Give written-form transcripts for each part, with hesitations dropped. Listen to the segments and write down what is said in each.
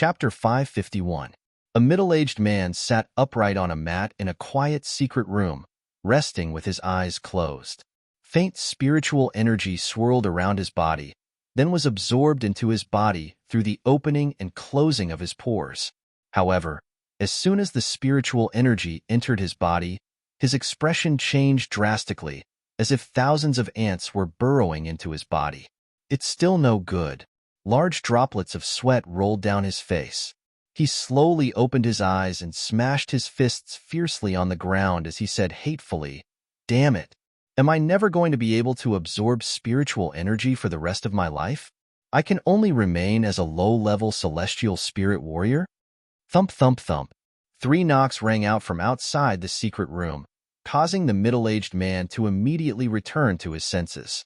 Chapter 551. A middle-aged man sat upright on a mat in a quiet, secret room, resting with his eyes closed. Faint spiritual energy swirled around his body, then was absorbed into his body through the opening and closing of his pores. However, as soon as the spiritual energy entered his body, his expression changed drastically, as if thousands of ants were burrowing into his body. It's still no good. Large droplets of sweat rolled down his face. He slowly opened his eyes and smashed his fists fiercely on the ground as he said hatefully, "Damn it! Am I never going to be able to absorb spiritual energy for the rest of my life? I can only remain as a low-level celestial spirit warrior?" Thump, thump, thump. 3 knocks rang out from outside the secret room, causing the middle-aged man to immediately return to his senses.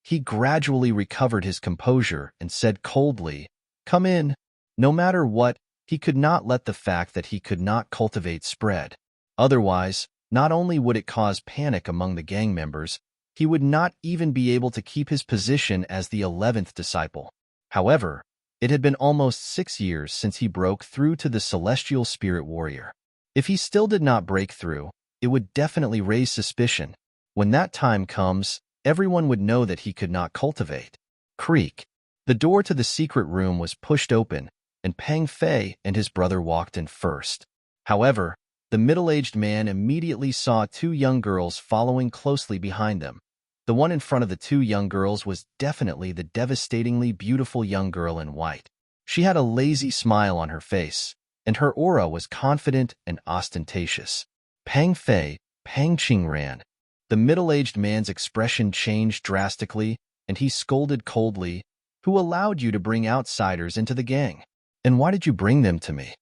He gradually recovered his composure and said coldly, "Come in." No matter what, he could not let the fact that he could not cultivate spread. Otherwise, not only would it cause panic among the gang members, he would not even be able to keep his position as the 11th disciple. However, it had been almost 6 years since he broke through to the celestial spirit warrior. If he still did not break through, it would definitely raise suspicion. When that time comes, everyone would know that he could not cultivate. Creak. The door to the secret room was pushed open, and Pang Fei and his brother walked in first. However, the middle-aged man immediately saw 2 young girls following closely behind them. The one in front of the 2 young girls was definitely the devastatingly beautiful young girl in white. She had a lazy smile on her face, and her aura was confident and ostentatious. Pang Fei, Pang Qingran. The middle-aged man's expression changed drastically, and he scolded coldly, "Who allowed you to bring outsiders into the gang? And why did you bring them to me?"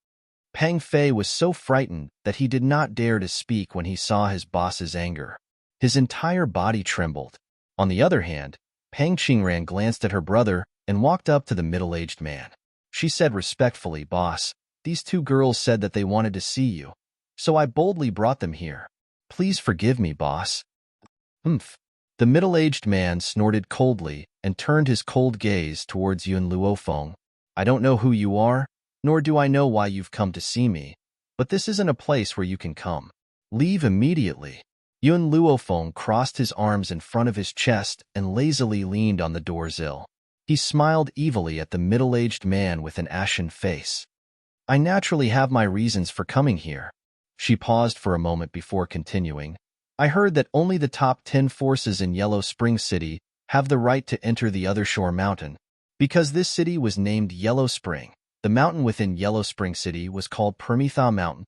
Pang Fei was so frightened that he did not dare to speak when he saw his boss's anger. His entire body trembled. On the other hand, Pang Qingran glanced at her brother and walked up to the middle-aged man. She said respectfully, "Boss, these 2 girls said that they wanted to see you, so I boldly brought them here. Please forgive me, boss." "Humph." The middle-aged man snorted coldly and turned his cold gaze towards Yun Luofeng. "I don't know who you are, nor do I know why you've come to see me, but this isn't a place where you can come. Leave immediately." Yun Luofeng crossed his arms in front of his chest and lazily leaned on the doorsill. He smiled evilly at the middle-aged man with an ashen face. "I naturally have my reasons for coming here." She paused for a moment before continuing. "I heard that only the top 10 forces in Yellow Spring City have the right to enter the Other Shore Mountain. Because this city was named Yellow Spring, the mountain within Yellow Spring City was called Permitha Mountain.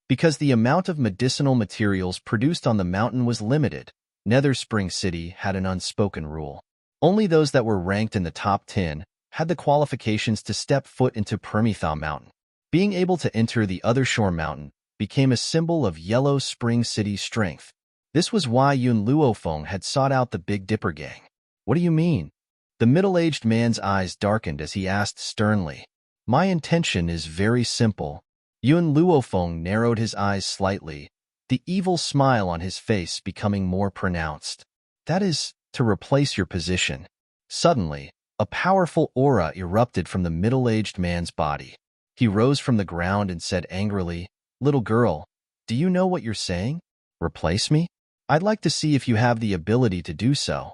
Because the amount of medicinal materials produced on the mountain was limited, Nether Spring City had an unspoken rule. Only those that were ranked in the top 10 had the qualifications to step foot into Permitha Mountain. Being able to enter the Other Shore Mountain became a symbol of Yellow Spring City's strength. This was why Yun Luofeng had sought out the Big Dipper gang. "What do you mean?" The middle-aged man's eyes darkened as he asked sternly. "My intention is very simple." Yun Luofeng narrowed his eyes slightly, the evil smile on his face becoming more pronounced. "That is, to replace your position." Suddenly, a powerful aura erupted from the middle-aged man's body. He rose from the ground and said angrily, "Little girl, do you know what you're saying? Replace me? I'd like to see if you have the ability to do so."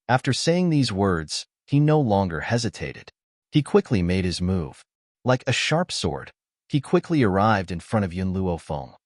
After saying these words, he no longer hesitated. He quickly made his move. Like a sharp sword, he quickly arrived in front of Yun Luofeng.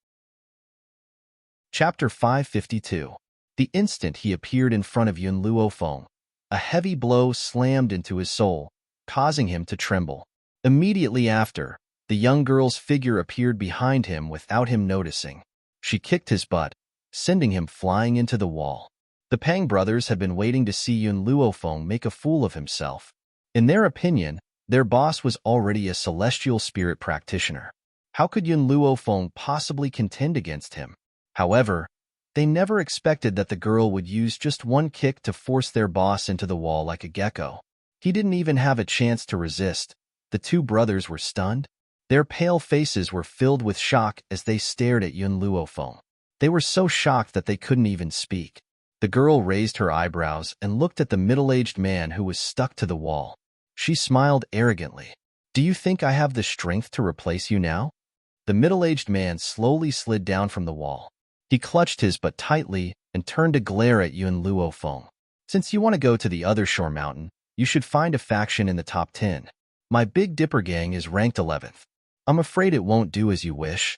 Chapter 552. The instant he appeared in front of Yun Luofeng, a heavy blow slammed into his soul, causing him to tremble. Immediately after, the young girl's figure appeared behind him without him noticing. She kicked his butt, sending him flying into the wall. The Pang brothers had been waiting to see Yun Luofeng make a fool of himself. In their opinion, their boss was already a celestial spirit practitioner. How could Yun Luofeng possibly contend against him? However, they never expected that the girl would use just one kick to force their boss into the wall like a gecko. He didn't even have a chance to resist. The 2 brothers were stunned. Their pale faces were filled with shock as they stared at Yun Luofeng. They were so shocked that they couldn't even speak. The girl raised her eyebrows and looked at the middle-aged man who was stuck to the wall. She smiled arrogantly. Do you think I have the strength to replace you now? The middle-aged man slowly slid down from the wall. He clutched his butt tightly and turned to glare at Yun Luofeng. Since you want to go to the other shore mountain, you should find a faction in the top 10. My Big Dipper gang is ranked 11th. I'm afraid it won't do as you wish.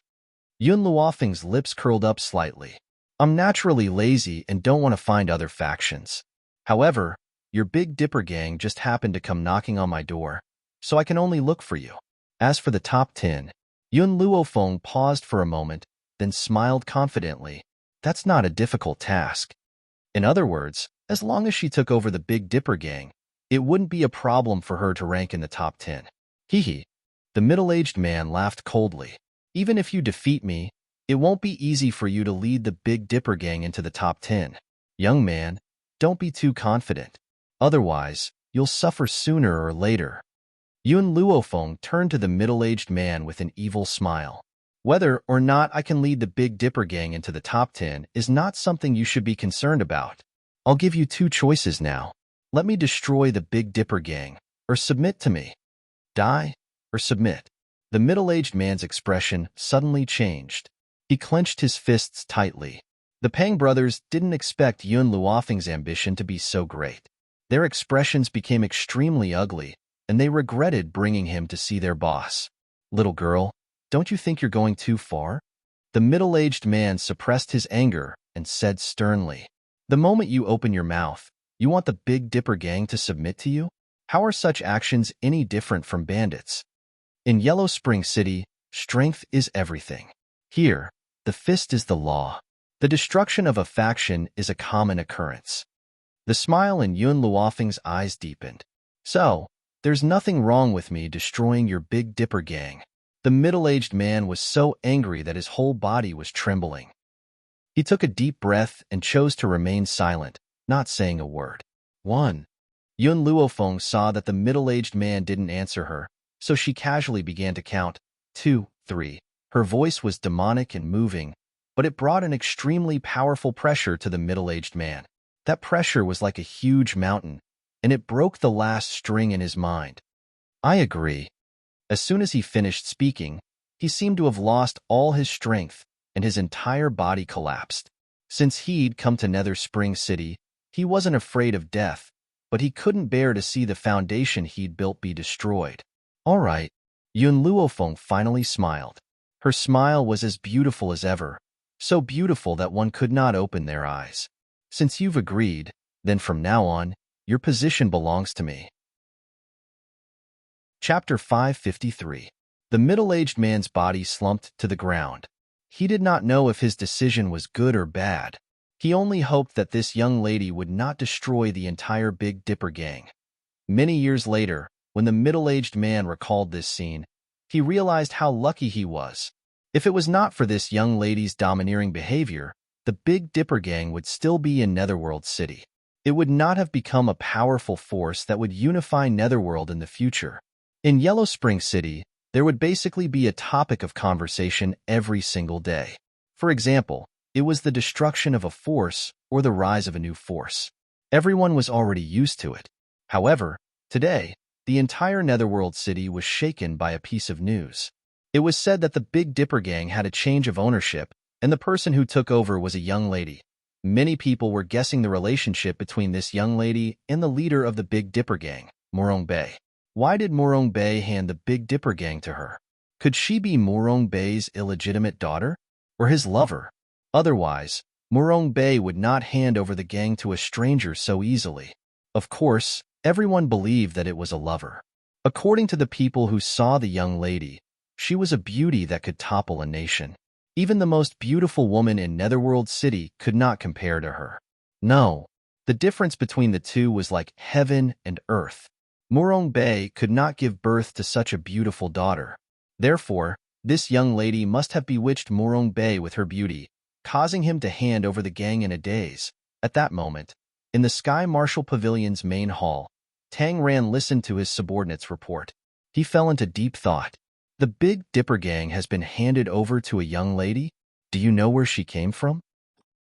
Yun Luofeng's lips curled up slightly. I'm naturally lazy and don't want to find other factions. However, your Big Dipper gang just happened to come knocking on my door, so I can only look for you. As for the top 10, Yun Luofeng paused for a moment, then smiled confidently. That's not a difficult task. In other words, as long as she took over the Big Dipper gang, it wouldn't be a problem for her to rank in the top 10. Hee hee. The middle-aged man laughed coldly. Even if you defeat me, it won't be easy for you to lead the Big Dipper gang into the top 10. Young man, don't be too confident. Otherwise, you'll suffer sooner or later. Yun Luofeng turned to the middle-aged man with an evil smile. Whether or not I can lead the Big Dipper gang into the top 10 is not something you should be concerned about. I'll give you two choices now. Let me destroy the Big Dipper gang, or submit to me. Die, or submit. The middle-aged man's expression suddenly changed. He clenched his fists tightly. The Pang brothers didn't expect Yun Luofeng's ambition to be so great. Their expressions became extremely ugly, and they regretted bringing him to see their boss. Little girl, don't you think you're going too far? The middle-aged man suppressed his anger and said sternly, the moment you open your mouth, you want the Big Dipper gang to submit to you? How are such actions any different from bandits? In Yellow Spring City, strength is everything. Here, the fist is the law. The destruction of a faction is a common occurrence. The smile in Yun Luofeng's eyes deepened. So, there's nothing wrong with me destroying your Big Dipper gang. The middle-aged man was so angry that his whole body was trembling. He took a deep breath and chose to remain silent, not saying a word. 1. Yun Luofeng saw that the middle-aged man didn't answer her, so she casually began to count. 2, 3. Her voice was demonic and moving, but it brought an extremely powerful pressure to the middle-aged man. That pressure was like a huge mountain, and it broke the last string in his mind. I agree. As soon as he finished speaking, he seemed to have lost all his strength, and his entire body collapsed. Since he'd come to Nether Spring City, he wasn't afraid of death, but he couldn't bear to see the foundation he'd built be destroyed. All right, Yun Luofeng finally smiled. Her smile was as beautiful as ever, so beautiful that one could not open their eyes. Since you've agreed, then from now on, your position belongs to me. Chapter 553. The middle-aged man's body slumped to the ground. He did not know if his decision was good or bad. He only hoped that this young lady would not destroy the entire Big Dipper gang. Many years later, when the middle-aged man recalled this scene, he realized how lucky he was. If it was not for this young lady's domineering behavior, the Big Dipper gang would still be in Netherworld City. It would not have become a powerful force that would unify Netherworld in the future. In Yellow Spring City, there would basically be a topic of conversation every single day. For example, it was the destruction of a force or the rise of a new force. Everyone was already used to it. However, today, the entire Netherworld City was shaken by a piece of news. It was said that the Big Dipper gang had a change of ownership, and the person who took over was a young lady. Many people were guessing the relationship between this young lady and the leader of the Big Dipper gang, Morong Bay. Why did Morong Bay hand the Big Dipper gang to her? Could she be Morong Bay's illegitimate daughter? Or his lover? Otherwise, Morong Bay would not hand over the gang to a stranger so easily. Of course, everyone believed that it was a lover. According to the people who saw the young lady, she was a beauty that could topple a nation. Even the most beautiful woman in Netherworld City could not compare to her. No, the difference between the two was like heaven and earth. Morong Bay could not give birth to such a beautiful daughter. Therefore, this young lady must have bewitched Morong Bay with her beauty, causing him to hand over the gang in a daze. At that moment, in the Sky Marshal Pavilion's main hall, Tang Ran listened to his subordinate's report. He fell into deep thought. The Big Dipper gang has been handed over to a young lady? Do you know where she came from?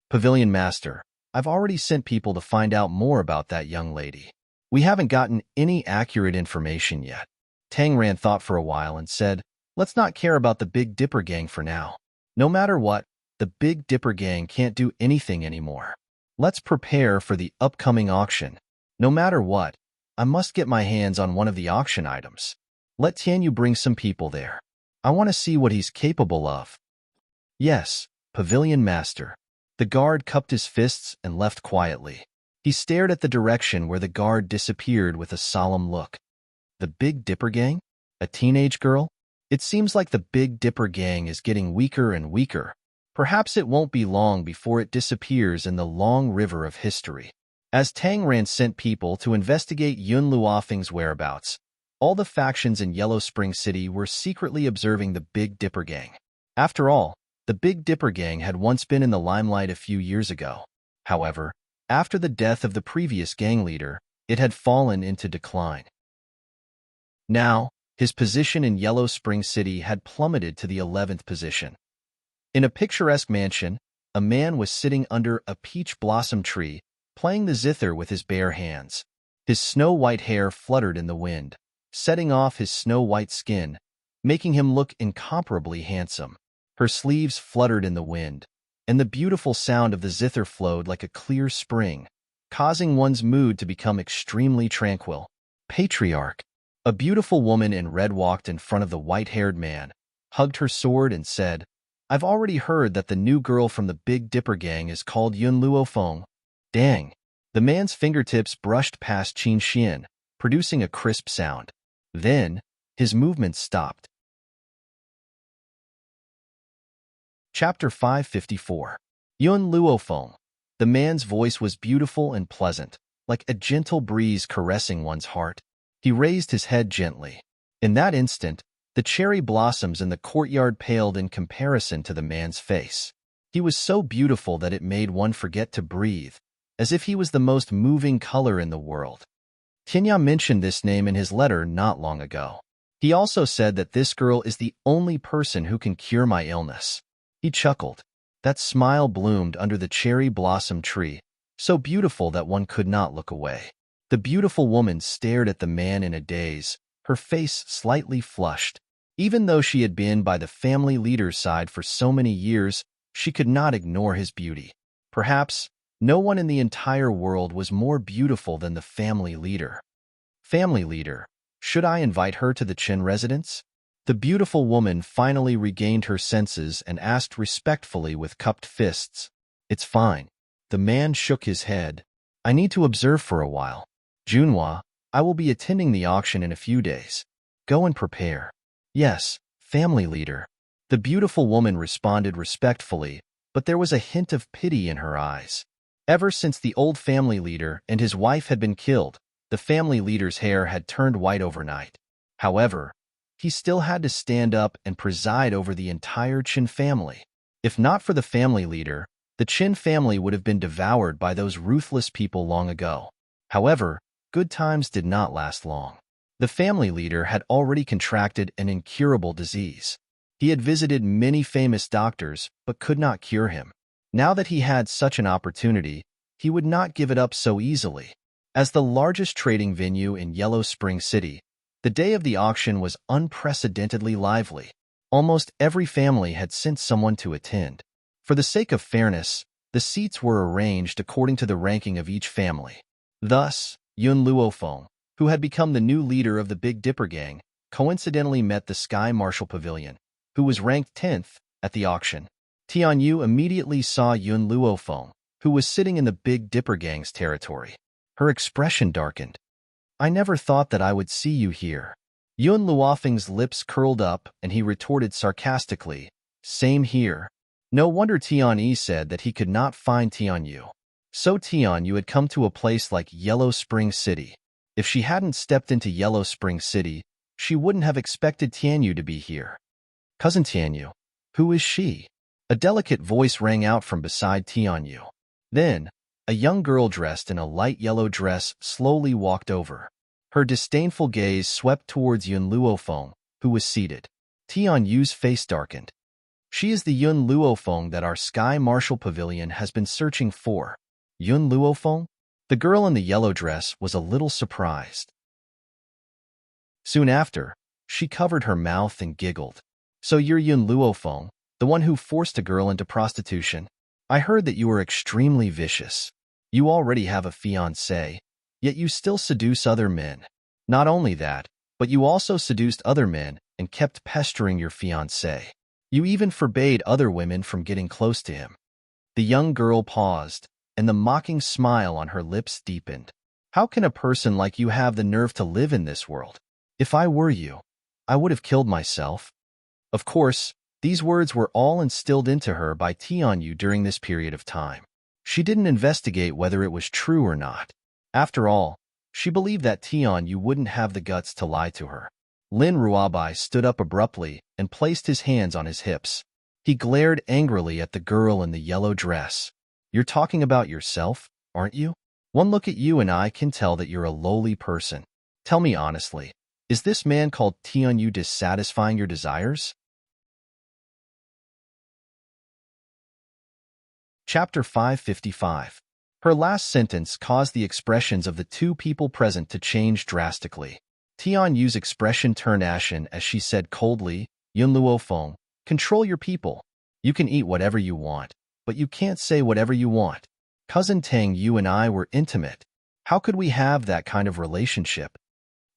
Pavilion Master, I've already sent people to find out more about that young lady. We haven't gotten any accurate information yet. Tang Ran thought for a while and said, let's not care about the Big Dipper gang for now. No matter what, the Big Dipper gang can't do anything anymore. Let's prepare for the upcoming auction. No matter what, I must get my hands on one of the auction items. Let Tianyu bring some people there. I want to see what he's capable of. Yes, Pavilion Master. The guard cupped his fists and left quietly. He stared at the direction where the guard disappeared with a solemn look. The Big Dipper gang? A teenage girl? It seems like the Big Dipper gang is getting weaker and weaker. Perhaps it won't be long before it disappears in the long river of history. As Tang Ran sent people to investigate Yun Luofeng's whereabouts, all the factions in Yellow Spring City were secretly observing the Big Dipper gang. After all, the Big Dipper gang had once been in the limelight a few years ago. However, after the death of the previous gang leader, it had fallen into decline. Now, his position in Yellow Spring City had plummeted to the 11th position. In a picturesque mansion, a man was sitting under a peach blossom tree, playing the zither with his bare hands. His snow-white hair fluttered in the wind, setting off his snow-white skin, making him look incomparably handsome. Her sleeves fluttered in the wind, and the beautiful sound of the zither flowed like a clear spring, causing one's mood to become extremely tranquil. Patriarch. A beautiful woman in red walked in front of the white-haired man, hugged her sword and said, I've already heard that the new girl from the Big Dipper gang is called Yun Luofeng. Dang. The man's fingertips brushed past Qin Xian, producing a crisp sound. Then, his movements stopped. Chapter 554. Yun Luofeng. The man's voice was beautiful and pleasant, like a gentle breeze caressing one's heart. He raised his head gently. In that instant, the cherry blossoms in the courtyard paled in comparison to the man's face. He was so beautiful that it made one forget to breathe, as if he was the most moving color in the world. Tianya mentioned this name in his letter not long ago. He also said that this girl is the only person who can cure my illness. He chuckled. That smile bloomed under the cherry blossom tree, so beautiful that one could not look away. The beautiful woman stared at the man in a daze, her face slightly flushed. Even though she had been by the family leader's side for so many years, she could not ignore his beauty. Perhaps no one in the entire world was more beautiful than the family leader. Family leader, should I invite her to the Qin residence? The beautiful woman finally regained her senses and asked respectfully with cupped fists. It's fine. The man shook his head. I need to observe for a while. Junhua, I will be attending the auction in a few days. Go and prepare. Yes, family leader. The beautiful woman responded respectfully, but there was a hint of pity in her eyes. Ever since the old family leader and his wife had been killed, the family leader's hair had turned white overnight. However, he still had to stand up and preside over the entire Qin family. If not for the family leader, the Qin family would have been devoured by those ruthless people long ago. However, good times did not last long. The family leader had already contracted an incurable disease. He had visited many famous doctors, but could not cure him. Now that he had such an opportunity, he would not give it up so easily. As the largest trading venue in Yellow Spring City, the day of the auction was unprecedentedly lively. Almost every family had sent someone to attend. For the sake of fairness, the seats were arranged according to the ranking of each family. Thus, Yun Luofeng, who had become the new leader of the Big Dipper gang, coincidentally met the Sky Marshal Pavilion, who was ranked 10th at the auction. Tianyu immediately saw Yun Luofeng, who was sitting in the Big Dipper gang's territory. Her expression darkened. I never thought that I would see you here. Yun Luofeng's lips curled up and he retorted sarcastically, Same here. No wonder Tianyi said that he could not find Tianyu. So Tianyu had come to a place like Yellow Spring City. If she hadn't stepped into Yellow Spring City, she wouldn't have expected Tianyu to be here. Cousin Tianyu, who is she? A delicate voice rang out from beside Tianyu. Then, a young girl dressed in a light yellow dress slowly walked over. Her disdainful gaze swept towards Yun Luofeng, who was seated. Tianyu's face darkened. She is the Yun Luofeng that our Sky Marshal Pavilion has been searching for. Yun Luofeng? The girl in the yellow dress was a little surprised. Soon after, she covered her mouth and giggled. So you're Yun Luofeng, the one who forced a girl into prostitution? I heard that you were extremely vicious. You already have a fiancé, yet you still seduce other men. Not only that, but you also seduced other men and kept pestering your fiancé. You even forbade other women from getting close to him. The young girl paused, and the mocking smile on her lips deepened. How can a person like you have the nerve to live in this world? If I were you, I would have killed myself. Of course, these words were all instilled into her by Tianyu during this period of time. She didn't investigate whether it was true or not. After all, she believed that Tianyu wouldn't have the guts to lie to her. Lin Ruabai stood up abruptly and placed his hands on his hips. He glared angrily at the girl in the yellow dress. You're talking about yourself, aren't you? One look at you and I can tell that you're a lowly person. Tell me honestly, is this man called Tianyu dissatisfying your desires? Chapter 555. Her last sentence caused the expressions of the two people present to change drastically. Tianyu's expression turned ashen as she said coldly, Yun Luofeng, control your people. You can eat whatever you want, but you can't say whatever you want. Cousin Tang, you and I were intimate. How could we have that kind of relationship?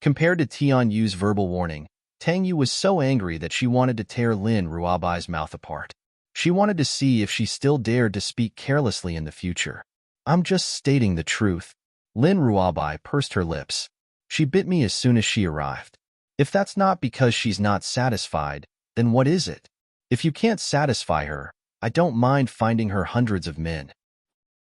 Compared to Tianyu's verbal warning, Tang Yu was so angry that she wanted to tear Lin Ruabai's mouth apart. She wanted to see if she still dared to speak carelessly in the future. I'm just stating the truth. Lin Ruabai pursed her lips. She bit me as soon as she arrived. If that's not because she's not satisfied, then what is it? If you can't satisfy her, I don't mind finding her hundreds of men.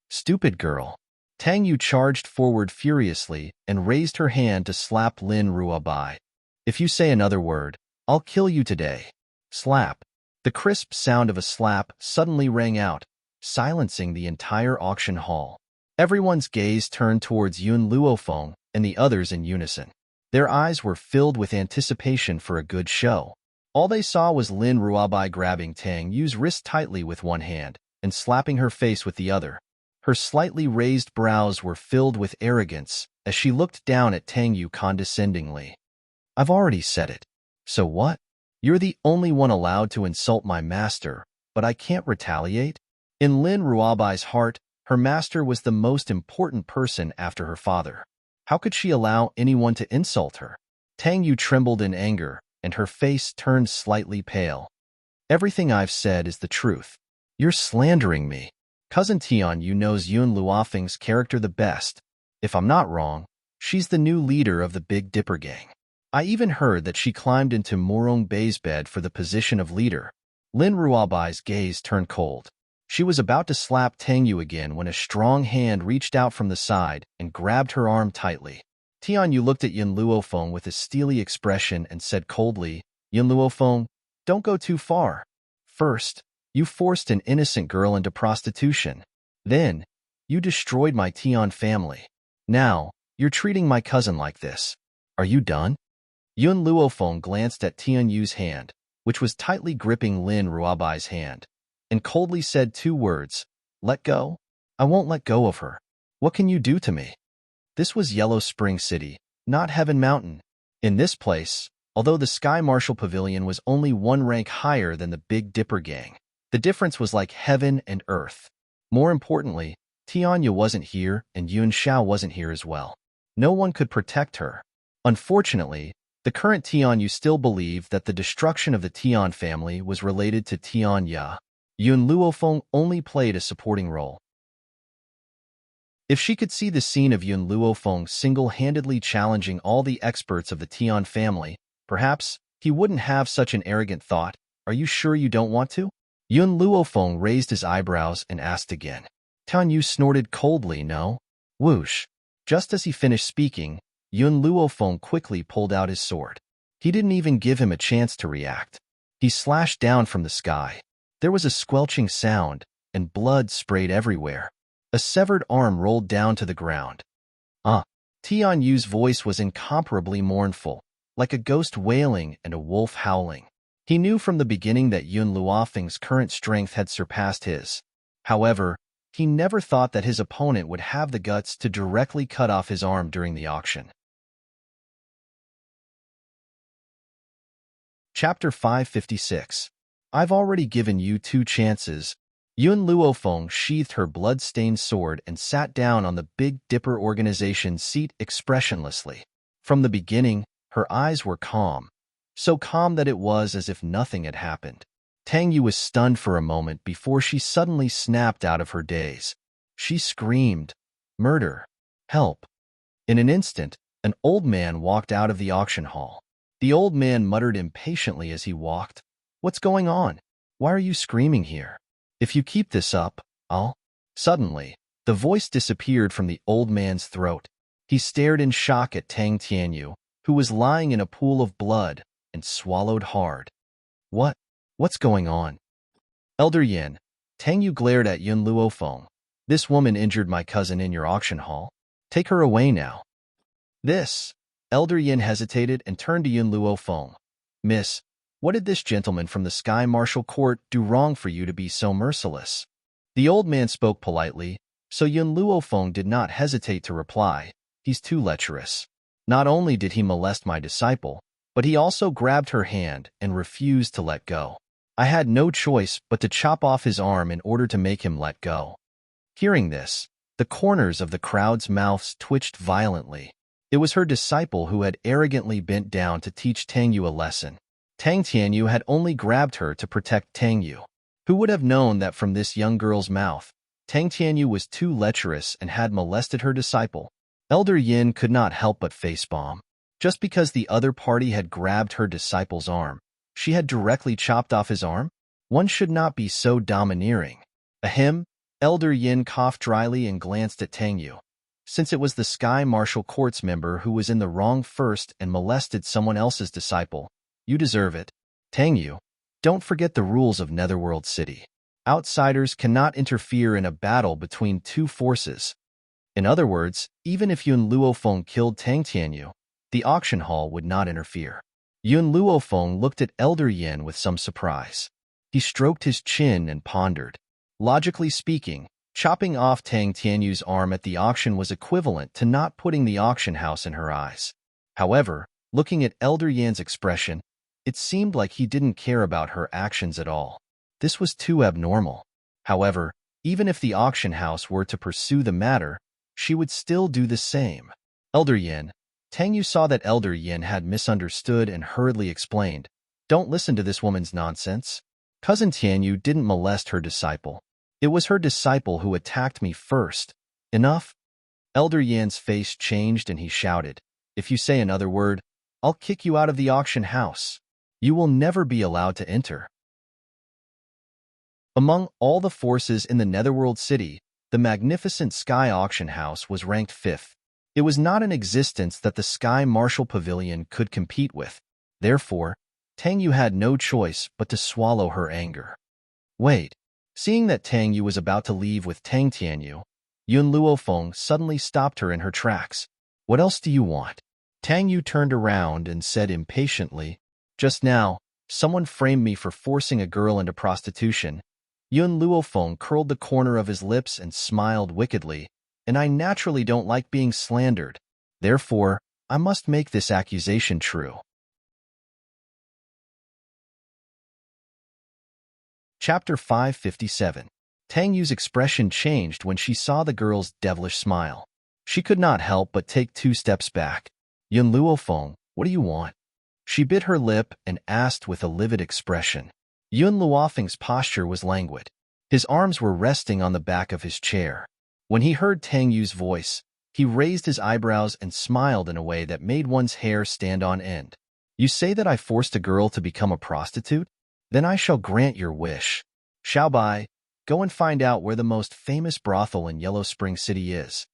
Stupid girl. Tang Yu charged forward furiously and raised her hand to slap Lin Ruabai. If you say another word, I'll kill you today. Slap. The crisp sound of a slap suddenly rang out, silencing the entire auction hall. Everyone's gaze turned towards Yun Luofeng and the others in unison. Their eyes were filled with anticipation for a good show. All they saw was Lin Ruabai grabbing Tang Yu's wrist tightly with one hand and slapping her face with the other. Her slightly raised brows were filled with arrogance as she looked down at Tang Yu condescendingly. I've already said it. So what? You're the only one allowed to insult my master, but I can't retaliate? In Lin Ruabai's heart, her master was the most important person after her father. How could she allow anyone to insult her? Tang Yu trembled in anger, and her face turned slightly pale. Everything I've said is the truth. You're slandering me. Cousin Tianyu knows Yun Luofeng's character the best. If I'm not wrong, she's the new leader of the Big Dipper gang. I even heard that she climbed into Morong Bei's bed for the position of leader. Lin Ruabai's gaze turned cold. She was about to slap Tang Yu again when a strong hand reached out from the side and grabbed her arm tightly. Tianyu looked at Yun Luofeng with a steely expression and said coldly, Yun Luofeng, don't go too far. First, you forced an innocent girl into prostitution. Then, you destroyed my Tian family. Now, you're treating my cousin like this. Are you done? Yun Luofeng glanced at Tianyu's hand, which was tightly gripping Lin Ruabai's hand, and coldly said two words, let go? I won't let go of her. What can you do to me? This was Yellow Spring City, not Heaven Mountain. In this place, although the Sky Marshal Pavilion was only one rank higher than the Big Dipper gang, the difference was like heaven and earth. More importantly, Tianyu wasn't here and Yun Xiao wasn't here as well. No one could protect her. Unfortunately, the current Tianyu still believed that the destruction of the Tian family was related to Tianya. Yun Luofeng only played a supporting role. If she could see the scene of Yun Luofeng single-handedly challenging all the experts of the Tian family, perhaps he wouldn't have such an arrogant thought. Are you sure you don't want to? Yun Luofeng raised his eyebrows and asked again. Tianyu snorted coldly, no. Whoosh. Just as he finished speaking, Yun Luofeng quickly pulled out his sword. He didn't even give him a chance to react. He slashed down from the sky. There was a squelching sound, and blood sprayed everywhere. A severed arm rolled down to the ground. Tianyu's voice was incomparably mournful, like a ghost wailing and a wolf howling. He knew from the beginning that Yun Luofeng's current strength had surpassed his. However, he never thought that his opponent would have the guts to directly cut off his arm during the auction. Chapter 556. I've already given you 2 chances. Yun Luofeng sheathed her blood-stained sword and sat down on the Big Dipper organization's seat expressionlessly. From the beginning, her eyes were calm, so calm that it was as if nothing had happened. Tang Yu was stunned for a moment before she suddenly snapped out of her daze. She screamed, "Murder! Help!" In an instant, an old man walked out of the auction hall. The old man muttered impatiently as he walked, "What's going on? Why are you screaming here? If you keep this up, I'll—" Suddenly, the voice disappeared from the old man's throat. He stared in shock at Tang Tianyu, who was lying in a pool of blood, and swallowed hard. What's going on? Elder Yin, Tang Yu glared at Yun Luofeng. "This woman injured my cousin in your auction hall. Take her away now." Elder Yin hesitated and turned to Yun Luofeng. "Miss, what did this gentleman from the Sky Martial Court do wrong for you to be so merciless?" The old man spoke politely, so Yun Luofeng did not hesitate to reply. "He's too lecherous. Not only did he molest my disciple, but he also grabbed her hand and refused to let go. I had no choice but to chop off his arm in order to make him let go." Hearing this, the corners of the crowd's mouths twitched violently. It was her disciple who had arrogantly bent down to teach Tang Yu a lesson. Tang Tianyu had only grabbed her to protect Tang Yu. Who would have known that from this young girl's mouth, Tang Tianyu was too lecherous and had molested her disciple? Elder Yin could not help but facepalm. Just because the other party had grabbed her disciple's arm, she had directly chopped off his arm? One should not be so domineering. Ahem. Elder Yin coughed dryly and glanced at Tang Yu. Since it was the Sky Martial Court's member who was in the wrong first and molested someone else's disciple, you deserve it. Tang Yu, don't forget the rules of Netherworld City. Outsiders cannot interfere in a battle between two forces. In other words, even if Yun Luofeng killed Tang Tianyu, the auction hall would not interfere. Yun Luofeng looked at Elder Yin with some surprise. He stroked his chin and pondered. Logically speaking, chopping off Tang Tianyu's arm at the auction was equivalent to not putting the auction house in her eyes. However, looking at Elder Yan's expression, it seemed like he didn't care about her actions at all. This was too abnormal. However, even if the auction house were to pursue the matter, she would still do the same. Elder Yin, Tang Yu saw that Elder Yin had misunderstood and hurriedly explained, "Don't listen to this woman's nonsense. Cousin Tianyu didn't molest her disciple. It was her disciple who attacked me first. Enough?" Elder Yan's face changed and he shouted, "If you say another word, I'll kick you out of the auction house. You will never be allowed to enter." Among all the forces in the Netherworld City, the magnificent Sky Auction House was ranked 5th. It was not in existence that the Sky Martial Pavilion could compete with. Therefore, Tang Yu had no choice but to swallow her anger. Wait. Seeing that Tang Yu was about to leave with Tang Tianyu, Yun Luofeng suddenly stopped her in her tracks. "What else do you want?" Tang Yu turned around and said impatiently, "Just now, someone framed me for forcing a girl into prostitution." Yun Luofeng curled the corner of his lips and smiled wickedly, "And I naturally don't like being slandered. Therefore, I must make this accusation true." Chapter 557. Tang Yu's expression changed when she saw the girl's devilish smile. She could not help but take 2 steps back. "Yun Luofeng, what do you want?" She bit her lip and asked with a livid expression. Yun Luofeng's posture was languid. His arms were resting on the back of his chair. When he heard Tang Yu's voice, he raised his eyebrows and smiled in a way that made one's hair stand on end. "You say that I forced a girl to become a prostitute? Then I shall grant your wish. Xiaobai, go and find out where the most famous brothel in Yellow Spring City is."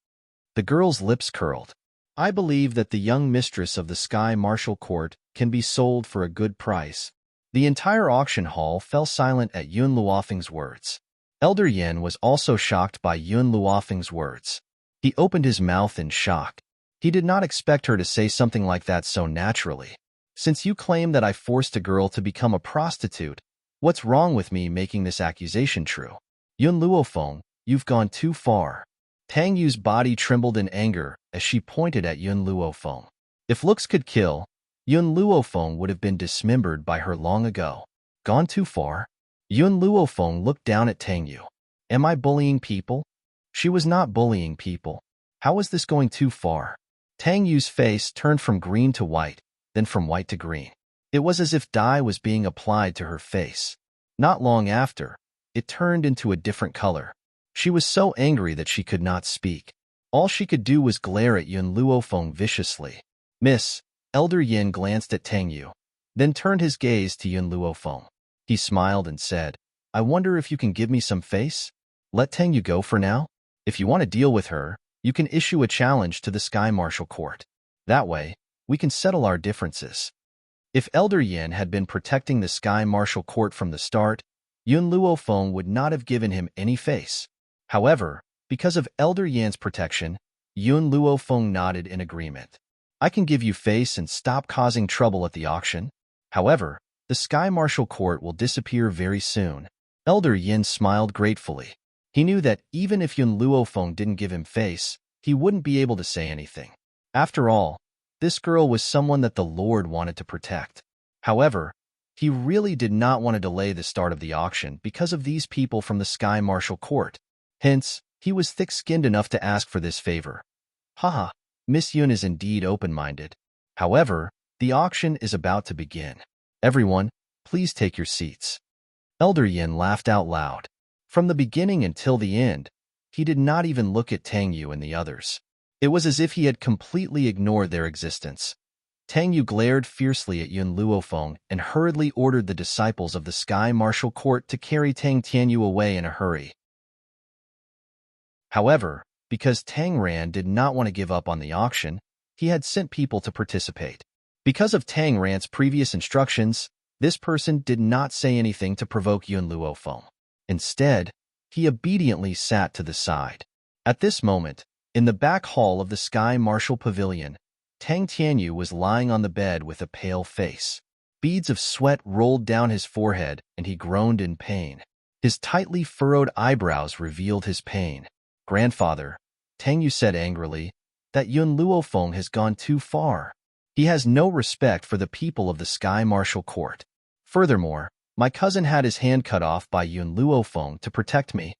The girl's lips curled. "I believe that the young mistress of the Sky Martial Court can be sold for a good price." The entire auction hall fell silent at Yun Luofeng's words. Elder Yin was also shocked by Yun Luofeng's words. He opened his mouth in shock. He did not expect her to say something like that so naturally. "Since you claim that I forced a girl to become a prostitute, what's wrong with me making this accusation true?" "Yun Luofeng, you've gone too far." Tang Yu's body trembled in anger as she pointed at Yun Luofeng. If looks could kill, Yun Luofeng would have been dismembered by her long ago. Gone too far? Yun Luofeng looked down at Tang Yu. Am I bullying people? She was not bullying people. How was this going too far? Tang Yu's face turned from green to white, then from white to green. It was as if dye was being applied to her face. Not long after, it turned into a different color. She was so angry that she could not speak. All she could do was glare at Yun Luofeng viciously. Miss, Elder Yin glanced at Tang Yu, then turned his gaze to Yun Luofeng. He smiled and said, I wonder if you can give me some face? Let Tang Yu go for now. If you want to deal with her, you can issue a challenge to the Sky Marshal Court. That way, we can settle our differences. If Elder Yin had been protecting the Sky Marshal Court from the start, Yun Luofeng would not have given him any face. However, because of Elder Yan's protection, Yun Luofeng nodded in agreement. I can give you face and stop causing trouble at the auction. However, the Sky Marshal Court will disappear very soon. Elder Yin smiled gratefully. He knew that even if Yun Luofeng didn't give him face, he wouldn't be able to say anything. After all, this girl was someone that the Lord wanted to protect. However, he really did not want to delay the start of the auction because of these people from the Sky Marshal Court. Hence, he was thick-skinned enough to ask for this favor. Haha, Miss Yun is indeed open-minded. However, the auction is about to begin. Everyone, please take your seats. Elder Yin laughed out loud. From the beginning until the end, he did not even look at Tang Yu and the others. It was as if he had completely ignored their existence. Tang Yu glared fiercely at Yun Luofeng and hurriedly ordered the disciples of the Sky Marshal Court to carry Tang Tianyu away in a hurry. However, because Tang Ran did not want to give up on the auction, he had sent people to participate. Because of Tang Ran's previous instructions, this person did not say anything to provoke Yun Luofeng. Instead, he obediently sat to the side. At this moment, in the back hall of the Sky Marshal Pavilion, Tang Tianyu was lying on the bed with a pale face. Beads of sweat rolled down his forehead, and he groaned in pain. His tightly furrowed eyebrows revealed his pain. Grandfather, Tang Yu said angrily, that Yun Luofeng has gone too far. He has no respect for the people of the Sky Marshal Court. Furthermore, my cousin had his hand cut off by Yun Luofeng to protect me.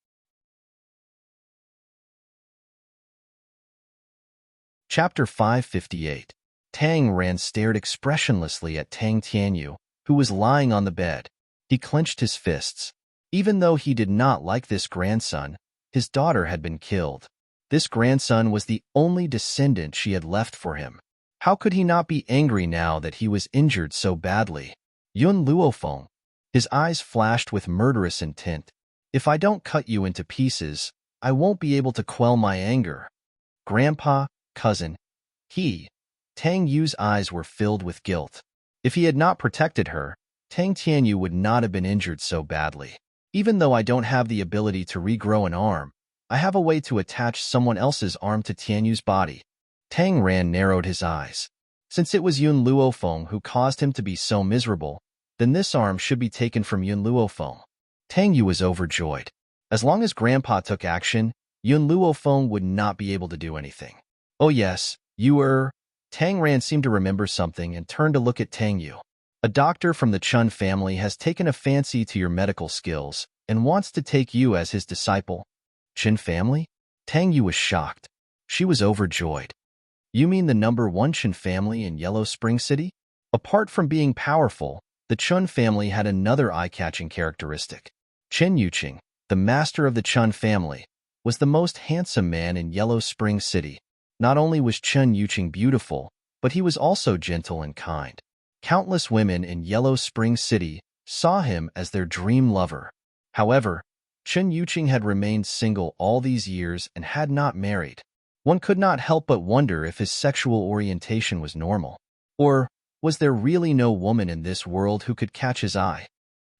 Chapter 558. Tang Ran stared expressionlessly at Tang Tianyu, who was lying on the bed. He clenched his fists. Even though he did not like this grandson, his daughter had been killed. This grandson was the only descendant she had left for him. How could he not be angry now that he was injured so badly? Yun Luofeng. His eyes flashed with murderous intent. If I don't cut you into pieces, I won't be able to quell my anger. Grandpa, cousin, Tang Yu's eyes were filled with guilt. If he had not protected her, Tang Tianyu would not have been injured so badly. Even though I don't have the ability to regrow an arm, I have a way to attach someone else's arm to Tianyu's body. Tang Ran narrowed his eyes. Since it was Yun Luofeng who caused him to be so miserable, then this arm should be taken from Yun Luofeng. Tang Yu was overjoyed. As long as Grandpa took action, Yun Luofeng would not be able to do anything. Oh yes, Tang Ran seemed to remember something and turned to look at Tang Yu. A doctor from the Chun family has taken a fancy to your medical skills and wants to take you as his disciple. Chun family? Tang Yu was shocked. She was overjoyed. You mean the #1 Chun family in Yellow Spring City? Apart from being powerful, the Chun family had another eye-catching characteristic. Chen Yuqing, the master of the Chun family, was the most handsome man in Yellow Spring City. Not only was Chen Yuqing beautiful, but he was also gentle and kind. Countless women in Yellow Spring City saw him as their dream lover. However, Chen Yuqing had remained single all these years and had not married. One could not help but wonder if his sexual orientation was normal. Or, was there really no woman in this world who could catch his eye?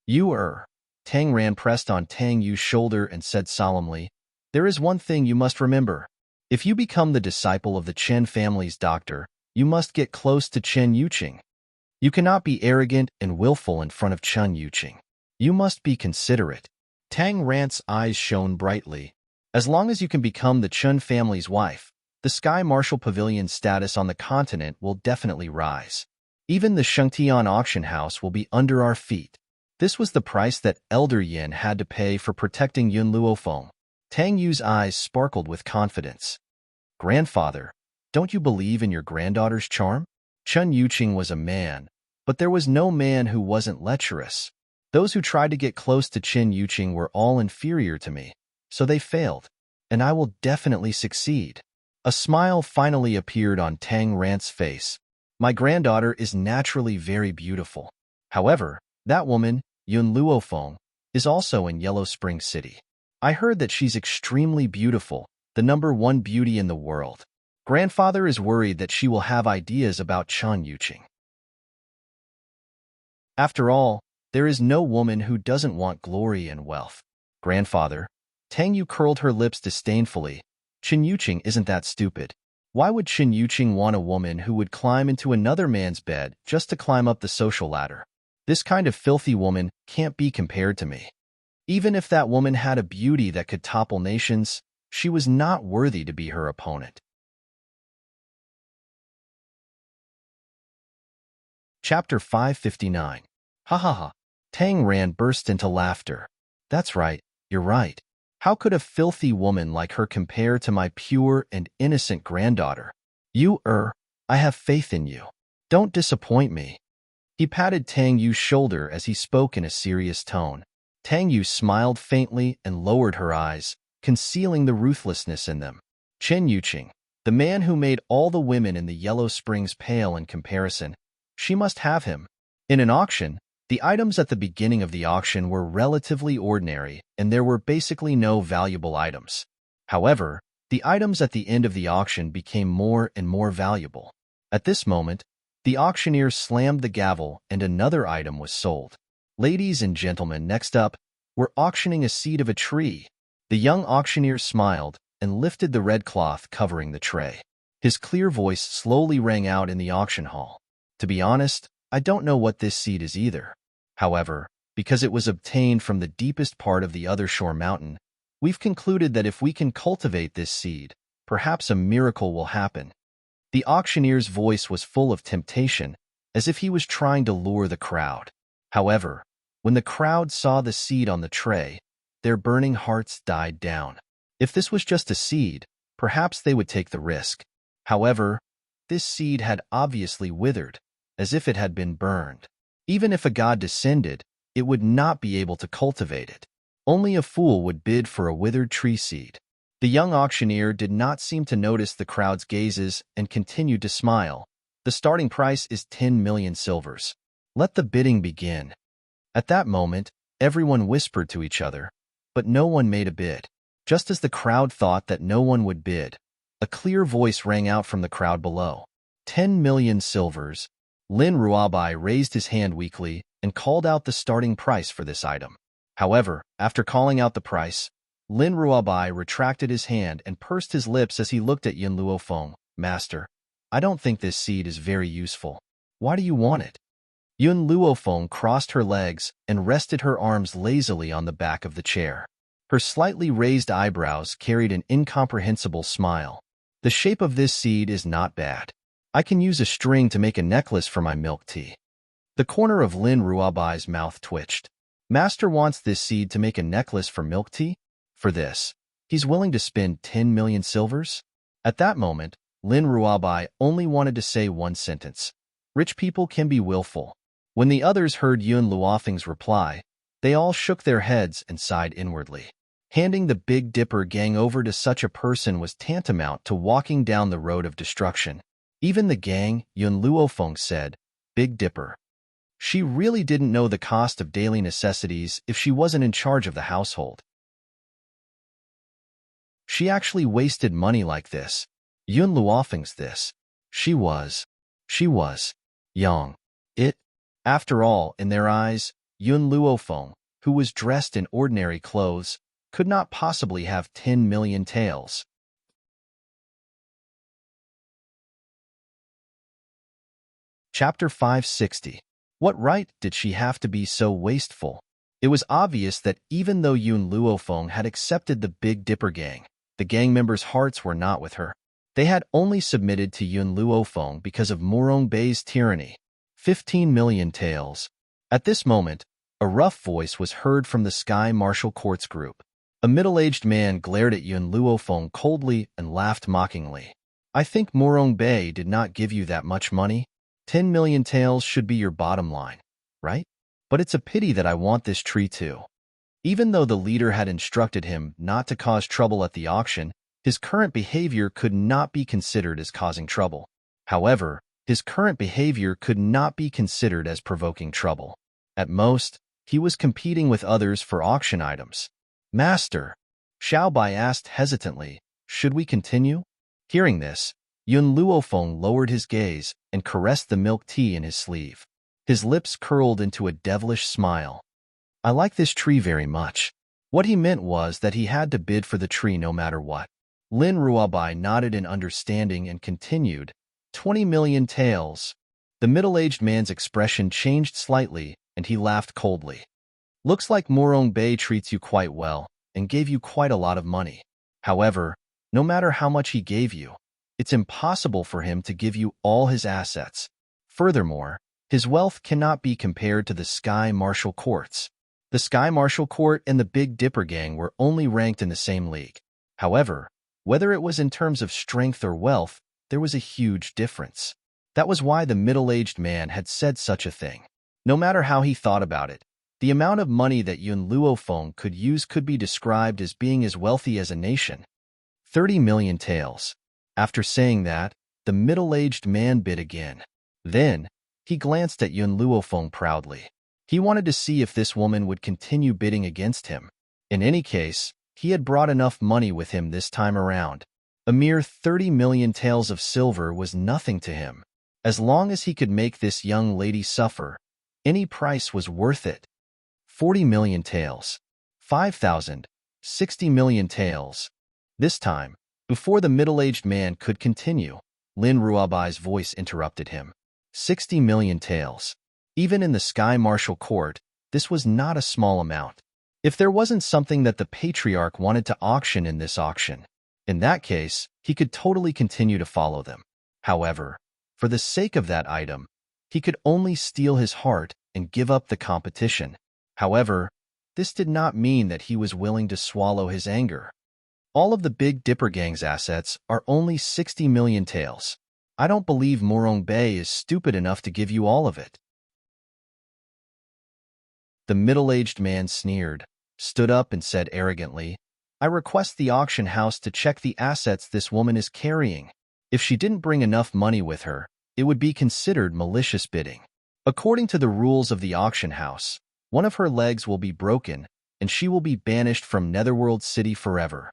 Tang Ran pressed on Tang Yu's shoulder and said solemnly, there is one thing you must remember. If you become the disciple of the Chen family's doctor, you must get close to Chen Yuqing. You cannot be arrogant and willful in front of Chen Yuqing. You must be considerate. Tang Ran's eyes shone brightly. As long as you can become the Chen family's wife, the Sky Marshal Pavilion's status on the continent will definitely rise. Even the Shengtian auction house will be under our feet. This was the price that Elder Yin had to pay for protecting Yun Luofeng. Tang Yu's eyes sparkled with confidence. Grandfather, don't you believe in your granddaughter's charm? Chen Yuqing was a man, but there was no man who wasn't lecherous. Those who tried to get close to Chen Yuqing were all inferior to me, so they failed, and I will definitely succeed. A smile finally appeared on Tang Rant's face. My granddaughter is naturally very beautiful. However, that woman, Yun Luofeng, is also in Yellow Spring City. I heard that she's extremely beautiful, the #1 beauty in the world. Grandfather is worried that she will have ideas about Chen Yuqing. After all, there is no woman who doesn't want glory and wealth. Grandfather, Tang Yu curled her lips disdainfully. Chen Yuqing isn't that stupid. Why would Chen Yuqing want a woman who would climb into another man's bed just to climb up the social ladder? This kind of filthy woman can't be compared to me. Even if that woman had a beauty that could topple nations, she was not worthy to be her opponent. Chapter 559. Ha ha ha. Tang Ran burst into laughter. That's right, you're right. How could a filthy woman like her compare to my pure and innocent granddaughter? I have faith in you. Don't disappoint me. He patted Tang Yu's shoulder as he spoke in a serious tone. Tang Yu smiled faintly and lowered her eyes, concealing the ruthlessness in them. Chen Yuqing, the man who made all the women in the Yellow Springs pale in comparison, she must have him. In an auction, the items at the beginning of the auction were relatively ordinary, and there were basically no valuable items. However, the items at the end of the auction became more and more valuable. At this moment, the auctioneer slammed the gavel and another item was sold. Ladies and gentlemen, next up, we're auctioning a seed of a tree. The young auctioneer smiled and lifted the red cloth covering the tray. His clear voice slowly rang out in the auction hall. To be honest, I don't know what this seed is either. However, because it was obtained from the deepest part of the other shore mountain, we've concluded that if we can cultivate this seed, perhaps a miracle will happen. The auctioneer's voice was full of temptation, as if he was trying to lure the crowd. However, when the crowd saw the seed on the tray, their burning hearts died down. If this was just a seed, perhaps they would take the risk. However, this seed had obviously withered, as if it had been burned. Even if a god descended, it would not be able to cultivate it. Only a fool would bid for a withered tree seed. The young auctioneer did not seem to notice the crowd's gazes and continued to smile. The starting price is 10 million silvers. Let the bidding begin. At that moment, everyone whispered to each other, but no one made a bid. Just as the crowd thought that no one would bid, a clear voice rang out from the crowd below. 10 million silvers. Lin Ruabai raised his hand weakly and called out the starting price for this item. However, after calling out the price, Lin Ruabai retracted his hand and pursed his lips as he looked at Yun Luofeng. Master, I don't think this seed is very useful. Why do you want it? Yun Luofeng crossed her legs and rested her arms lazily on the back of the chair. Her slightly raised eyebrows carried an incomprehensible smile. The shape of this seed is not bad. I can use a string to make a necklace for my milk tea. The corner of Lin Ruabai's mouth twitched. Master wants this seed to make a necklace for milk tea? For this, he's willing to spend 10 million silvers? At that moment, Lin Ruabai only wanted to say one sentence. Rich people can be willful. When the others heard Yun Luofeng's reply, they all shook their heads and sighed inwardly. Handing the Big Dipper gang over to such a person was tantamount to walking down the road of destruction. Even the gang, Yun Luofeng said, Big Dipper. She really didn't know the cost of daily necessities if she wasn't in charge of the household. She actually wasted money like this. Yun Luofeng's this. She was young. After all, in their eyes, Yun Luofeng, who was dressed in ordinary clothes, could not possibly have 10 million taels. Chapter 560. What right did she have to be so wasteful? It was obvious that even though Yun Luofeng had accepted the Big Dipper gang, the gang members' hearts were not with her. They had only submitted to Yun Luofeng because of Murong Bei's tyranny. 15 million taels. At this moment, a rough voice was heard from the Sky Martial Courts group. A middle-aged man glared at Yun Luofeng coldly and laughed mockingly. I think Morong Bei did not give you that much money. 10 million taels should be your bottom line, right? But it's a pity that I want this tree too. Even though the leader had instructed him not to cause trouble at the auction, his current behavior could not be considered as causing trouble. However, his current behavior could not be considered as provoking trouble. At most, he was competing with others for auction items. Master, Xiao Bai asked hesitantly, should we continue? Hearing this, Yun Luofeng lowered his gaze and caressed the milk tea in his sleeve. His lips curled into a devilish smile. I like this tree very much. What he meant was that he had to bid for the tree no matter what. Lin Ruabai nodded in understanding and continued, 20 million taels. The middle-aged man's expression changed slightly, and he laughed coldly. Looks like Morong Bei treats you quite well and gave you quite a lot of money. However, no matter how much he gave you, it's impossible for him to give you all his assets. Furthermore, his wealth cannot be compared to the Sky Martial Courts. The Sky Martial Court and the Big Dipper Gang were only ranked in the same league. However, whether it was in terms of strength or wealth, there was a huge difference. That was why the middle-aged man had said such a thing. No matter how he thought about it, the amount of money that Yun Luofeng could use could be described as being as wealthy as a nation. 30 million taels. After saying that, the middle-aged man bid again. Then, he glanced at Yun Luofeng proudly. He wanted to see if this woman would continue bidding against him. In any case, he had brought enough money with him this time around. A mere 30 million taels of silver was nothing to him. As long as he could make this young lady suffer, any price was worth it. 40 million taels. 5,000. 60 million taels. This time, before the middle-aged man could continue, Lin Ruabai's voice interrupted him. 60 million taels. Even in the Sky Martial Court, this was not a small amount. If there wasn't something that the Patriarch wanted to auction in this auction, in that case, he could totally continue to follow them. However, for the sake of that item, he could only steel his heart and give up the competition. However, this did not mean that he was willing to swallow his anger. All of the Big Dipper Gang's assets are only 60 million taels. I don't believe Morong Bei is stupid enough to give you all of it. The middle-aged man sneered, stood up and said arrogantly, I request the auction house to check the assets this woman is carrying. If she didn't bring enough money with her, it would be considered malicious bidding. According to the rules of the auction house, one of her legs will be broken, and she will be banished from Netherworld City forever.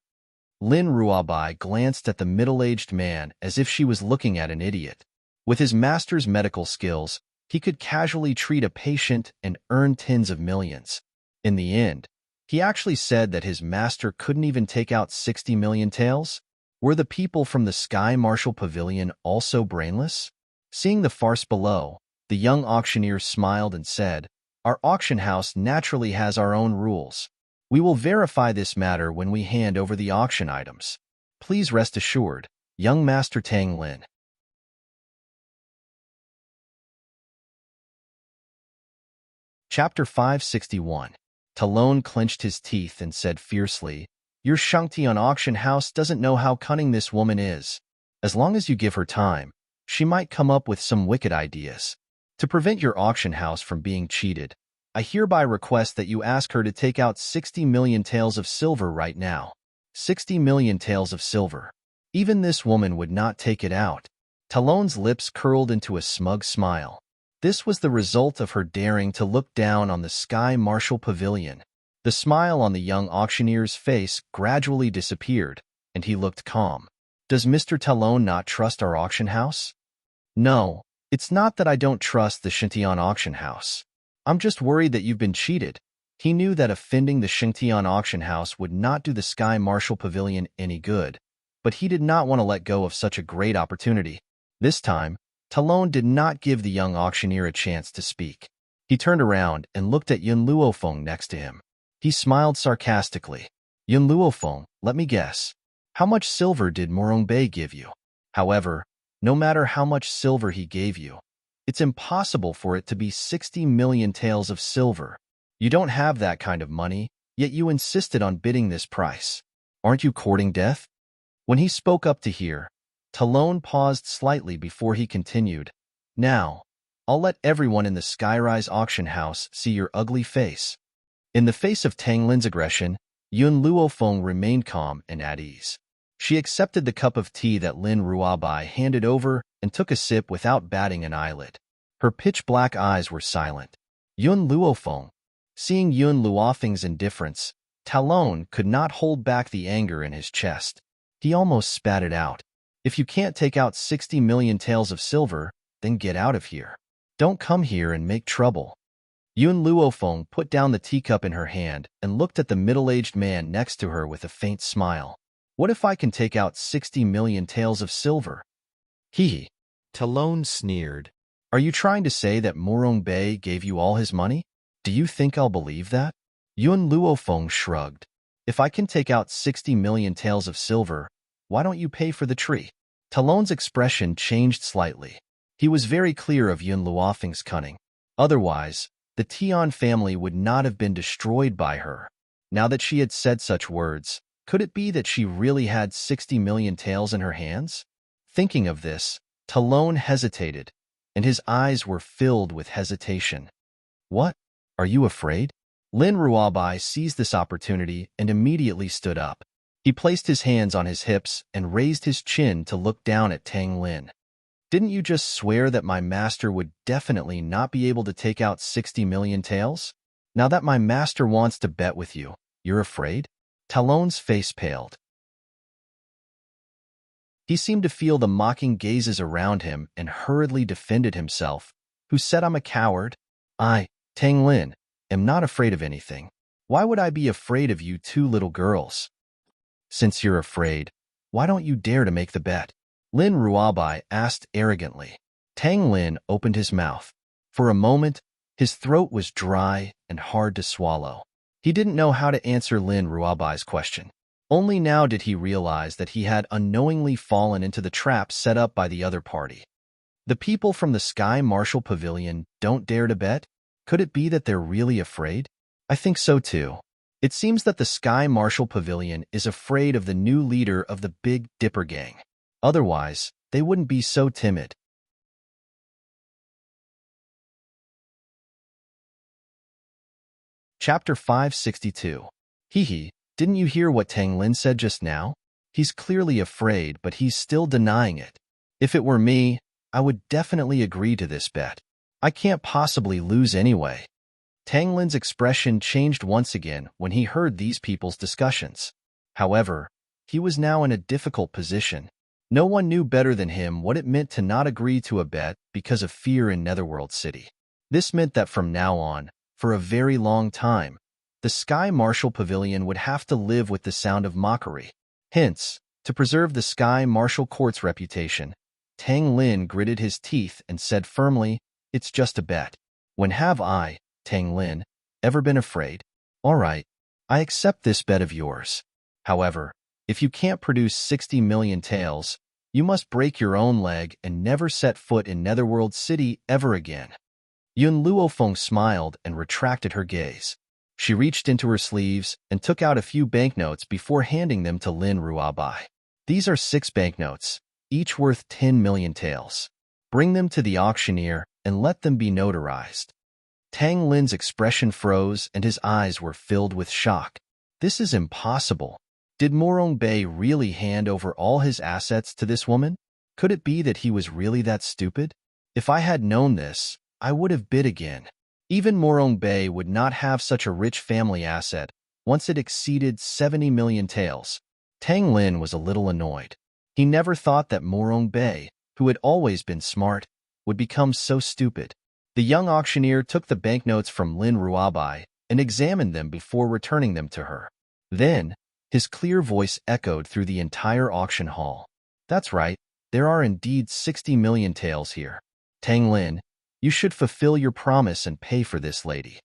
Lin Ruabai glanced at the middle-aged man as if she was looking at an idiot. With his master's medical skills, he could casually treat a patient and earn tens of millions. In the end, he actually said that his master couldn't even take out 60 million taels. Were the people from the Sky Martial Pavilion also brainless? Seeing the farce below, the young auctioneer smiled and said, Our auction house naturally has our own rules. We will verify this matter when we hand over the auction items. Please rest assured, young Master Tang Lin. Chapter 561. Talon clenched his teeth and said fiercely, Your Shangtian auction house doesn't know how cunning this woman is. As long as you give her time, she might come up with some wicked ideas. To prevent your auction house from being cheated, I hereby request that you ask her to take out 60 million taels of silver right now. 60 million taels of silver. Even this woman would not take it out. Talon's lips curled into a smug smile. This was the result of her daring to look down on the Sky Martial Pavilion. The smile on the young auctioneer's face gradually disappeared, and he looked calm. Does Mr. Talon not trust our auction house? No, it's not that I don't trust the Xintian auction house. I'm just worried that you've been cheated. He knew that offending the Xintian auction house would not do the Sky Martial Pavilion any good, but he did not want to let go of such a great opportunity. This time, Talon did not give the young auctioneer a chance to speak. He turned around and looked at Yun Luofeng next to him. He smiled sarcastically. Yun Luofeng, let me guess. How much silver did Morong Bei give you? However, no matter how much silver he gave you, It's impossible for it to be 60 million taels of silver. You don't have that kind of money, yet you insisted on bidding this price. Aren't you courting death? When he spoke up to hear, Talon paused slightly before he continued. Now, I'll let everyone in the Skyrise auction house see your ugly face. In the face of Tang Lin's aggression, Yun Luofeng remained calm and at ease. She accepted the cup of tea that Lin Ruabai handed over and took a sip without batting an eyelid. Her pitch-black eyes were silent. Yun Luofeng. Seeing Yun Luofeng's indifference, Talon could not hold back the anger in his chest. He almost spat it out. If you can't take out 60 million taels of silver, then get out of here. Don't come here and make trouble. Yun Luofeng put down the teacup in her hand and looked at the middle-aged man next to her with a faint smile. What if I can take out 60 million taels of silver? Hee. Talon sneered. Are you trying to say that Morong Bei gave you all his money? Do you think I'll believe that? Yun Luofeng shrugged. If I can take out 60 million taels of silver, why don't you pay for the tree? Talon's expression changed slightly. He was very clear of Yun Luofeng's cunning. Otherwise, the Tian family would not have been destroyed by her. Now that she had said such words, could it be that she really had 60 million taels in her hands? Thinking of this, Talon hesitated, and his eyes were filled with hesitation. What? Are you afraid? Lin Ruabai seized this opportunity and immediately stood up. He placed his hands on his hips and raised his chin to look down at Tang Lin. Didn't you just swear that my master would definitely not be able to take out 60 million taels? Now that my master wants to bet with you, you're afraid? Talon's face paled. He seemed to feel the mocking gazes around him and hurriedly defended himself. Who said I'm a coward? I, Tang Lin, am not afraid of anything. Why would I be afraid of you two little girls? Since you're afraid, why don't you dare to make the bet? Lin Ruabai asked arrogantly. Tang Lin opened his mouth. For a moment, his throat was dry and hard to swallow. He didn't know how to answer Lin Ruabai's question. Only now did he realize that he had unknowingly fallen into the trap set up by the other party. The people from the Sky Marshal Pavilion don't dare to bet? Could it be that they're really afraid? I think so too. It seems that the Sky Marshal Pavilion is afraid of the new leader of the Big Dipper Gang. Otherwise, they wouldn't be so timid. Chapter 562. Hee, didn't you hear what Tang Lin said just now? He's clearly afraid, but he's still denying it. If it were me, I would definitely agree to this bet. I can't possibly lose anyway. Tang Lin's expression changed once again when he heard these people's discussions. However, he was now in a difficult position. No one knew better than him what it meant to not agree to a bet because of fear in Netherworld City. This meant that from now on, for a very long time, the Sky Marshal Pavilion would have to live with the sound of mockery. Hence, to preserve the Sky Marshal Court's reputation, Tang Lin gritted his teeth and said firmly, "It's just a bet. When have I, Tang Lin, ever been afraid? All right, I accept this bet of yours. However, if you can't produce 60 million taels, you must break your own leg and never set foot in Netherworld City ever again." Yun Luofeng smiled and retracted her gaze. She reached into her sleeves and took out a few banknotes before handing them to Lin Ruabai. These are 6 banknotes, each worth 10 million taels. Bring them to the auctioneer and let them be notarized. Tang Lin's expression froze and his eyes were filled with shock. This is impossible. Did Morong Bei really hand over all his assets to this woman? Could it be that he was really that stupid? If I had known this, I would have bid again. Even Morong Bei would not have such a rich family asset once it exceeded 70 million taels. Tang Lin was a little annoyed. He never thought that Morong Bei, who had always been smart, would become so stupid. The young auctioneer took the banknotes from Lin Ruabai and examined them before returning them to her. Then, his clear voice echoed through the entire auction hall. That's right, there are indeed 60 million taels here. Tang Lin, you should fulfill your promise and pay for this lady.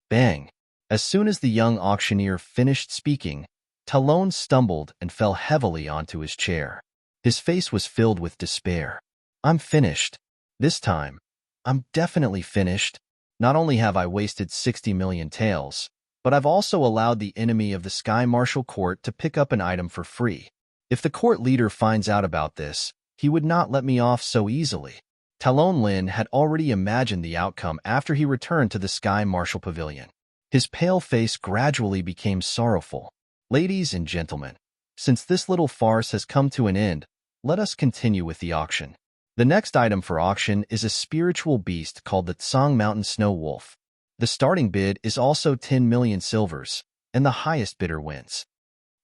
Bang! As soon as the young auctioneer finished speaking, Talon stumbled and fell heavily onto his chair. His face was filled with despair. I'm finished. This time, I'm definitely finished. Not only have I wasted 60 million taels, but I've also allowed the enemy of the Sky Marshal Court to pick up an item for free. If the court leader finds out about this, he would not let me off so easily. Talon Lin had already imagined the outcome after he returned to the Sky Marshal Pavilion. His pale face gradually became sorrowful. Ladies and gentlemen, since this little farce has come to an end, let us continue with the auction. The next item for auction is a spiritual beast called the Tsang Mountain Snow Wolf. The starting bid is also 10 million silvers, and the highest bidder wins.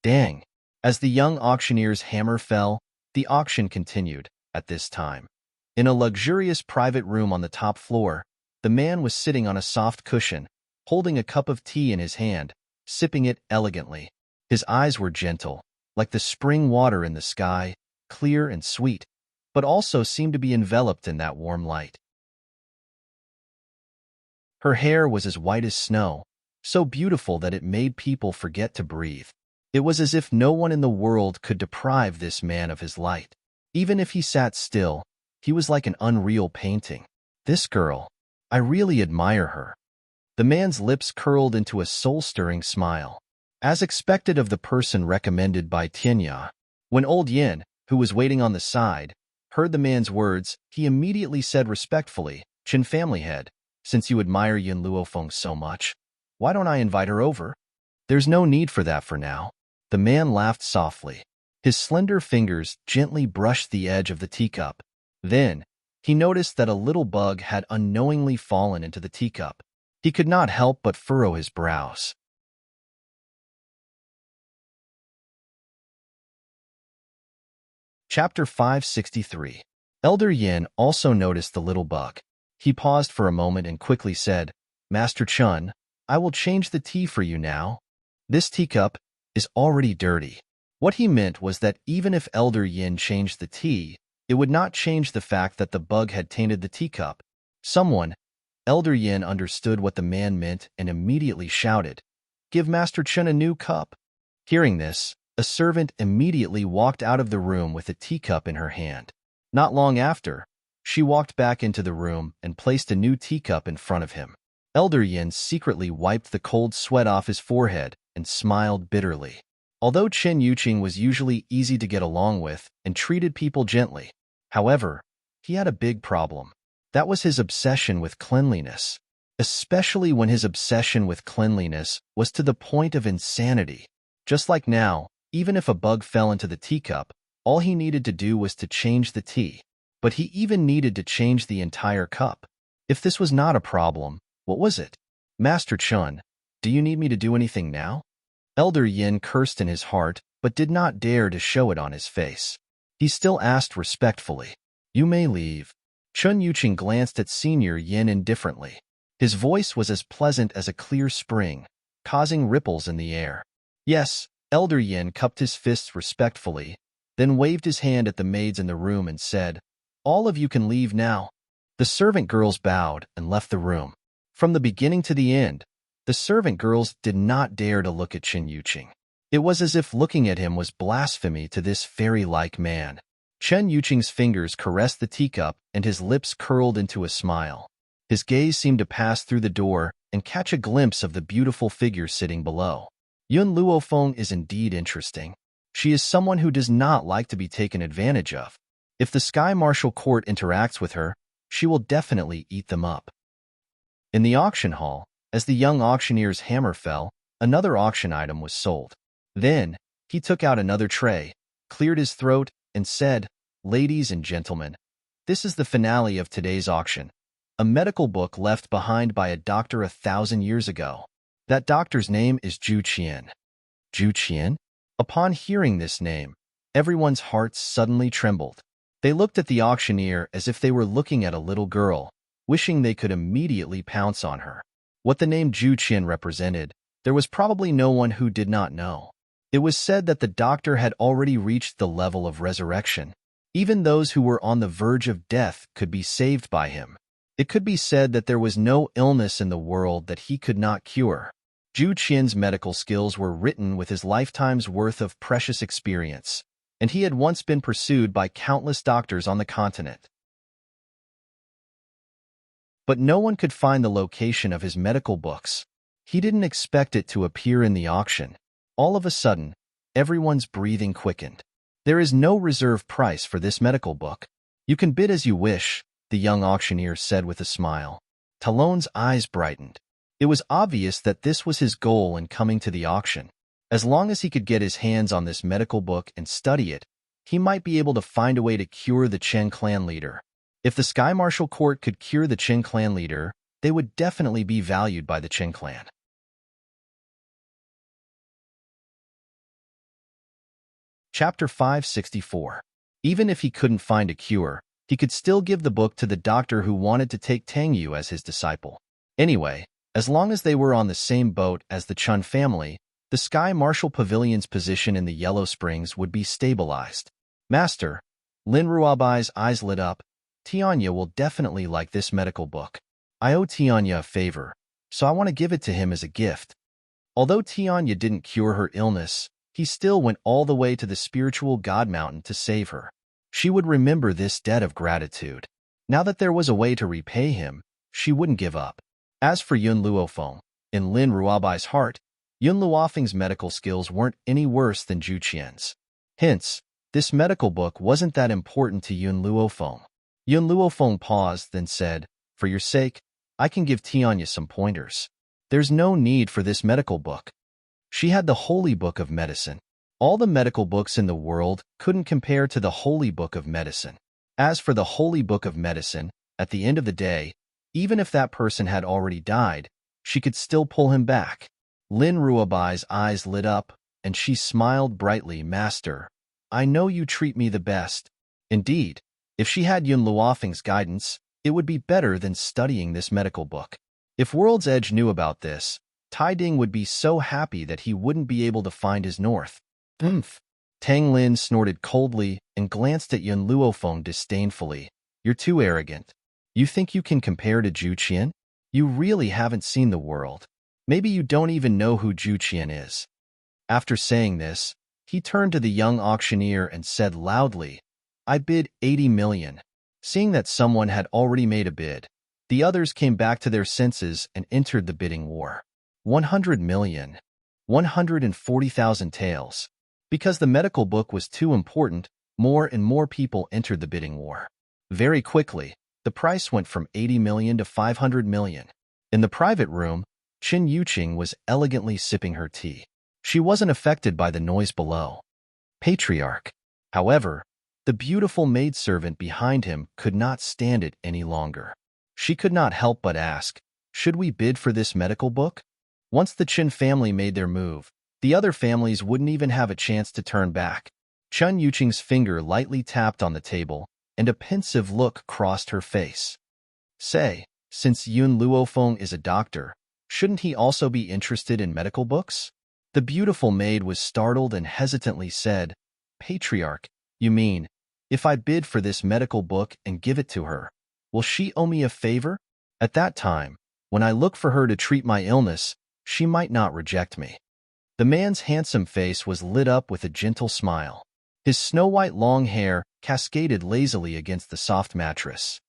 Dang! As the young auctioneer's hammer fell, the auction continued. At this time, in a luxurious private room on the top floor, the man was sitting on a soft cushion, holding a cup of tea in his hand, sipping it elegantly. His eyes were gentle, like the spring water in the sky, clear and sweet, but also seemed to be enveloped in that warm light. Her hair was as white as snow, so beautiful that it made people forget to breathe. It was as if no one in the world could deprive this man of his light. Even if he sat still, he was like an unreal painting. This girl, I really admire her. The man's lips curled into a soul-stirring smile, as expected of the person recommended by Tianya. When old Yin, who was waiting on the side, heard the man's words, he immediately said respectfully, "Qin family head, since you admire Yin Luofeng so much, why don't I invite her over?" "There's no need for that for now." The man laughed softly. His slender fingers gently brushed the edge of the teacup. Then, he noticed that a little bug had unknowingly fallen into the teacup. He could not help but furrow his brows. Chapter 563. Elder Yin also noticed the little bug. He paused for a moment and quickly said, "Master Chun, I will change the tea for you now. This teacup is already dirty." What he meant was that even if Elder Yin changed the tea, it would not change the fact that the bug had tainted the teacup. Elder Yin understood what the man meant and immediately shouted, "Give Master Chun a new cup." Hearing this, a servant immediately walked out of the room with a teacup in her hand. Not long after, she walked back into the room and placed a new teacup in front of him. Elder Yin secretly wiped the cold sweat off his forehead and smiled bitterly. Although Chen Yuqing was usually easy to get along with and treated people gently, however, he had a big problem. That was his obsession with cleanliness, especially when his obsession with cleanliness was to the point of insanity. Just like now, even if a bug fell into the teacup, all he needed to do was to change the tea. But he even needed to change the entire cup. If this was not a problem, what was it? "Master Chun, do you need me to do anything now?" Elder Yin cursed in his heart, but did not dare to show it on his face. He still asked respectfully, "You may leave." Chun Yuqing glanced at Senior Yin indifferently. His voice was as pleasant as a clear spring, causing ripples in the air. "Yes." Elder Yin cupped his fists respectfully, then waved his hand at the maids in the room and said, "All of you can leave now." The servant girls bowed and left the room. From the beginning to the end, the servant girls did not dare to look at Chen Yuqing. It was as if looking at him was blasphemy to this fairy-like man. Chen Yuqing's fingers caressed the teacup and his lips curled into a smile. His gaze seemed to pass through the door and catch a glimpse of the beautiful figure sitting below. Yun Luofeng is indeed interesting. She is someone who does not like to be taken advantage of. If the Sky Marshal Court interacts with her, she will definitely eat them up. In the auction hall, as the young auctioneer's hammer fell, another auction item was sold. Then, he took out another tray, cleared his throat, and said, "Ladies and gentlemen, this is the finale of today's auction. A medical book left behind by a doctor 1,000 years ago. That doctor's name is Zhu Qian." Zhu Qian? Upon hearing this name, everyone's hearts suddenly trembled. They looked at the auctioneer as if they were looking at a little girl, wishing they could immediately pounce on her. What the name Zhu Qian represented, there was probably no one who did not know. It was said that the doctor had already reached the level of resurrection. Even those who were on the verge of death could be saved by him. It could be said that there was no illness in the world that he could not cure. Zhu Qian's medical skills were written with his lifetime's worth of precious experience, and he had once been pursued by countless doctors on the continent. But no one could find the location of his medical books. He didn't expect it to appear in the auction. All of a sudden, everyone's breathing quickened. There is no reserve price for this medical book. You can bid as you wish, the young auctioneer said with a smile. Talon's eyes brightened. It was obvious that this was his goal in coming to the auction. As long as he could get his hands on this medical book and study it, he might be able to find a way to cure the Chen clan leader. If the Sky Martial Court could cure the Chen clan leader, they would definitely be valued by the Chen clan. Chapter 564. Even if he couldn't find a cure, he could still give the book to the doctor who wanted to take Tang Yu as his disciple. Anyway, as long as they were on the same boat as the Chun family, the Sky Martial Pavilion's position in the Yellow Springs would be stabilized. Master, Lin Ruobai's eyes lit up. Tianya will definitely like this medical book. I owe Tianya a favor, so I want to give it to him as a gift. Although Tianya didn't cure her illness, he still went all the way to the spiritual God Mountain to save her. She would remember this debt of gratitude. Now that there was a way to repay him, she wouldn't give up. As for Yun Luofeng, in Lin Ruobai's heart, Yun Luofeng's medical skills weren't any worse than Zhu Qian's. Hence, this medical book wasn't that important to Yun Luofeng. Yun Luofeng paused, then said, "For your sake, I can give Tianya some pointers. There's no need for this medical book." She had the Holy Book of Medicine. All the medical books in the world couldn't compare to the Holy Book of Medicine. As for the Holy Book of Medicine, at the end of the day, even if that person had already died, she could still pull him back. Lin Ruobai's eyes lit up, and she smiled brightly. Master, I know you treat me the best. Indeed, if she had Yun Luofeng's guidance, it would be better than studying this medical book. If World's Edge knew about this, Tai Ding would be so happy that he wouldn't be able to find his north. Tang Lin snorted coldly and glanced at Yun Luofeng disdainfully. You're too arrogant. You think you can compare to Zhu Qian? You really haven't seen the world. Maybe you don't even know who Zhu Qian is. After saying this, he turned to the young auctioneer and said loudly, I bid 80 million. Seeing that someone had already made a bid, the others came back to their senses and entered the bidding war. 100 million. 140,000 taels. Because the medical book was too important, more and more people entered the bidding war. Very quickly, the price went from 80 million to 500 million. In the private room, Qin Yuqing was elegantly sipping her tea. She wasn't affected by the noise below. Patriarch. However, the beautiful maidservant behind him could not stand it any longer. She could not help but ask, should we bid for this medical book? Once the Qin family made their move, the other families wouldn't even have a chance to turn back. Chun Yuqing's finger lightly tapped on the table, and a pensive look crossed her face. Say, since Yun Luofeng is a doctor, shouldn't he also be interested in medical books? The beautiful maid was startled and hesitantly said, Patriarch, you mean, if I bid for this medical book and give it to her, will she owe me a favor? At that time, when I look for her to treat my illness, she might not reject me. The man's handsome face was lit up with a gentle smile. His snow-white long hair cascaded lazily against the soft mattress.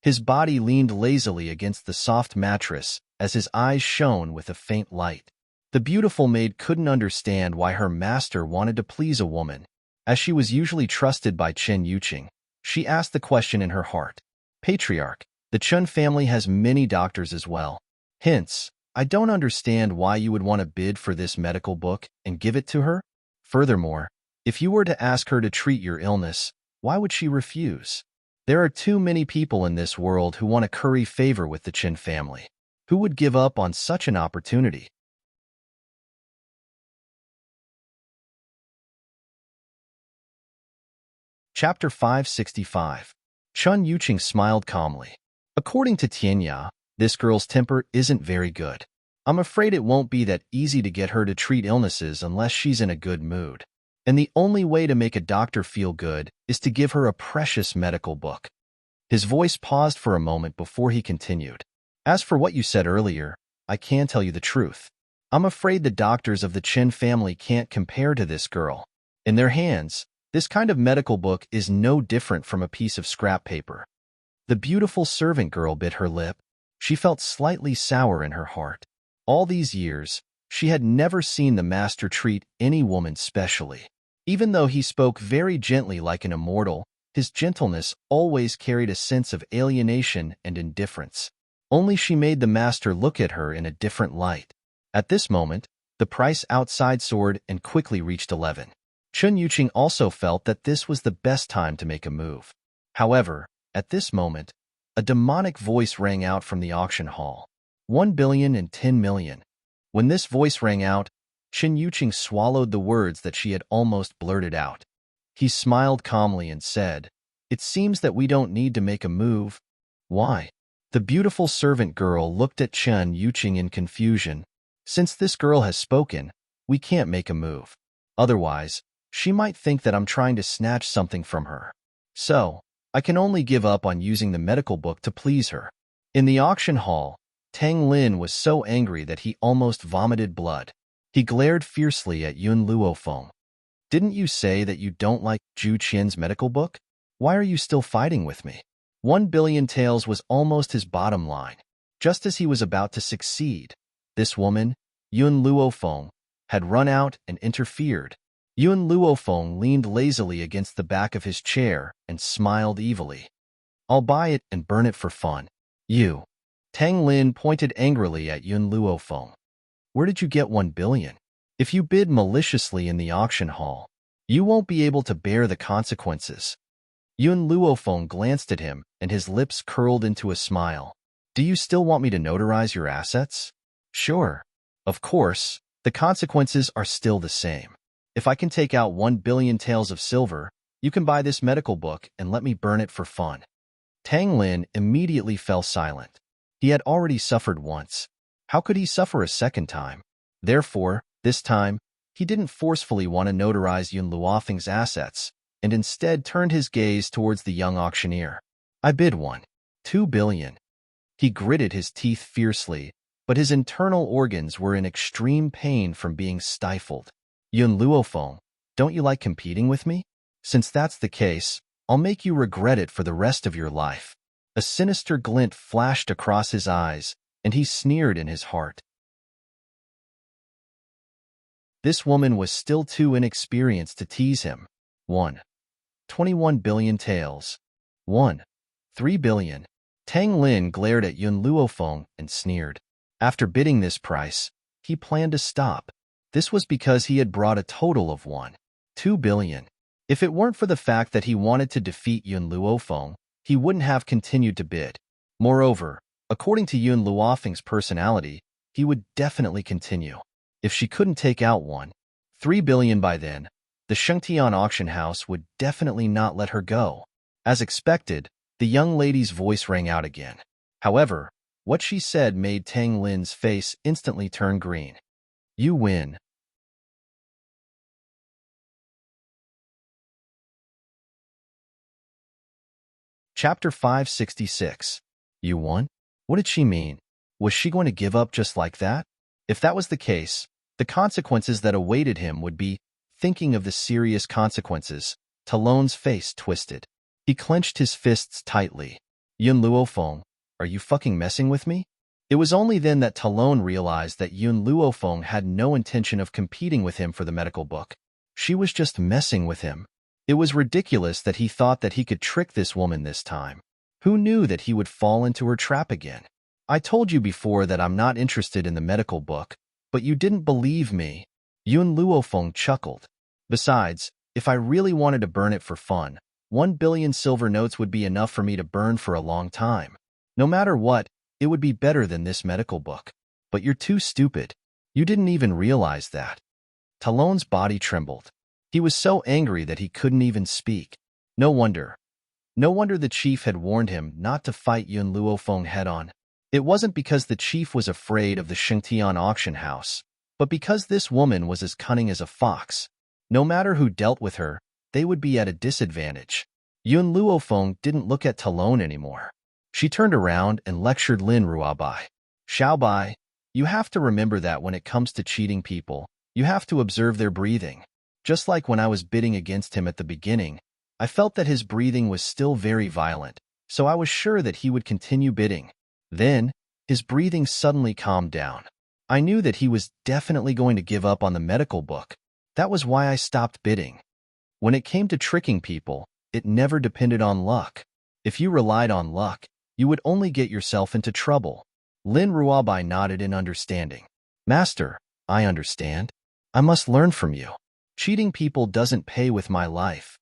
His body leaned lazily against the soft mattress as his eyes shone with a faint light. The beautiful maid couldn't understand why her master wanted to please a woman. As she was usually trusted by Qin Yuqing, she asked the question in her heart. Patriarch, the Chun family has many doctors as well. Hence, I don't understand why you would want to bid for this medical book and give it to her. Furthermore, if you were to ask her to treat your illness, why would she refuse? There are too many people in this world who want to curry favor with the Qin family. Who would give up on such an opportunity? Chapter 565. Chun Yuqing smiled calmly. According to Tianya, this girl's temper isn't very good. I'm afraid it won't be that easy to get her to treat illnesses unless she's in a good mood. And the only way to make a doctor feel good is to give her a precious medical book. His voice paused for a moment before he continued. As for what you said earlier, I can tell you the truth. I'm afraid the doctors of the Qin family can't compare to this girl. In their hands, this kind of medical book is no different from a piece of scrap paper. The beautiful servant girl bit her lip. She felt slightly sour in her heart. All these years, she had never seen the master treat any woman specially. Even though he spoke very gently like an immortal, his gentleness always carried a sense of alienation and indifference. Only she made the master look at her in a different light. At this moment, the price outside soared and quickly reached 11. Chun Yuqing also felt that this was the best time to make a move. However, at this moment, a demonic voice rang out from the auction hall. 1,010,000,000. When this voice rang out, Chun Yuqing swallowed the words that she had almost blurted out. He smiled calmly and said, "It seems that we don't need to make a move." Why? The beautiful servant girl looked at Chun Yuqing in confusion. Since this girl has spoken, we can't make a move. Otherwise, she might think that I'm trying to snatch something from her. So, I can only give up on using the medical book to please her. In the auction hall, Tang Lin was so angry that he almost vomited blood. He glared fiercely at Yun Luofeng. Didn't you say that you don't like Zhu Qian's medical book? Why are you still fighting with me? 1,000,000,000 taels was almost his bottom line. Just as he was about to succeed, this woman, Yun Luofeng, had run out and interfered. Yun Luofeng leaned lazily against the back of his chair and smiled evilly. "I'll buy it and burn it for fun." "You." Tang Lin pointed angrily at Yun Luofeng. "Where did you get 1,000,000,000? If you bid maliciously in the auction hall, you won't be able to bear the consequences." Yun Luofeng glanced at him, and his lips curled into a smile. "Do you still want me to notarize your assets?" "Sure. Of course, the consequences are still the same. If I can take out 1,000,000,000 taels of silver, you can buy this medical book and let me burn it for fun." Tang Lin immediately fell silent. He had already suffered once. How could he suffer a second time? Therefore, this time, he didn't forcefully want to notarize Yun Luofeng's assets, and instead turned his gaze towards the young auctioneer. "I bid 2,000,000,000. He gritted his teeth fiercely, but his internal organs were in extreme pain from being stifled. "Yun Luofeng, don't you like competing with me? Since that's the case, I'll make you regret it for the rest of your life." A sinister glint flashed across his eyes, and he sneered in his heart. This woman was still too inexperienced to tease him. 21,000,000,000 taels. 3,000,000,000. Tang Lin glared at Yun Luofeng and sneered. After bidding this price, he planned to stop. This was because he had brought a total of 2,000,000,000. If it weren't for the fact that he wanted to defeat Yun Luofeng, he wouldn't have continued to bid. Moreover, according to Yun Luofeng's personality, he would definitely continue. If she couldn't take out 3,000,000,000 by then, the Shengtian auction house would definitely not let her go. As expected, the young lady's voice rang out again. However, what she said made Tang Lin's face instantly turn green. "You win." Chapter 566. You won? What did she mean? Was she going to give up just like that? If that was the case, the consequences that awaited him would be, thinking of the serious consequences, Talon's face twisted. He clenched his fists tightly. "Yun Luofeng, are you fucking messing with me?" It was only then that Talon realized that Yun Luofeng had no intention of competing with him for the medical book. She was just messing with him. It was ridiculous that he thought that he could trick this woman this time. Who knew that he would fall into her trap again? "I told you before that I'm not interested in the medical book, but you didn't believe me." Yun Luofeng chuckled. "Besides, if I really wanted to burn it for fun, 1,000,000,000 silver notes would be enough for me to burn for a long time. No matter what, it would be better than this medical book. But you're too stupid. You didn't even realize that." Talon's body trembled. He was so angry that he couldn't even speak. No wonder. No wonder the chief had warned him not to fight Yun Luofeng head-on. It wasn't because the chief was afraid of the Shengtian auction house, but because this woman was as cunning as a fox. No matter who dealt with her, they would be at a disadvantage. Yun Luofeng didn't look at Talon anymore. She turned around and lectured Lin Ruabai. "Xiaobai, you have to remember that when it comes to cheating people, you have to observe their breathing. Just like when I was bidding against him at the beginning, I felt that his breathing was still very violent, so I was sure that he would continue bidding. Then, his breathing suddenly calmed down. I knew that he was definitely going to give up on the medical book. That was why I stopped bidding. When it came to tricking people, it never depended on luck. If you relied on luck, you would only get yourself into trouble. Lin Ruabai nodded in understanding. Master, I understand. I must learn from you. Cheating people doesn't pay with my life.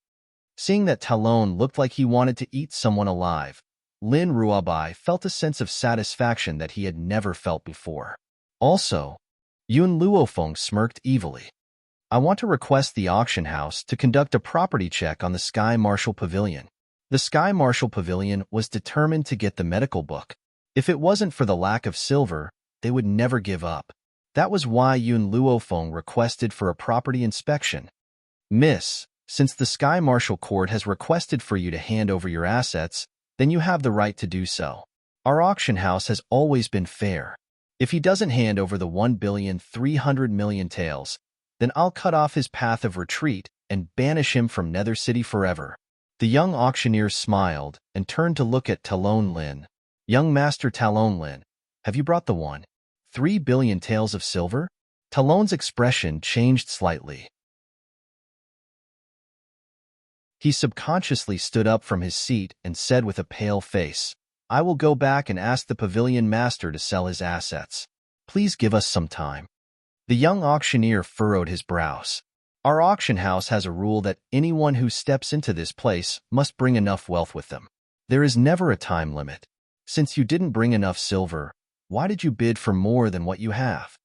Seeing that Talon looked like he wanted to eat someone alive, Lin Ruabai felt a sense of satisfaction that he had never felt before. Also, Yun Luofeng smirked evilly. I want to request the auction house to conduct a property check on the Sky Marshal Pavilion. The Sky Marshal Pavilion was determined to get the medical book. If it wasn't for the lack of silver, they would never give up. That was why Yun Luofeng requested for a property inspection. Miss, since the Sky Marshal Court has requested for you to hand over your assets, then you have the right to do so. Our auction house has always been fair. If he doesn't hand over the 1,300,000,000 taels, then I'll cut off his path of retreat and banish him from Nether City forever. The young auctioneer smiled and turned to look at Talon Lin. Young Master Talon Lin, have you brought the 1,300,000,000 taels of silver? Talon's expression changed slightly. He subconsciously stood up from his seat and said with a pale face, I will go back and ask the pavilion master to sell his assets. Please give us some time. The young auctioneer furrowed his brows. Our auction house has a rule that anyone who steps into this place must bring enough wealth with them. There is never a time limit. Since you didn't bring enough silver, why did you bid for more than what you have?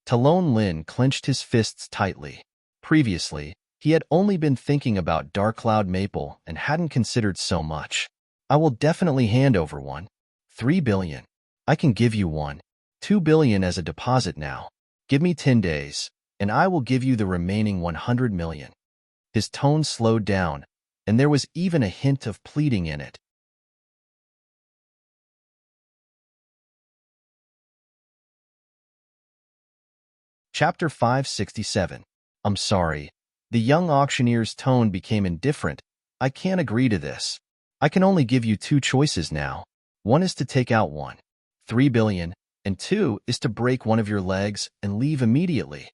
Talon Lin clenched his fists tightly. Previously, he had only been thinking about Dark Cloud Maple and hadn't considered so much. I will definitely hand over 1,3 billion. I can give you 1,2 billion as a deposit now. Give me 10 days, and I will give you the remaining 100 million. His tone slowed down, and there was even a hint of pleading in it. Chapter 567. I'm sorry. The young auctioneer's tone became indifferent. I can't agree to this. I can only give you two choices now. One is to take out 1,3 billion, and two is to break one of your legs and leave immediately.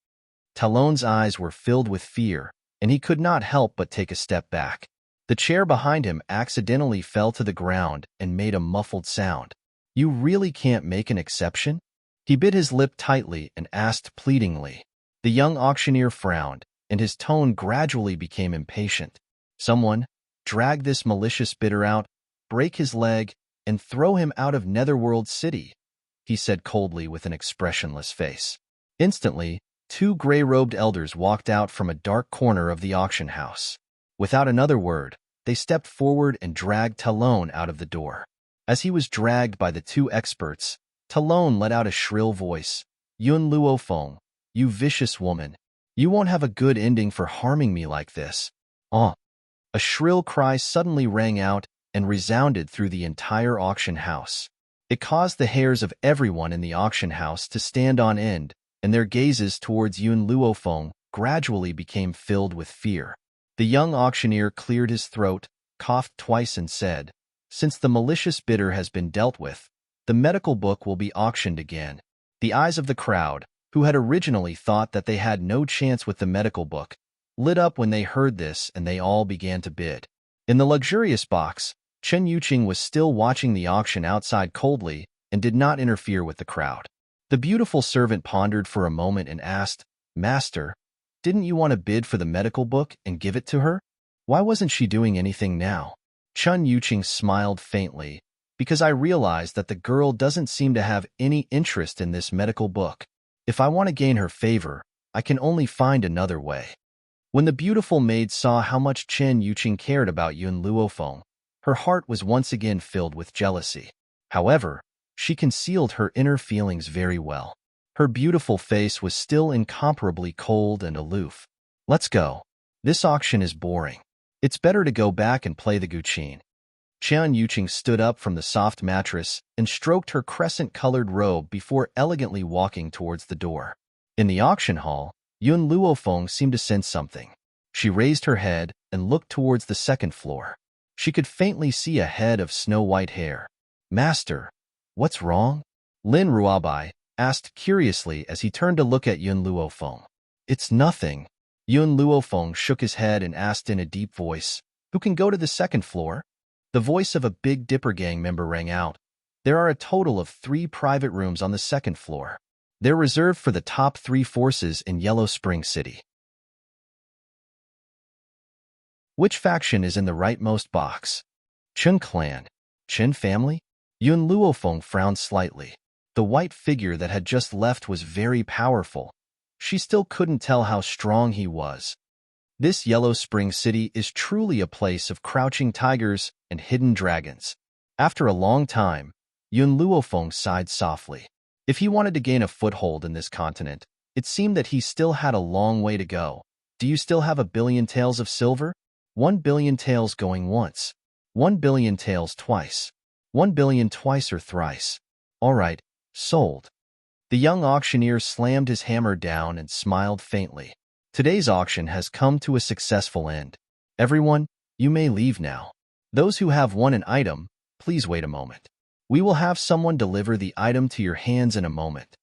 Talon's eyes were filled with fear, and he could not help but take a step back. The chair behind him accidentally fell to the ground and made a muffled sound. You really can't make an exception? He bit his lip tightly and asked pleadingly. The young auctioneer frowned, and his tone gradually became impatient. Someone, drag this malicious bidder out, break his leg, and throw him out of Netherworld City, he said coldly with an expressionless face. Instantly, two gray-robed elders walked out from a dark corner of the auction house. Without another word, they stepped forward and dragged Talon out of the door. As he was dragged by the two experts, Talon let out a shrill voice. Yun Luofeng, you vicious woman. You won't have a good ending for harming me like this. Ah! A shrill cry suddenly rang out and resounded through the entire auction house. It caused the hairs of everyone in the auction house to stand on end, and their gazes towards Yun Luofeng gradually became filled with fear. The young auctioneer cleared his throat, coughed twice and said, Since the malicious bidder has been dealt with, the medical book will be auctioned again. The eyes of the crowd, who had originally thought that they had no chance with the medical book, lit up when they heard this, and they all began to bid. In the luxurious box, Chen Yuqing was still watching the auction outside coldly and did not interfere with the crowd. The beautiful servant pondered for a moment and asked, Master, didn't you want to bid for the medical book and give it to her? Why wasn't she doing anything now? Chen Yuqing smiled faintly, because I realized that the girl doesn't seem to have any interest in this medical book. If I want to gain her favor, I can only find another way. When the beautiful maid saw how much Chen Yuqing cared about Yun Luofeng, her heart was once again filled with jealousy. However, she concealed her inner feelings very well. Her beautiful face was still incomparably cold and aloof. Let's go. This auction is boring. It's better to go back and play the guqin. Chen Yuqing stood up from the soft mattress and stroked her crescent-colored robe before elegantly walking towards the door. In the auction hall, Yun Luofeng seemed to sense something. She raised her head and looked towards the second floor. She could faintly see a head of snow-white hair. "Master, what's wrong?" Lin Ruabai asked curiously as he turned to look at Yun Luofeng. "It's nothing." Yun Luofeng shook his head and asked in a deep voice, "Who can go to the second floor?" The voice of a Big Dipper gang member rang out. "There are a total of 3 private rooms on the second floor. They're reserved for the top 3 forces in Yellow Spring City." Which faction is in the rightmost box? Chen clan? Chen family? Yun Luofeng frowned slightly. The white figure that had just left was very powerful. She still couldn't tell how strong he was. This Yellow Spring City is truly a place of crouching tigers and hidden dragons. After a long time, Yun Luofeng sighed softly. If he wanted to gain a foothold in this continent, it seemed that he still had a long way to go. "Do you still have 1,000,000,000 taels of silver?" 1,000,000,000 taels going once. 1,000,000,000 taels twice. 1,000,000,000 twice or thrice. "All right, sold." The young auctioneer slammed his hammer down and smiled faintly. "Today's auction has come to a successful end. Everyone, you may leave now. Those who have won an item, please wait a moment. We will have someone deliver the item to your hands in a moment."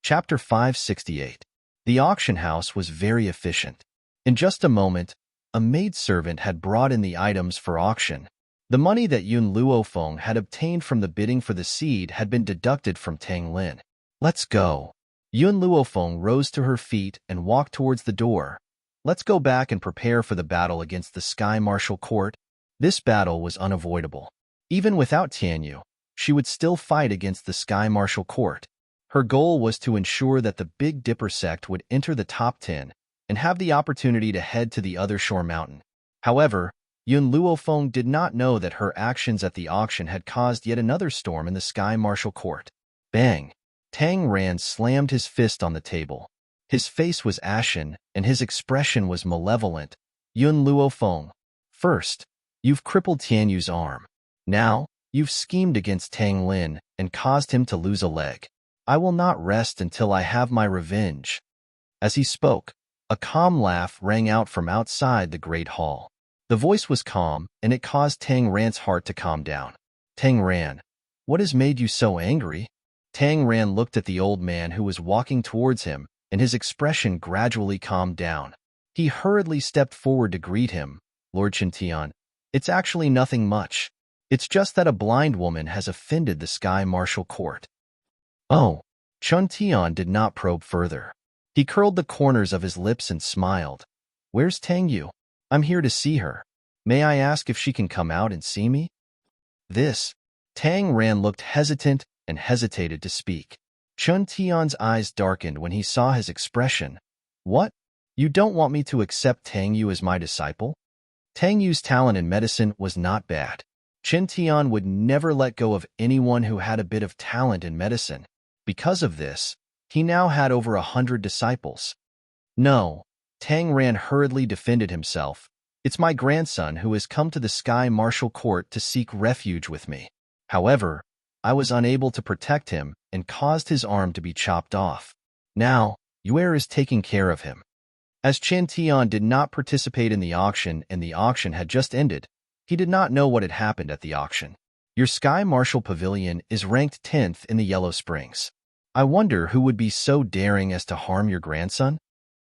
Chapter 568. The auction house was very efficient. In just a moment, a maidservant had brought in the items for auction. The money that Yun Luofeng had obtained from the bidding for the seed had been deducted from Tang Lin. "Let's go." Yun Luofeng rose to her feet and walked towards the door. "Let's go back and prepare for the battle against the Sky Martial Court." This battle was unavoidable. Even without Tianyu, she would still fight against the Sky Martial Court. Her goal was to ensure that the Big Dipper sect would enter the top 10 and have the opportunity to head to the other shore mountain. However, Yun Luofeng did not know that her actions at the auction had caused yet another storm in the Sky Martial Court. Bang! Tang Ran slammed his fist on the table. His face was ashen, and his expression was malevolent. "Yun Luofeng, first, you've crippled Tianyu's arm. Now, you've schemed against Tang Lin and caused him to lose a leg. I will not rest until I have my revenge." As he spoke, a calm laugh rang out from outside the great hall. The voice was calm, and it caused Tang Ran's heart to calm down. "Tang Ran, what has made you so angry?" Tang Ran looked at the old man who was walking towards him, and his expression gradually calmed down. He hurriedly stepped forward to greet him. "Lord Chintian, it's actually nothing much. It's just that a blind woman has offended the Sky Martial Court." "Oh." Chun Tian did not probe further. He curled the corners of his lips and smiled. "Where's Tang Yu? I'm here to see her. May I ask if she can come out and see me?" Tang Ran looked hesitant and hesitated to speak. Chun Tian's eyes darkened when he saw his expression. "What? You don't want me to accept Tang Yu as my disciple?" Tang Yu's talent in medicine was not bad. Chen Tian would never let go of anyone who had a bit of talent in medicine. Because of this, he now had over 100 disciples. "No," Tang Ran hurriedly defended himself. "It's my grandson who has come to the Sky Martial Court to seek refuge with me. However, I was unable to protect him and caused his arm to be chopped off. Now, Yuer is taking care of him." As Chen Tian did not participate in the auction and the auction had just ended, he did not know what had happened at the auction. "Your Sky Martial Pavilion is ranked 10th in the Yellow Springs. I wonder who would be so daring as to harm your grandson?"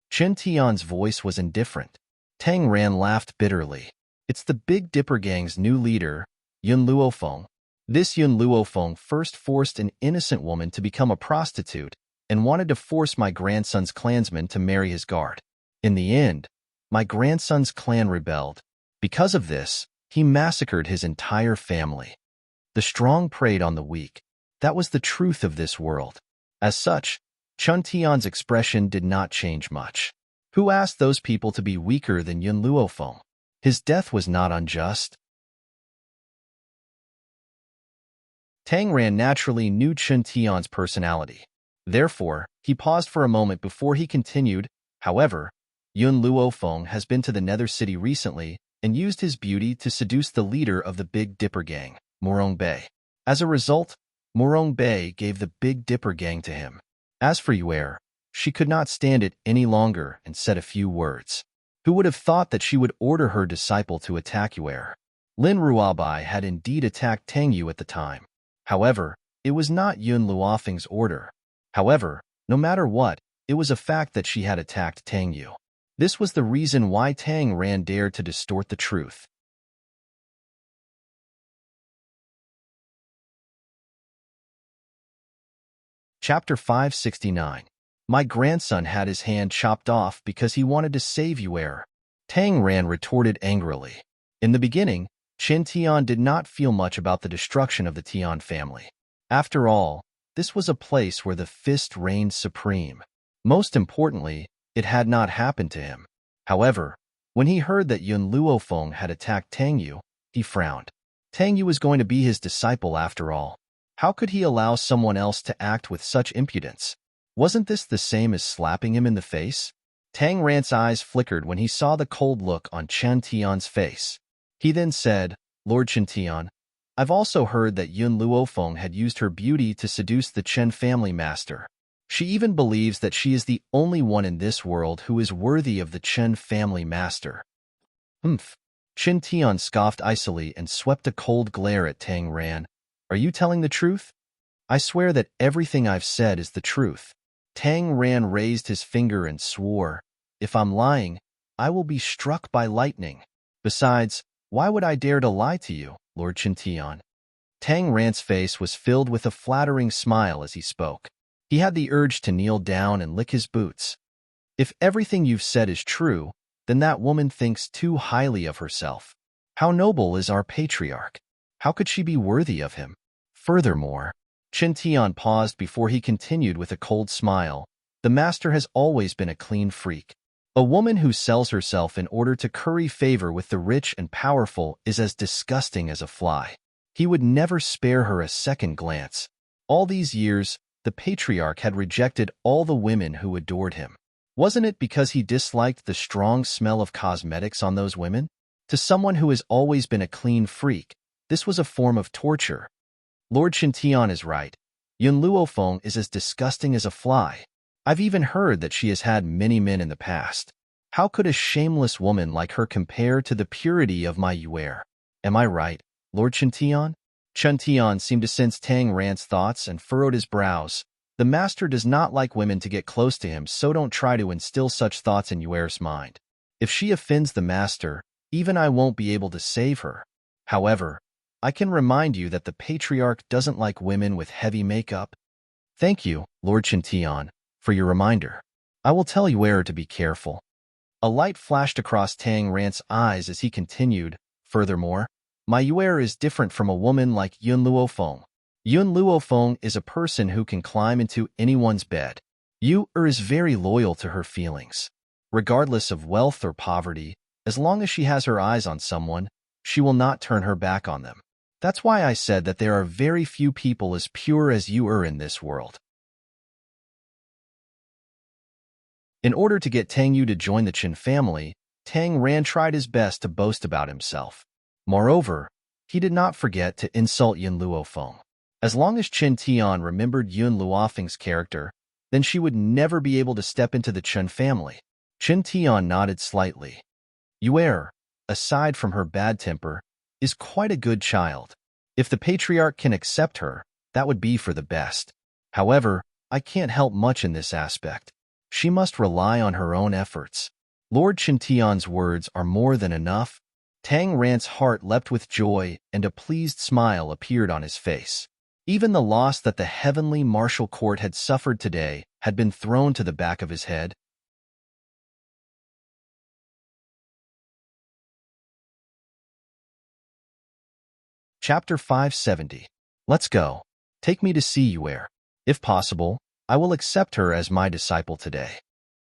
Chen Tian's voice was indifferent. Tang Ran laughed bitterly. "It's the Big Dipper gang's new leader, Yun Luofeng. This Yun Luofeng first forced an innocent woman to become a prostitute and wanted to force my grandson's clansmen to marry his guard. In the end, my grandson's clan rebelled. Because of this, he massacred his entire family. The strong preyed on the weak. That was the truth of this world." As such, Chun Tian's expression did not change much. Who asked those people to be weaker than Yun Luofeng? His death was not unjust. Tang Ran naturally knew Chun Tian's personality. Therefore, he paused for a moment before he continued. "However, Yun Luofeng has been to the Nether City recently and used his beauty to seduce the leader of the Big Dipper gang, Morong Bei. As a result, Morong Bei gave the Big Dipper gang to him. As for Yuer, She could not stand it any longer and said a few words. Who would have thought that she would order her disciple to attack Yuer? Lin Ruabai had indeed attacked Tang Yu at the time. However, it was not Yun Luofeng's order. However, no matter what, it was a fact that she had attacked Tang Yu. This was the reason why Tang Ran dared to distort the truth. Chapter 569. My grandson had his hand chopped off because he wanted to save Yuer. Tang Ran retorted angrily. In the beginning, Qin Tian did not feel much about the destruction of the Tian family. After all, this was a place where the fist reigned supreme. Most importantly, it had not happened to him. However, when he heard that Yun Luofeng had attacked Tang Yu, he frowned. Tang Yu was going to be his disciple after all. How could he allow someone else to act with such impudence? Wasn't this the same as slapping him in the face? Tang Ran's eyes flickered when he saw the cold look on Chen Tian's face. He then said, Lord Chen Tian, I've also heard that Yun Luofeng had used her beauty to seduce the Chen family master. She even believes that she is the only one in this world who is worthy of the Chen family master. Chen Tian scoffed icily and swept a cold glare at Tang Ran. Are you telling the truth? I swear that everything I've said is the truth. Tang Ran raised his finger and swore, if I'm lying, I will be struck by lightning. Besides, why would I dare to lie to you, Lord Chen Tian? Tang Ran's face was filled with a flattering smile as he spoke. He had the urge to kneel down and lick his boots. If everything you've said is true, then that woman thinks too highly of herself. How noble is our patriarch? How could she be worthy of him? Furthermore, Chen Tian paused before he continued with a cold smile. The master has always been a clean freak. A woman who sells herself in order to curry favor with the rich and powerful is as disgusting as a fly. He would never spare her a second glance. All these years, the patriarch had rejected all the women who adored him. Wasn't it because he disliked the strong smell of cosmetics on those women? To someone who has always been a clean freak, this was a form of torture. Lord Chen Tian is right. Yun Luofeng is as disgusting as a fly. I've even heard that she has had many men in the past. How could a shameless woman like her compare to the purity of my Yuer? Am I right, Lord Chen Tian? Chen Tian seemed to sense Tang Ran's thoughts and furrowed his brows. The master does not like women to get close to him, so don't try to instill such thoughts in Yuer's mind. If she offends the master, even I won't be able to save her. However, I can remind you that the patriarch doesn't like women with heavy makeup. Thank you, Lord Chen Tian, for your reminder. I will tell Yuer to be careful. A light flashed across Tang Ran's eyes as he continued. Furthermore, my Yuer is different from a woman like Yun Luofeng. Yun Luofeng is a person who can climb into anyone's bed. Yuer is very loyal to her feelings. Regardless of wealth or poverty, as long as she has her eyes on someone, she will not turn her back on them. That's why I said that there are very few people as pure as Yuer in this world. In order to get Tang Yu to join the Qin family, Tang Ran tried his best to boast about himself. Moreover, he did not forget to insult Yun Luofeng. As long as Qin Tian remembered Yun Luofeng's character, then she would never be able to step into the Qin family. Qin Tian nodded slightly. Yuer, aside from her bad temper, is quite a good child. If the patriarch can accept her, that would be for the best. However, I can't help much in this aspect. She must rely on her own efforts. Lord Chen Tian's words are more than enough. Tang Ran's heart leapt with joy, and a pleased smile appeared on his face. Even the loss that the heavenly martial court had suffered today had been thrown to the back of his head. Chapter 570. Let's go. Take me to see Yuer. If possible, I will accept her as my disciple today.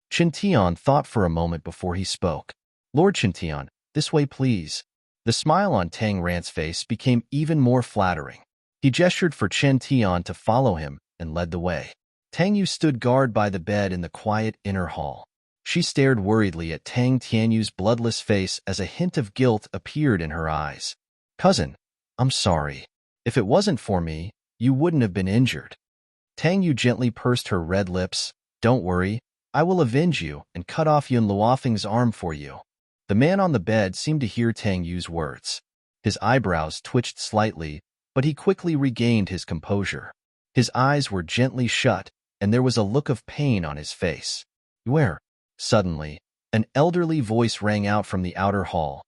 Chen Tian thought for a moment before he spoke. Lord Chen Tian, this way please. The smile on Tang Ran's face became even more flattering. He gestured for Chen Tian to follow him and led the way. Tang Yu stood guard by the bed in the quiet inner hall. She stared worriedly at Tang Tianyu's bloodless face as a hint of guilt appeared in her eyes. Cousin, I'm sorry. If it wasn't for me, you wouldn't have been injured. Tang Yu gently pursed her red lips. Don't worry, I will avenge you and cut off Yun Luofeng's arm for you. The man on the bed seemed to hear Tang Yu's words. His eyebrows twitched slightly, but he quickly regained his composure. His eyes were gently shut, and there was a look of pain on his face. Where? Suddenly, an elderly voice rang out from the outer hall.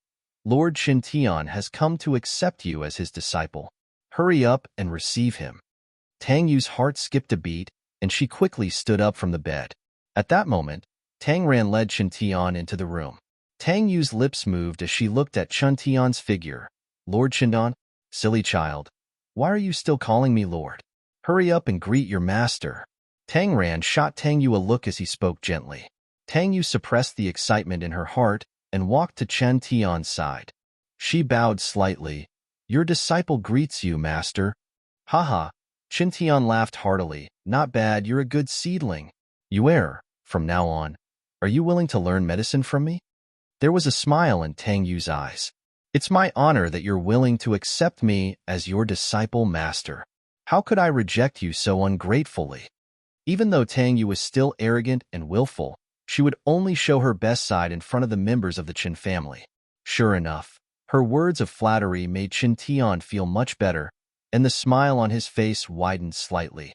Lord Qintian has come to accept you as his disciple. Hurry up and receive him. Tang Yu's heart skipped a beat, and she quickly stood up from the bed. At that moment, Tang Ran led Qintian into the room. Tang Yu's lips moved as she looked at Qintian's figure. Lord Qintian? Silly child. Why are you still calling me Lord? Hurry up and greet your master. Tang Ran shot Tang Yu a look as he spoke gently. Tang Yu suppressed the excitement in her heart and walked to Qintian's side. She bowed slightly. Your disciple greets you, master. Haha. Qintian laughed heartily. Not bad, you're a good seedling. From now on, are you willing to learn medicine from me? There was a smile in Tang Yu's eyes. It's my honor that you're willing to accept me as your disciple master. How could I reject you so ungratefully? Even though Tang Yu was still arrogant and willful, she would only show her best side in front of the members of the Qin family. Sure enough, her words of flattery made Qintian feel much better, and the smile on his face widened slightly.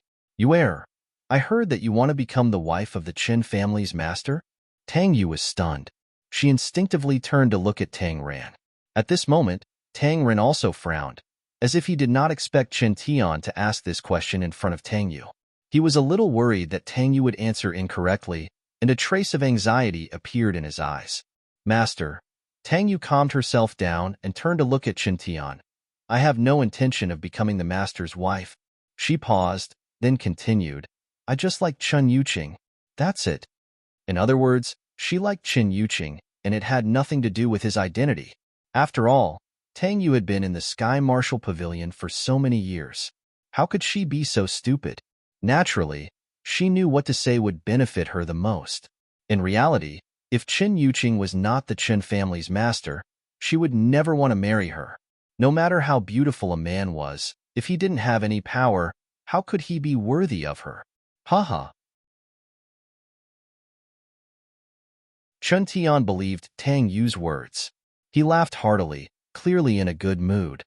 I heard that you want to become the wife of the Qin family's master? Tang Yu was stunned. She instinctively turned to look at Tang Ran. At this moment, Tang Ran also frowned, as if he did not expect Qintian to ask this question in front of Tang Yu. He was a little worried that Tang Yu would answer incorrectly, and a trace of anxiety appeared in his eyes. Master, Tang Yu calmed herself down and turned to look at Qintian. I have no intention of becoming the master's wife. She paused, then continued. I just like Chen Yuqing. That's it. In other words, she liked Chen Yuqing, and it had nothing to do with his identity. After all, Tang Yu had been in the Sky Marshal Pavilion for so many years. How could she be so stupid? Naturally, she knew what to say would benefit her the most. In reality, if Chen Yuqing was not the Qin family's master, she would never want to marry her. No matter how beautiful a man was, if he didn't have any power, how could he be worthy of her? Haha. Qintian believed Tang Yu's words. He laughed heartily, clearly in a good mood.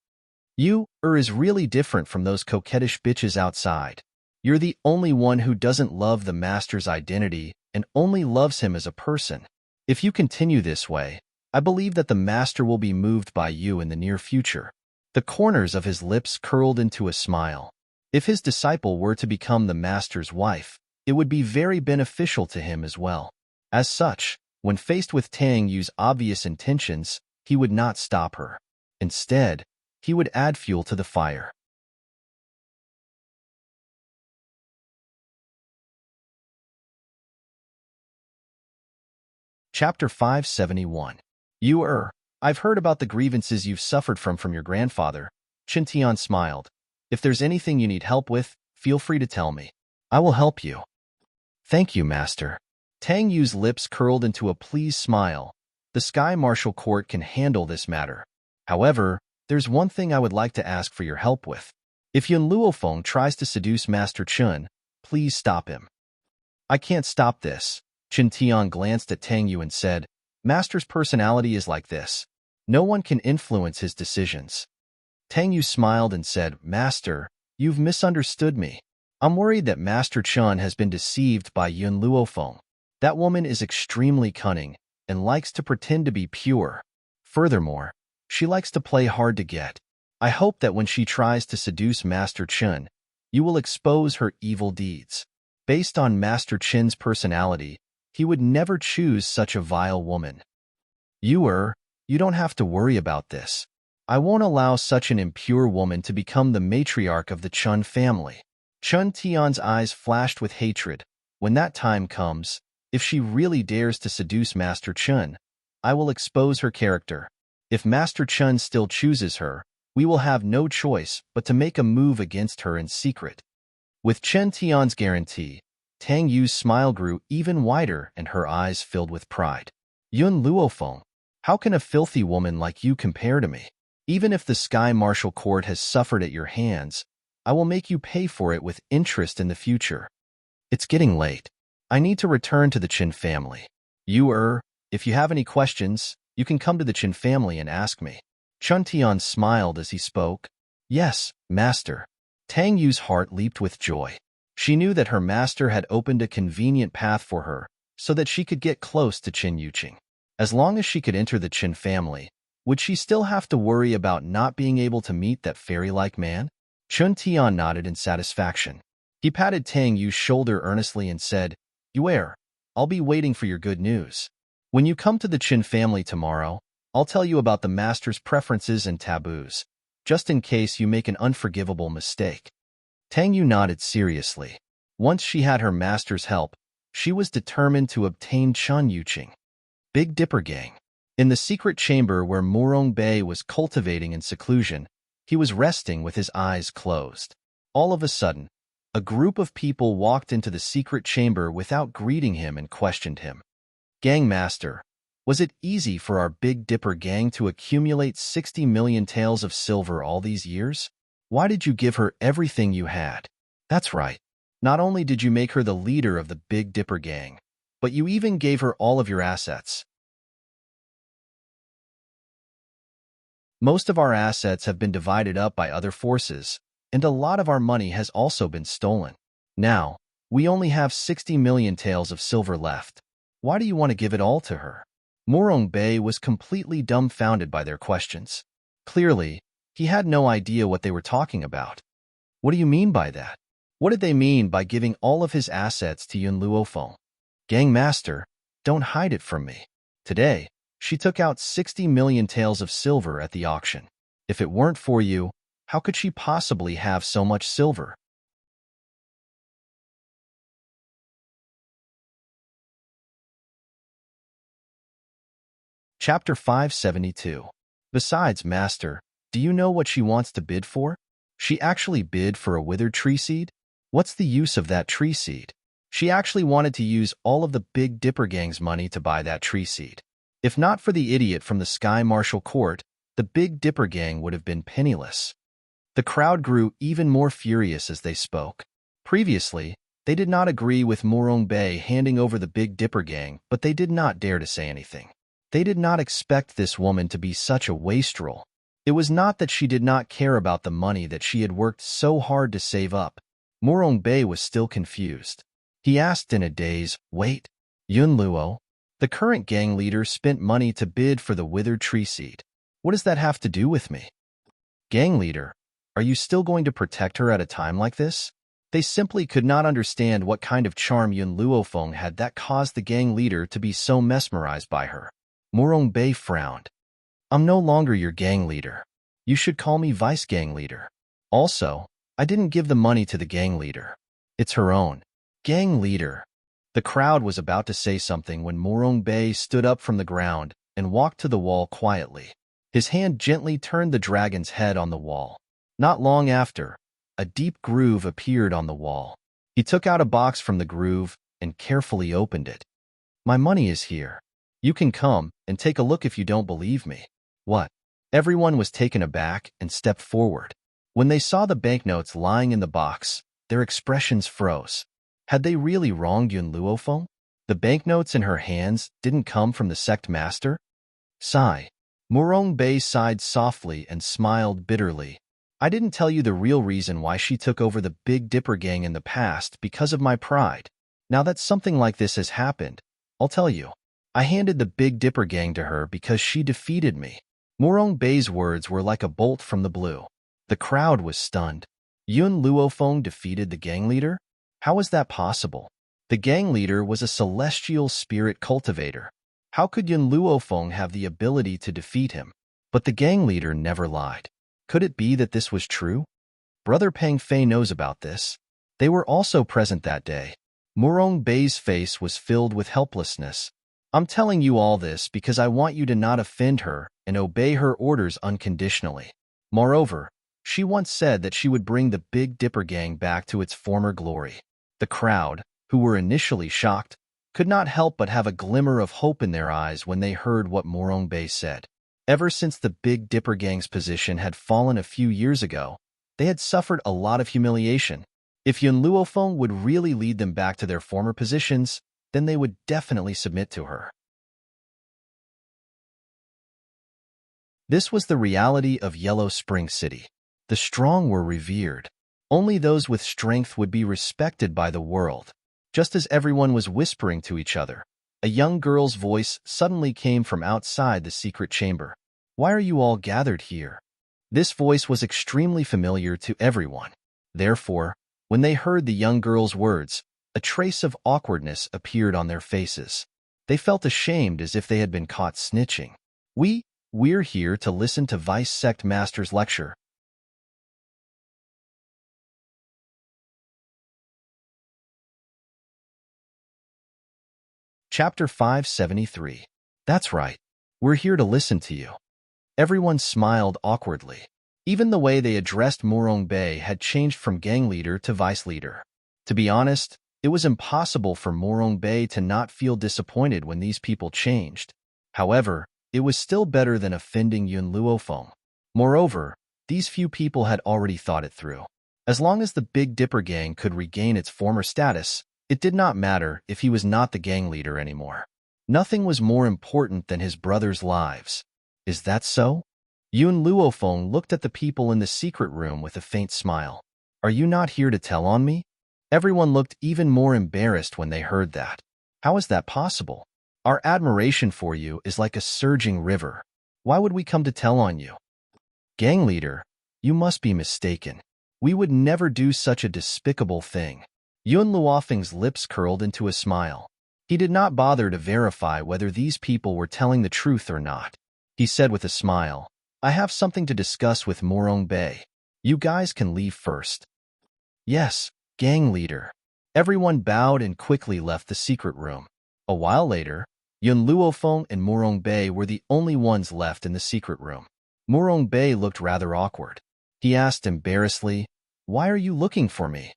You is really different from those coquettish bitches outside. You're the only one who doesn't love the master's identity and only loves him as a person. If you continue this way, I believe that the master will be moved by you in the near future. The corners of his lips curled into a smile. If his disciple were to become the master's wife, it would be very beneficial to him as well. As such, when faced with Tang Yu's obvious intentions, he would not stop her. Instead, he would add fuel to the fire. Chapter 571. I've heard about the grievances you've suffered from your grandfather. Qintian smiled. If there's anything you need help with, feel free to tell me. I will help you. Thank you, master. Tang Yu's lips curled into a pleased smile. The Sky Marshal Court can handle this matter. However, there's one thing I would like to ask for your help with. If Yun Luofeng tries to seduce Master Chen, please stop him. I can't stop this. Qintian glanced at Tang Yu and said, Master's personality is like this. No one can influence his decisions. Tang Yu smiled and said, Master, you've misunderstood me. I'm worried that Master Chen has been deceived by Yun Luofeng. That woman is extremely cunning and likes to pretend to be pure. Furthermore, she likes to play hard to get. I hope that when she tries to seduce Master Chen, you will expose her evil deeds. Based on Master Chen's personality, he would never choose such a vile woman. You don't have to worry about this. I won't allow such an impure woman to become the matriarch of the Chen family. Qintian's eyes flashed with hatred. When that time comes, if she really dares to seduce Master Chen, I will expose her character. If Master Chen still chooses her, we will have no choice but to make a move against her in secret. With Qintian's guarantee, Tang Yu's smile grew even wider and her eyes filled with pride. Yun Luofeng, how can a filthy woman like you compare to me? Even if the Sky Marshal Court has suffered at your hands, I will make you pay for it with interest in the future. It's getting late. I need to return to the Qin family. If you have any questions, you can come to the Qin family and ask me. Chun Tian smiled as he spoke. Yes, master. Tang Yu's heart leaped with joy. She knew that her master had opened a convenient path for her so that she could get close to Qin Yuqing. As long as she could enter the Qin family, would she still have to worry about not being able to meet that fairy-like man? Chun Tian nodded in satisfaction. He patted Tang Yu's shoulder earnestly and said, Yue, I'll be waiting for your good news. When you come to the Qin family tomorrow, I'll tell you about the master's preferences and taboos, just in case you make an unforgivable mistake. Tang Yu nodded seriously. Once she had her master's help, she was determined to obtain Chun Yuqing. Big Dipper Gang. In the secret chamber where Morong Bei was cultivating in seclusion, he was resting with his eyes closed. All of a sudden, a group of people walked into the secret chamber without greeting him and questioned him. Gang Master, was it easy for our Big Dipper Gang to accumulate 60 million taels of silver all these years? Why did you give her everything you had? That's right. Not only did you make her the leader of the Big Dipper Gang, but you even gave her all of your assets. Most of our assets have been divided up by other forces, and a lot of our money has also been stolen. Now, we only have 60 million taels of silver left. Why do you want to give it all to her? Morong Bei was completely dumbfounded by their questions. Clearly, he had no idea what they were talking about. What do you mean by that? What did they mean by giving all of his assets to Yun Luofeng? Gang Master, don't hide it from me. Today, she took out 60 million taels of silver at the auction. If it weren't for you, how could she possibly have so much silver? Chapter 572. Besides, Master, do you know what she wants to bid for? She actually bid for a withered tree seed? What's the use of that tree seed? She actually wanted to use all of the Big Dipper Gang's money to buy that tree seed. If not for the idiot from the Sky Marshal Court, the Big Dipper Gang would have been penniless. The crowd grew even more furious as they spoke. Previously, they did not agree with Morong Bei handing over the Big Dipper Gang, but they did not dare to say anything. They did not expect this woman to be such a wastrel. It was not that she did not care about the money that she had worked so hard to save up. Morong Bei was still confused. He asked in a daze, Wait, Yun Luo? The current gang leader spent money to bid for the withered tree seed. What does that have to do with me? Gang leader, are you still going to protect her at a time like this? They simply could not understand what kind of charm Yun Luofeng had that caused the gang leader to be so mesmerized by her. Morong Bei frowned. I'm no longer your gang leader. You should call me vice gang leader. Also, I didn't give the money to the gang leader. It's her own. Gang leader. The crowd was about to say something when Morong Bei stood up from the ground and walked to the wall quietly. His hand gently turned the dragon's head on the wall. Not long after, a deep groove appeared on the wall. He took out a box from the groove and carefully opened it. My money is here. You can come and take a look if you don't believe me. What? Everyone was taken aback and stepped forward. When they saw the banknotes lying in the box, their expressions froze. Had they really wronged Yun Luofeng? The banknotes in her hands didn't come from the sect master? Sigh. Morong Bei sighed softly and smiled bitterly. I didn't tell you the real reason why she took over the Big Dipper Gang in the past because of my pride. Now that something like this has happened, I'll tell you. I handed the Big Dipper Gang to her because she defeated me. Morong Bei's words were like a bolt from the blue. The crowd was stunned. Yun Luofeng defeated the gang leader? How was that possible? The gang leader was a celestial spirit cultivator. How could Yun Luofeng have the ability to defeat him? But the gang leader never lied. Could it be that this was true? Brother Peng Fei knows about this. They were also present that day. Morong Bei's face was filled with helplessness. I'm telling you all this because I want you to not offend her and obey her orders unconditionally. Moreover, she once said that she would bring the Big Dipper Gang back to its former glory. The crowd, who were initially shocked, could not help but have a glimmer of hope in their eyes when they heard what Morong Bei said. Ever since the Big Dipper Gang's position had fallen a few years ago, they had suffered a lot of humiliation. If Yun Luofeng would really lead them back to their former positions, then they would definitely submit to her. This was the reality of Yellow Spring City. The strong were revered. Only those with strength would be respected by the world. Just as everyone was whispering to each other, a young girl's voice suddenly came from outside the secret chamber. "Why are you all gathered here?" This voice was extremely familiar to everyone. Therefore, when they heard the young girl's words, a trace of awkwardness appeared on their faces. They felt ashamed as if they had been caught snitching. We're here to listen to Vice Sect Master's lecture. Chapter 573. That's right. We're here to listen to you. Everyone smiled awkwardly. Even the way they addressed Morong Bei had changed from gang leader to vice leader. To be honest, it was impossible for Morong Bei to not feel disappointed when these people changed. However, it was still better than offending Yun Luofeng. Moreover, these few people had already thought it through. As long as the Big Dipper gang could regain its former status, it did not matter if he was not the gang leader anymore. Nothing was more important than his brothers' lives. Is that so? Yun Luofeng looked at the people in the secret room with a faint smile. Are you not here to tell on me? Everyone looked even more embarrassed when they heard that. How is that possible? Our admiration for you is like a surging river. Why would we come to tell on you? Gang leader, you must be mistaken. We would never do such a despicable thing. Yun Luofeng's lips curled into a smile. He did not bother to verify whether these people were telling the truth or not. He said with a smile, I have something to discuss with Morong Bei. You guys can leave first. Yes, gang leader. Everyone bowed and quickly left the secret room. A while later, Yun Luofeng and Morong Bei were the only ones left in the secret room. Morong Bei looked rather awkward. He asked embarrassedly, Why are you looking for me?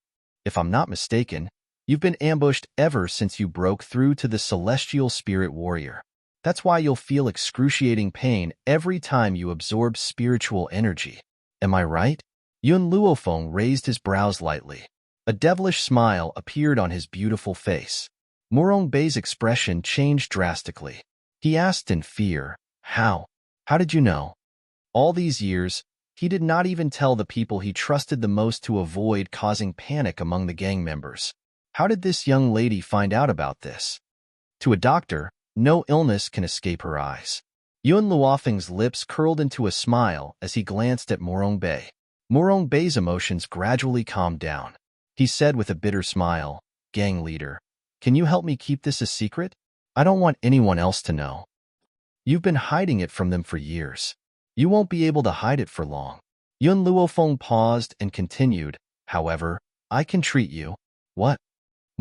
If I'm not mistaken, you've been ambushed ever since you broke through to the Celestial Spirit Warrior. That's why you'll feel excruciating pain every time you absorb spiritual energy. Am I right? Yun Luofeng raised his brows lightly. A devilish smile appeared on his beautiful face. Morong Bei's expression changed drastically. He asked in fear, How? How did you know? All these years, he did not even tell the people he trusted the most to avoid causing panic among the gang members. How did this young lady find out about this? To a doctor, no illness can escape her eyes. Yun Luofeng's lips curled into a smile as he glanced at Morong Bei. Morong Bei's emotions gradually calmed down. He said with a bitter smile, Gang leader, can you help me keep this a secret? I don't want anyone else to know. You've been hiding it from them for years. You won't be able to hide it for long. Yun Luofeng paused and continued, However, I can treat you. What?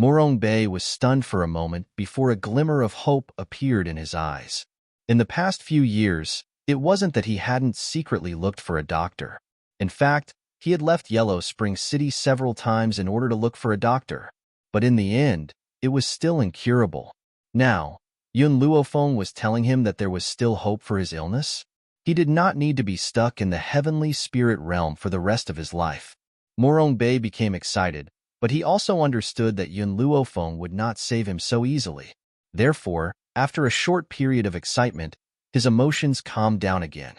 Morong Bei was stunned for a moment before a glimmer of hope appeared in his eyes. In the past few years, it wasn't that he hadn't secretly looked for a doctor. In fact, he had left Yellow Spring City several times in order to look for a doctor. But in the end, it was still incurable. Now, Yun Luofeng was telling him that there was still hope for his illness? He did not need to be stuck in the heavenly spirit realm for the rest of his life. Morong Bei became excited, but he also understood that Yun Luofeng would not save him so easily. Therefore, after a short period of excitement, his emotions calmed down again.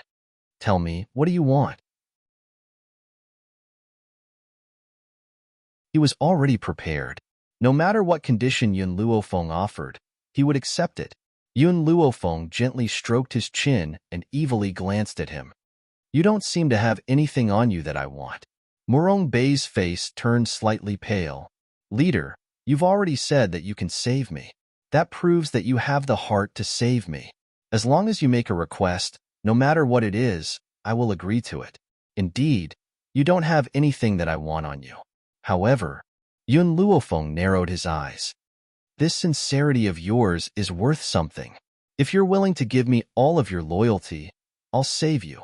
Tell me, what do you want? He was already prepared. No matter what condition Yun Luofeng offered, he would accept it. Yun Luofeng gently stroked his chin and evilly glanced at him. You don't seem to have anything on you that I want. Morong Bei's face turned slightly pale. Leader, you've already said that you can save me. That proves that you have the heart to save me. As long as you make a request, no matter what it is, I will agree to it. Indeed, you don't have anything that I want on you. However, Yun Luofeng narrowed his eyes. This sincerity of yours is worth something. If you're willing to give me all of your loyalty, I'll save you.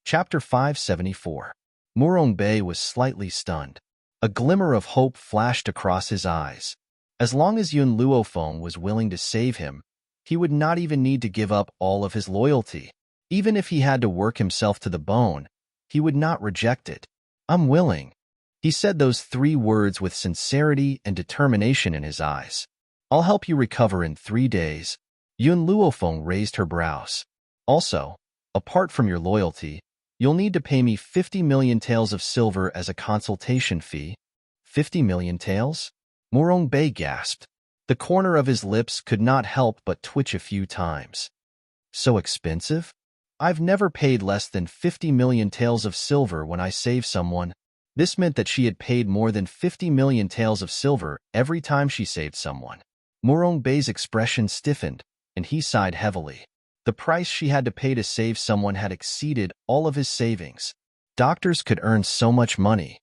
Chapter 574. Morong Bei was slightly stunned. A glimmer of hope flashed across his eyes. As long as Yun Luofeng was willing to save him, he would not even need to give up all of his loyalty. Even if he had to work himself to the bone, he would not reject it. I'm willing. He said those 3 words with sincerity and determination in his eyes. I'll help you recover in 3 days. Yun Luofeng raised her brows. Also, apart from your loyalty, you'll need to pay me 50 million taels of silver as a consultation fee. 50 million taels? Morong Bei gasped. The corner of his lips could not help but twitch a few times. So expensive? I've never paid less than 50 million taels of silver when I save someone. This meant that she had paid more than 50 million taels of silver every time she saved someone. Morong Bei's expression stiffened, and he sighed heavily. The price she had to pay to save someone had exceeded all of his savings. Doctors could earn so much money.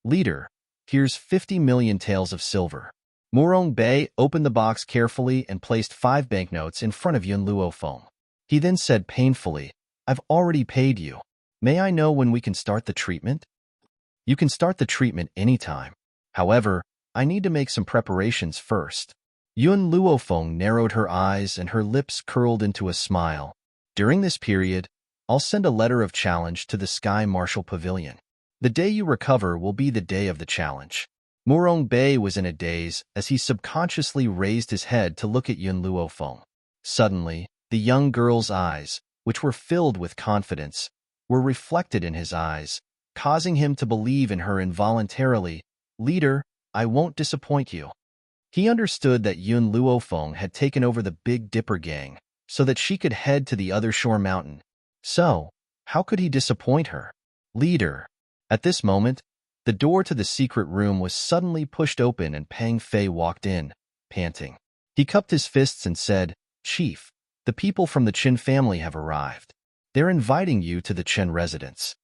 Leader, here's 50 million taels of silver. Morong Bei opened the box carefully and placed 5 banknotes in front of Yun Luofeng. He then said painfully, I've already paid you. May I know when we can start the treatment? You can start the treatment anytime. However, I need to make some preparations first. Yun Luofeng narrowed her eyes and her lips curled into a smile. During this period, I'll send a letter of challenge to the Sky Marshal Pavilion. The day you recover will be the day of the challenge. Morong Bei was in a daze as he subconsciously raised his head to look at Yun Luofeng. Suddenly, the young girl's eyes, which were filled with confidence, were reflected in his eyes, causing him to believe in her involuntarily. Leader, I won't disappoint you. He understood that Yun Luofeng had taken over the Big Dipper gang so that she could head to the other shore mountain. So, how could he disappoint her? Leader. At this moment, the door to the secret room was suddenly pushed open and Pang Fei walked in, panting. He cupped his fists and said, Chief, the people from the Qin family have arrived. They're inviting you to the Qin residence.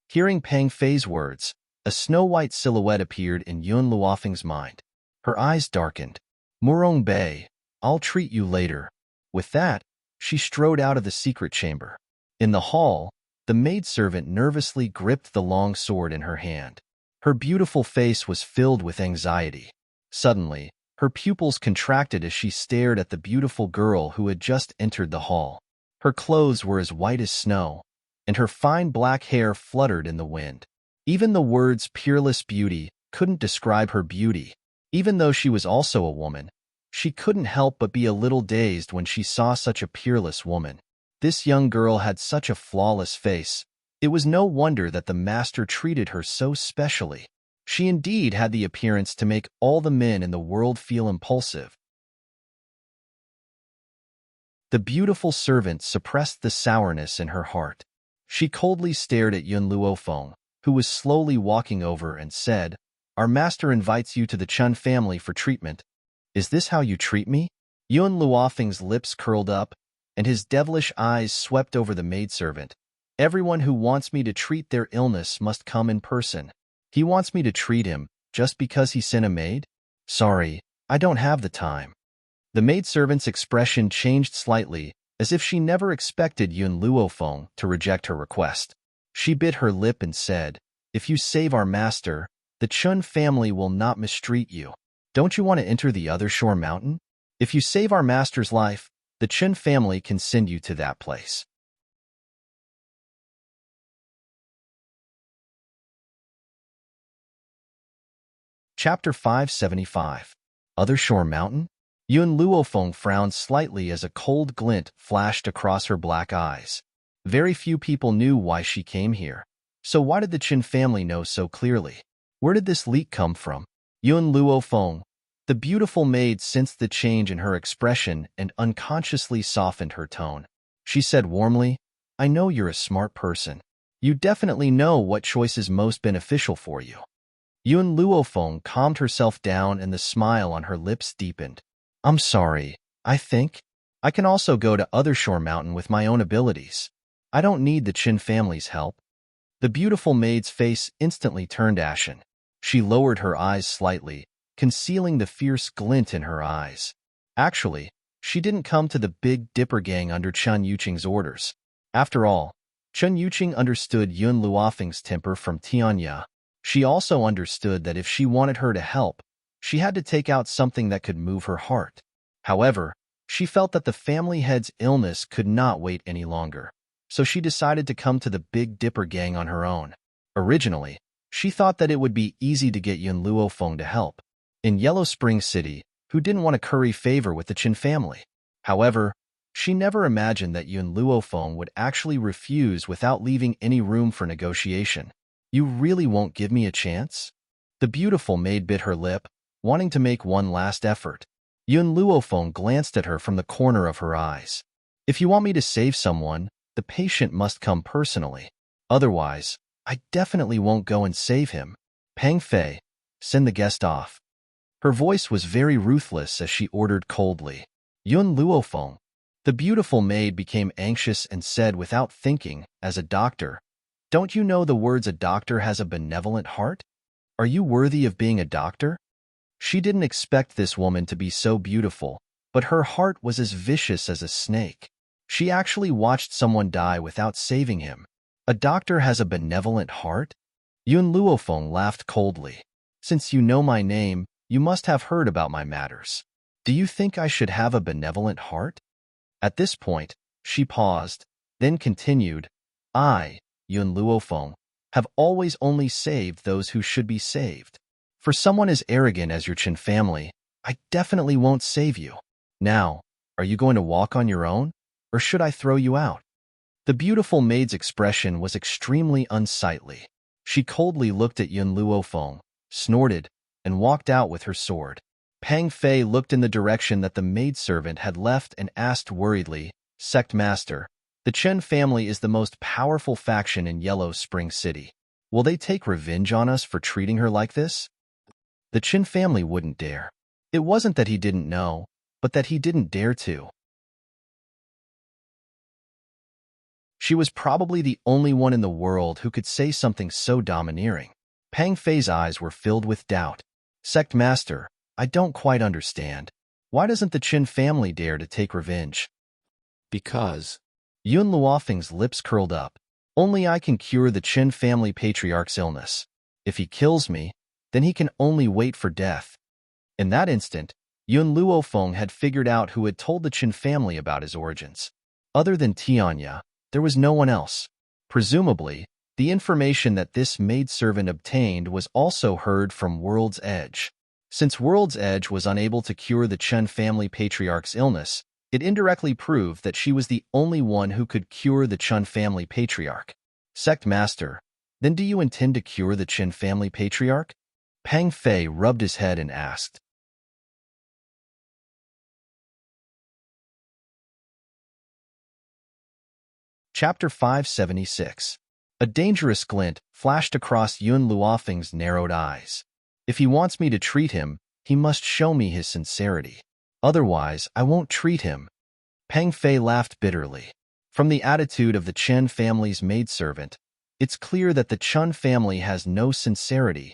Hearing Pang Fei's words, a snow-white silhouette appeared in Yun Luofeng's mind. Her eyes darkened. Morong Bei, I'll treat you later. With that, she strode out of the secret chamber. In the hall, the maidservant nervously gripped the long sword in her hand. Her beautiful face was filled with anxiety. Suddenly, her pupils contracted as she stared at the beautiful girl who had just entered the hall. Her clothes were as white as snow, and her fine black hair fluttered in the wind. Even the words peerless beauty couldn't describe her beauty. Even though she was also a woman, she couldn't help but be a little dazed when she saw such a peerless woman. This young girl had such a flawless face. It was no wonder that the master treated her so specially. She indeed had the appearance to make all the men in the world feel impulsive. The beautiful servant suppressed the sourness in her heart. She coldly stared at Yun Luofeng, who was slowly walking over, and said, Our master invites you to the Chun family for treatment. Is this how you treat me? Yun Luofeng's lips curled up, and his devilish eyes swept over the maidservant. Everyone who wants me to treat their illness must come in person. He wants me to treat him just because he sent a maid? Sorry, I don't have the time. The maidservant's expression changed slightly, as if she never expected Yun Luofeng to reject her request. She bit her lip and said, If you save our master, the Chun family will not mistreat you. Don't you want to enter the other shore mountain? If you save our master's life, the Chun family can send you to that place. Chapter 575. Other Shore Mountain? Yun Luofeng frowned slightly as a cold glint flashed across her black eyes. Very few people knew why she came here. So why did the Qin family know so clearly? Where did this leak come from? Yun Luofeng, the beautiful maid, sensed the change in her expression and unconsciously softened her tone. She said warmly, I know you're a smart person. You definitely know what choice is most beneficial for you. Yun Luofeng calmed herself down and the smile on her lips deepened. I'm sorry, I think I can also go to Other Shore Mountain with my own abilities. I don't need the Qin family's help. The beautiful maid's face instantly turned ashen. She lowered her eyes slightly, concealing the fierce glint in her eyes. Actually, she didn't come to the Big Dipper gang under Chun Yuqing's orders. After all, Chun Yuqing understood Yun Luofeng's temper from Tianya. She also understood that if she wanted her to help, she had to take out something that could move her heart. However, she felt that the family head's illness could not wait any longer. so she decided to come to the Big Dipper gang on her own. Originally, she thought that it would be easy to get Yun Luofeng to help in Yellow Spring City, who didn't want to curry favor with the Qin family. However, she never imagined that Yun Luofeng would actually refuse without leaving any room for negotiation. "You really won't give me a chance?" The beautiful maid bit her lip, wanting to make one last effort. Yun Luofeng glanced at her from the corner of her eyes. "If you want me to save someone, the patient must come personally. Otherwise, I definitely won't go and save him. Pang Fei, send the guest off." Her voice was very ruthless as she ordered coldly. "Yun Luofeng." The beautiful maid became anxious and said without thinking, as a doctor, "Don't you know the words a doctor has a benevolent heart? Are you worthy of being a doctor?" She didn't expect this woman to be so beautiful, but her heart was as vicious as a snake. She actually watched someone die without saving him. "A doctor has a benevolent heart?" Yun Luofeng laughed coldly. "Since you know my name, you must have heard about my matters. Do you think I should have a benevolent heart?" At this point, she paused, then continued, "I, Yun Luofeng, have always only saved those who should be saved. For someone as arrogant as your Qin family, I definitely won't save you. Now, are you going to walk on your own, or should I throw you out?" The beautiful maid's expression was extremely unsightly. She coldly looked at Yun Luofeng, snorted, and walked out with her sword. Pang Fei looked in the direction that the maidservant had left and asked worriedly, "Sect Master, the Chen family is the most powerful faction in Yellow Spring City. Will they take revenge on us for treating her like this?" The Qin family wouldn't dare. It wasn't that he didn't know, but that he didn't dare to. She was probably the only one in the world who could say something so domineering. Pang Fei's eyes were filled with doubt. "Sect Master, I don't quite understand. Why doesn't the Qin family dare to take revenge?" "Because..." Yun Luofeng's lips curled up. "Only I can cure the Qin family patriarch's illness. If he kills me, then he can only wait for death." In that instant, Yun Luofeng had figured out who had told the Qin family about his origins. Other than Tianya, there was no one else. Presumably, the information that this maidservant obtained was also heard from World's Edge. Since World's Edge was unable to cure the Chen family patriarch's illness, it indirectly proved that she was the only one who could cure the Chen family patriarch. "Sect Master, then do you intend to cure the Chen family patriarch?" Pang Fei rubbed his head and asked. Chapter 576. A dangerous glint flashed across Yun Luofeng's narrowed eyes. "If he wants me to treat him, he must show me his sincerity. Otherwise, I won't treat him." Pang Fei laughed bitterly. From the attitude of the Chen family's maidservant, it's clear that the Chen family has no sincerity.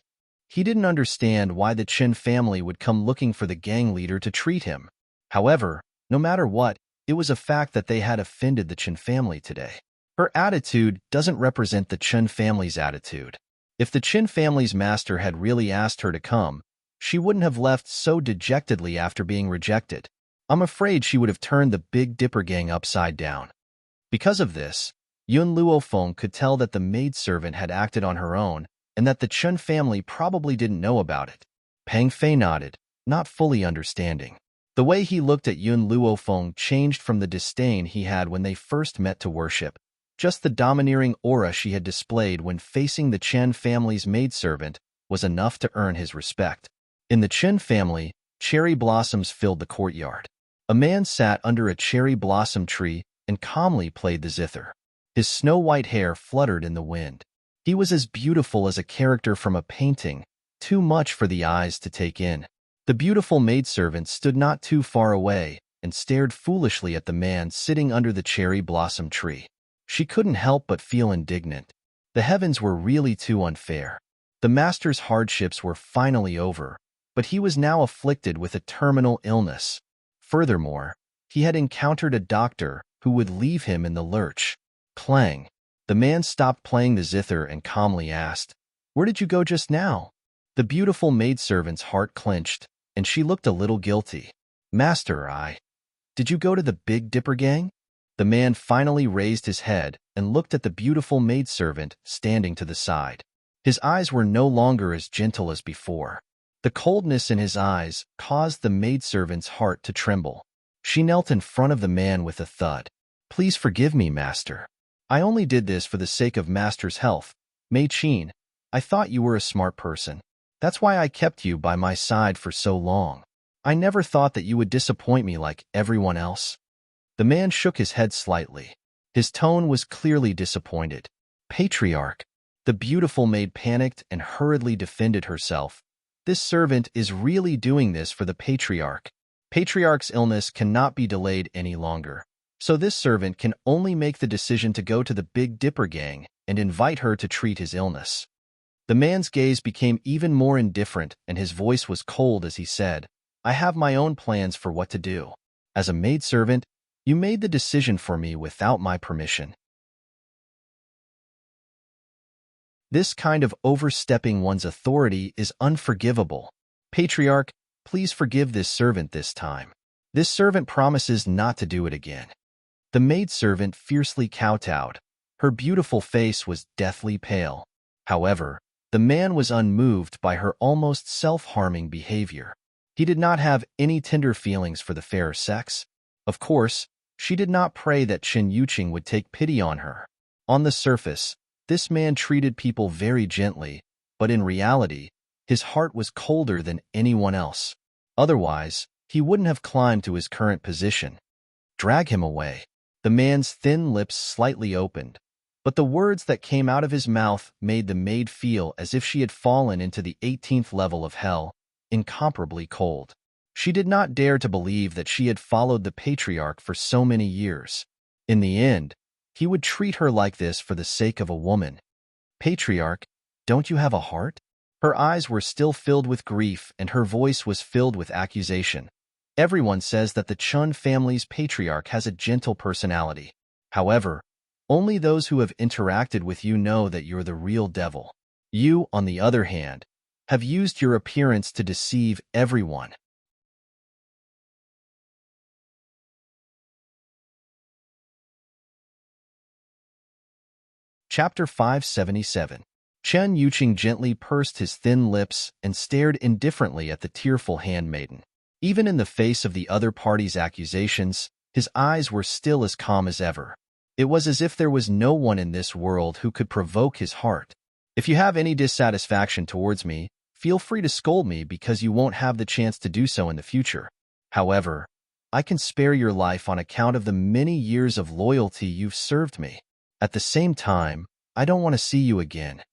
He didn't understand why the Chen family would come looking for the gang leader to treat him. However, no matter what, it was a fact that they had offended the Chen family today. Her attitude doesn't represent the Chen family's attitude. If the Chen family's master had really asked her to come, she wouldn't have left so dejectedly after being rejected. I'm afraid she would have turned the Big Dipper gang upside down. Because of this, Yun Luofeng could tell that the maidservant had acted on her own and that the Chen family probably didn't know about it. Pang Fei nodded, not fully understanding. The way he looked at Yun Luofeng changed from the disdain he had when they first met to worship. Just the domineering aura she had displayed when facing the Chen family's maidservant was enough to earn his respect. In the Chen family, cherry blossoms filled the courtyard. A man sat under a cherry blossom tree and calmly played the zither. His snow-white hair fluttered in the wind. He was as beautiful as a character from a painting, too much for the eyes to take in. The beautiful maidservant stood not too far away and stared foolishly at the man sitting under the cherry blossom tree. She couldn't help but feel indignant. The heavens were really too unfair. The master's hardships were finally over, but he was now afflicted with a terminal illness. Furthermore, he had encountered a doctor who would leave him in the lurch. Clang. The man stopped playing the zither and calmly asked, "Where did you go just now?" The beautiful maidservant's heart clenched, and she looked a little guilty. "Master, did you go to the Big Dipper gang?" The man finally raised his head and looked at the beautiful maidservant standing to the side. His eyes were no longer as gentle as before. The coldness in his eyes caused the maidservant's heart to tremble. She knelt in front of the man with a thud. "Please forgive me, master. I only did this for the sake of master's health. Mei Qin, I thought you were a smart person. That's why I kept you by my side for so long. I never thought that you would disappoint me like everyone else." The man shook his head slightly. His tone was clearly disappointed. "Patriarch." The beautiful maid panicked and hurriedly defended herself. "This servant is really doing this for the patriarch. Patriarch's illness cannot be delayed any longer. So this servant can only make the decision to go to the Big Dipper gang and invite her to treat his illness." The man's gaze became even more indifferent and his voice was cold as he said, "I have my own plans for what to do. As a maidservant, you made the decision for me without my permission. This kind of overstepping one's authority is unforgivable. Patriarch, please forgive this servant this time. This servant promises not to do it again." The maidservant fiercely kowtowed. Her beautiful face was deathly pale. However, the man was unmoved by her almost self-harming behavior. He did not have any tender feelings for the fair sex. Of course, she did not pray that Chen Yuqing would take pity on her. On the surface, this man treated people very gently, but in reality, his heart was colder than anyone else. Otherwise, he wouldn't have climbed to his current position. "Drag him away." The man's thin lips slightly opened, but the words that came out of his mouth made the maid feel as if she had fallen into the 18th level of hell, incomparably cold. She did not dare to believe that she had followed the patriarch for so many years. In the end, he would treat her like this for the sake of a woman. "Patriarch, don't you have a heart?" Her eyes were still filled with grief and her voice was filled with accusation. "Everyone says that the Chun family's patriarch has a gentle personality. However, only those who have interacted with you know that you're the real devil. You, on the other hand, have used your appearance to deceive everyone." Chapter 577. Chen Yuqing gently pursed his thin lips and stared indifferently at the tearful handmaiden. Even in the face of the other party's accusations, his eyes were still as calm as ever. It was as if there was no one in this world who could provoke his heart. "If you have any dissatisfaction towards me, feel free to scold me because you won't have the chance to do so in the future. However, I can spare your life on account of the many years of loyalty you've served me. At the same time, I don't want to see you again."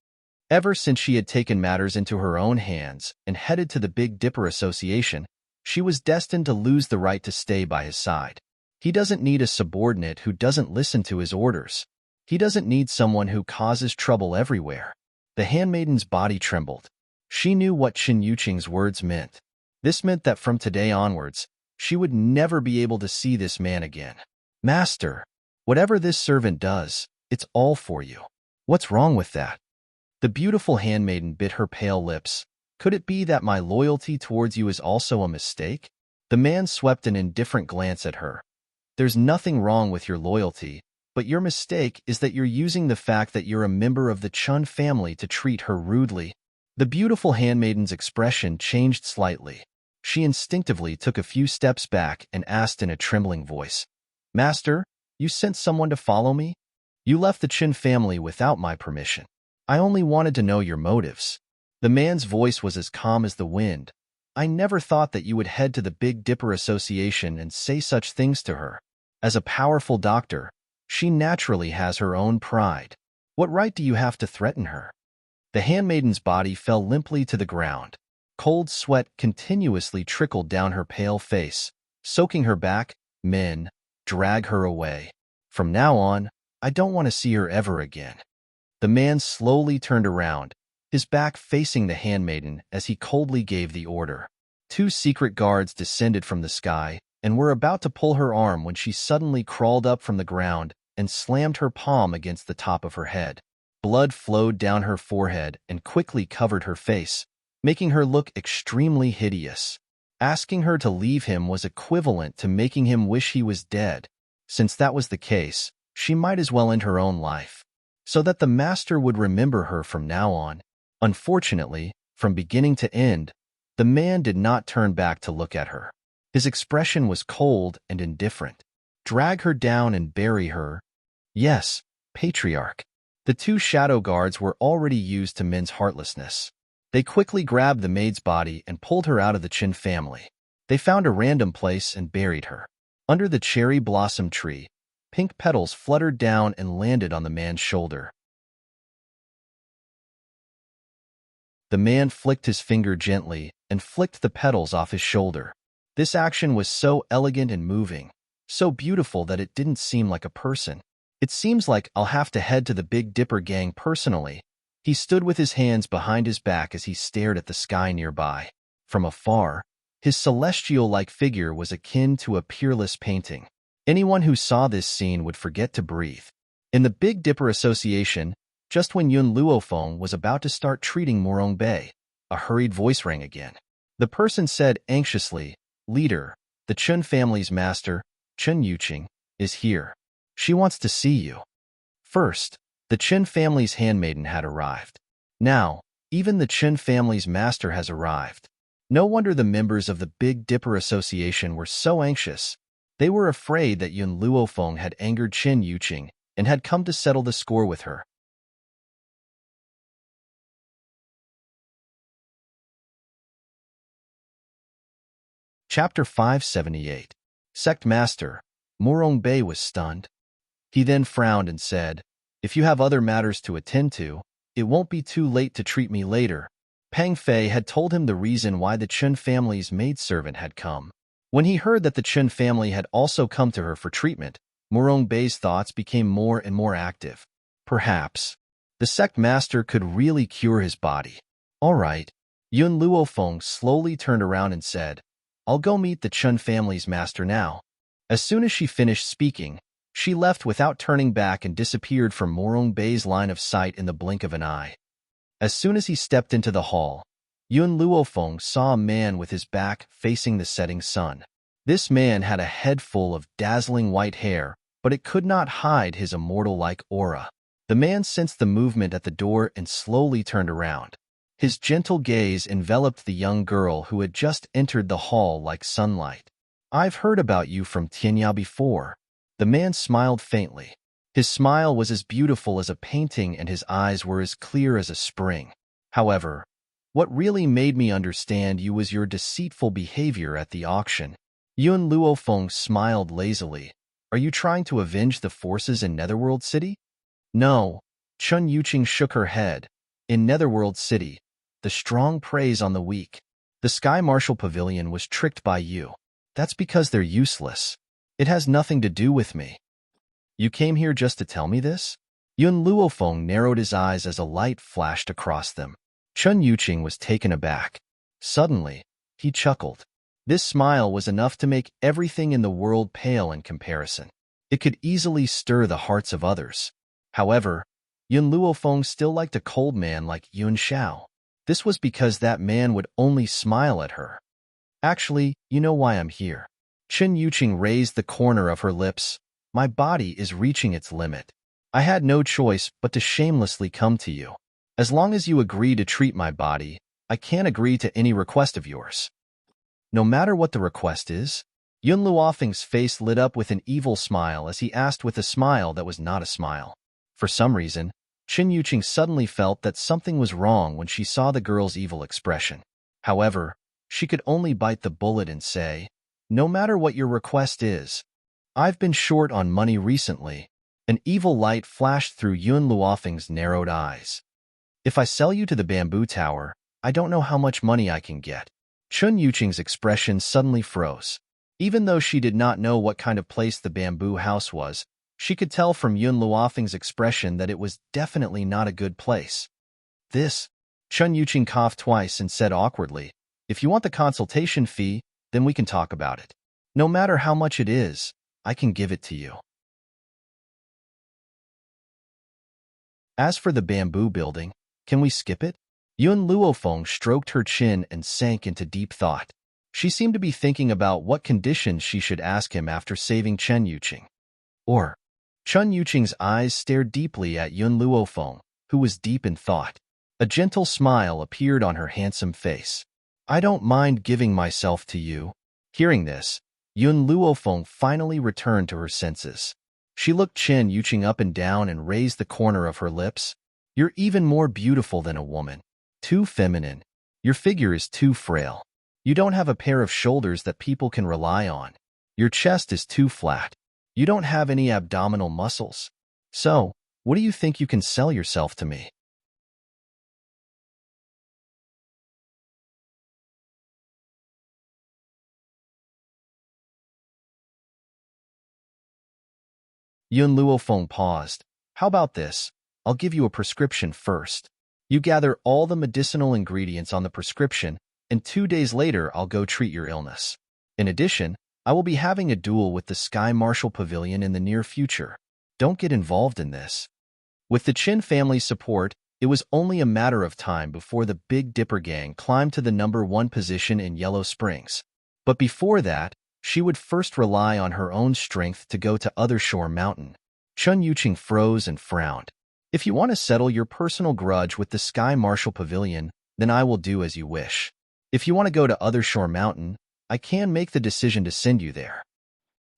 Ever since she had taken matters into her own hands and headed to the Big Dipper Association, she was destined to lose the right to stay by his side. He doesn't need a subordinate who doesn't listen to his orders. He doesn't need someone who causes trouble everywhere. The handmaiden's body trembled. She knew what Chen Yuqing's words meant. This meant that from today onwards, she would never be able to see this man again. "Master, whatever this servant does, it's all for you. What's wrong with that?" The beautiful handmaiden bit her pale lips. "Could it be that my loyalty towards you is also a mistake?" The man swept an indifferent glance at her. "There's nothing wrong with your loyalty, but your mistake is that you're using the fact that you're a member of the Chun family to treat her rudely." The beautiful handmaiden's expression changed slightly. She instinctively took a few steps back and asked in a trembling voice, "Master, you sent someone to follow me? You left the Chin family without my permission. I only wanted to know your motives." The man's voice was as calm as the wind. "I never thought that you would head to the Big Dipper Association and say such things to her. As a powerful doctor, she naturally has her own pride. What right do you have to threaten her?" The handmaiden's body fell limply to the ground. Cold sweat continuously trickled down her pale face, soaking her back. "Men, drag her away. From now on, I don't want to see her ever again." The man slowly turned around, his back facing the handmaiden as he coldly gave the order. Two secret guards descended from the sky and were about to pull her arm when she suddenly crawled up from the ground and slammed her palm against the top of her head. Blood flowed down her forehead and quickly covered her face, making her look extremely hideous. Asking her to leave him was equivalent to making him wish he was dead. Since that was the case, she might as well end her own life, so that the master would remember her from now on. Unfortunately, from beginning to end, the man did not turn back to look at her. His expression was cold and indifferent. Drag her down and bury her. Yes, patriarch. The two shadow guards were already used to Min's heartlessness. They quickly grabbed the maid's body and pulled her out of the Chin family. They found a random place and buried her. Under the cherry blossom tree, pink petals fluttered down and landed on the man's shoulder. The man flicked his finger gently and flicked the petals off his shoulder. This action was so elegant and moving, so beautiful that it didn't seem like a person. It seems like I'll have to head to the Big Dipper gang personally. He stood with his hands behind his back as he stared at the sky nearby. From afar, his celestial-like figure was akin to a peerless painting. Anyone who saw this scene would forget to breathe. In the Big Dipper Association, just when Yun Luofeng was about to start treating Morong Bei, a hurried voice rang again. The person said anxiously, "Leader, the Chun family's master, Chun Yuqing, is here. She wants to see you." First, the Chen family's handmaiden had arrived. Now, even the Chen family's master has arrived. No wonder the members of the Big Dipper Association were so anxious. They were afraid that Yun Luofeng had angered Chen Yuqing and had come to settle the score with her. Chapter 578. Sect Master. Morong Bei was stunned. He then frowned and said, "If you have other matters to attend to, it won't be too late to treat me later." Pang Fei had told him the reason why the Chun family's maidservant had come. When he heard that the Chun family had also come to her for treatment, Morong Bei's thoughts became more and more active. Perhaps the sect master could really cure his body. All right. Yun Luofeng slowly turned around and said, "I'll go meet the Chun family's master now." As soon as she finished speaking, she left without turning back and disappeared from Morong Bei's line of sight in the blink of an eye. As soon as he stepped into the hall, Yun Luofeng saw a man with his back facing the setting sun. This man had a head full of dazzling white hair, but it could not hide his immortal-like aura. The man sensed the movement at the door and slowly turned around. His gentle gaze enveloped the young girl who had just entered the hall like sunlight. "I've heard about you from Tianya before." The man smiled faintly. His smile was as beautiful as a painting and his eyes were as clear as a spring. However, what really made me understand you was your deceitful behavior at the auction. Yun Luofeng smiled lazily. "Are you trying to avenge the forces in Netherworld City?" "No." Chun Yuqing shook her head. "In Netherworld City, the strong preys on the weak. The Sky Marshal Pavilion was tricked by you. That's because they're useless. It has nothing to do with me." "You came here just to tell me this?" Yun Luofeng narrowed his eyes as a light flashed across them. Chun Yuqing was taken aback. Suddenly, he chuckled. This smile was enough to make everything in the world pale in comparison. It could easily stir the hearts of others. However, Yun Luofeng still liked a cold man like Yun Xiao. This was because that man would only smile at her. "Actually, you know why I'm here." Chun Yuqing raised the corner of her lips. "My body is reaching its limit. I had no choice but to shamelessly come to you. As long as you agree to treat my body, I can't agree to any request of yours." "No matter what the request is?" Yun Luofeng's face lit up with an evil smile as he asked with a smile that was not a smile. For some reason, Chun Yuqing suddenly felt that something was wrong when she saw the girl's evil expression. However, she could only bite the bullet and say, "No matter what your request is. I've been short on money recently." An evil light flashed through Yun Luofeng's narrowed eyes. "If I sell you to the bamboo tower, I don't know how much money I can get." Chun Yuqing's expression suddenly froze. Even though she did not know what kind of place the bamboo house was, she could tell from Yun Luofeng's expression that it was definitely not a good place. Chun Yuqing coughed twice and said awkwardly, "If you want the consultation fee, then we can talk about it. No matter how much it is, I can give it to you." "As for the bamboo building, can we skip it?" Yun Luofeng stroked her chin and sank into deep thought. She seemed to be thinking about what conditions she should ask him after saving Chen Yuqing. Or Chun Yuqing's eyes stared deeply at Yun Luofeng, who was deep in thought. A gentle smile appeared on her handsome face. I don't mind giving myself to you. Hearing this, Yun Luofeng finally returned to her senses. She looked Chun Yuqing up and down and raised the corner of her lips. You're even more beautiful than a woman. Too feminine. Your figure is too frail. You don't have a pair of shoulders that people can rely on. Your chest is too flat. You don't have any abdominal muscles. So, what do you think you can sell yourself to me? Yun Luofeng paused. How about this? I'll give you a prescription first. You gather all the medicinal ingredients on the prescription, and 2 days later I'll go treat your illness. In addition, I will be having a duel with the Sky Marshal Pavilion in the near future. Don't get involved in this. With the Qin family's support, it was only a matter of time before the Big Dipper gang climbed to the #1 position in Yellow Springs. But before that, she would first rely on her own strength to go to Other Shore Mountain. Chun Yuqing froze and frowned. If you want to settle your personal grudge with the Sky Marshal Pavilion, then I will do as you wish. If you want to go to Other Shore Mountain, I can make the decision to send you there.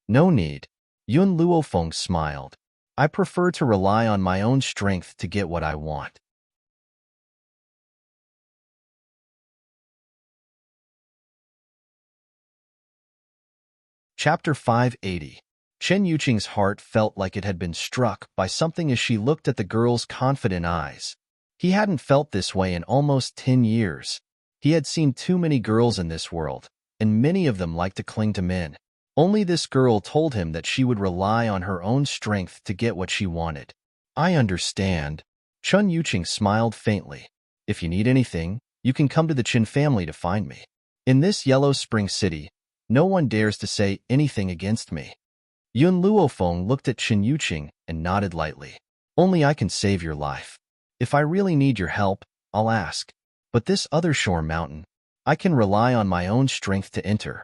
No need. Yun Luofeng smiled. I prefer to rely on my own strength to get what I want. Chapter 580. Chen Yuqing's heart felt like it had been struck by something as she looked at the girl's confident eyes. He hadn't felt this way in almost 10 years. He had seen too many girls in this world, and many of them liked to cling to men. Only this girl told him that she would rely on her own strength to get what she wanted. I understand. Chun Yuqing smiled faintly. If you need anything, you can come to the Qin family to find me. In this Yellow Spring City, no one dares to say anything against me. Yun Luofeng looked at Chun Yuqing and nodded lightly. Only I can save your life. If I really need your help, I'll ask. But this Other Shore Mountain, I can rely on my own strength to enter.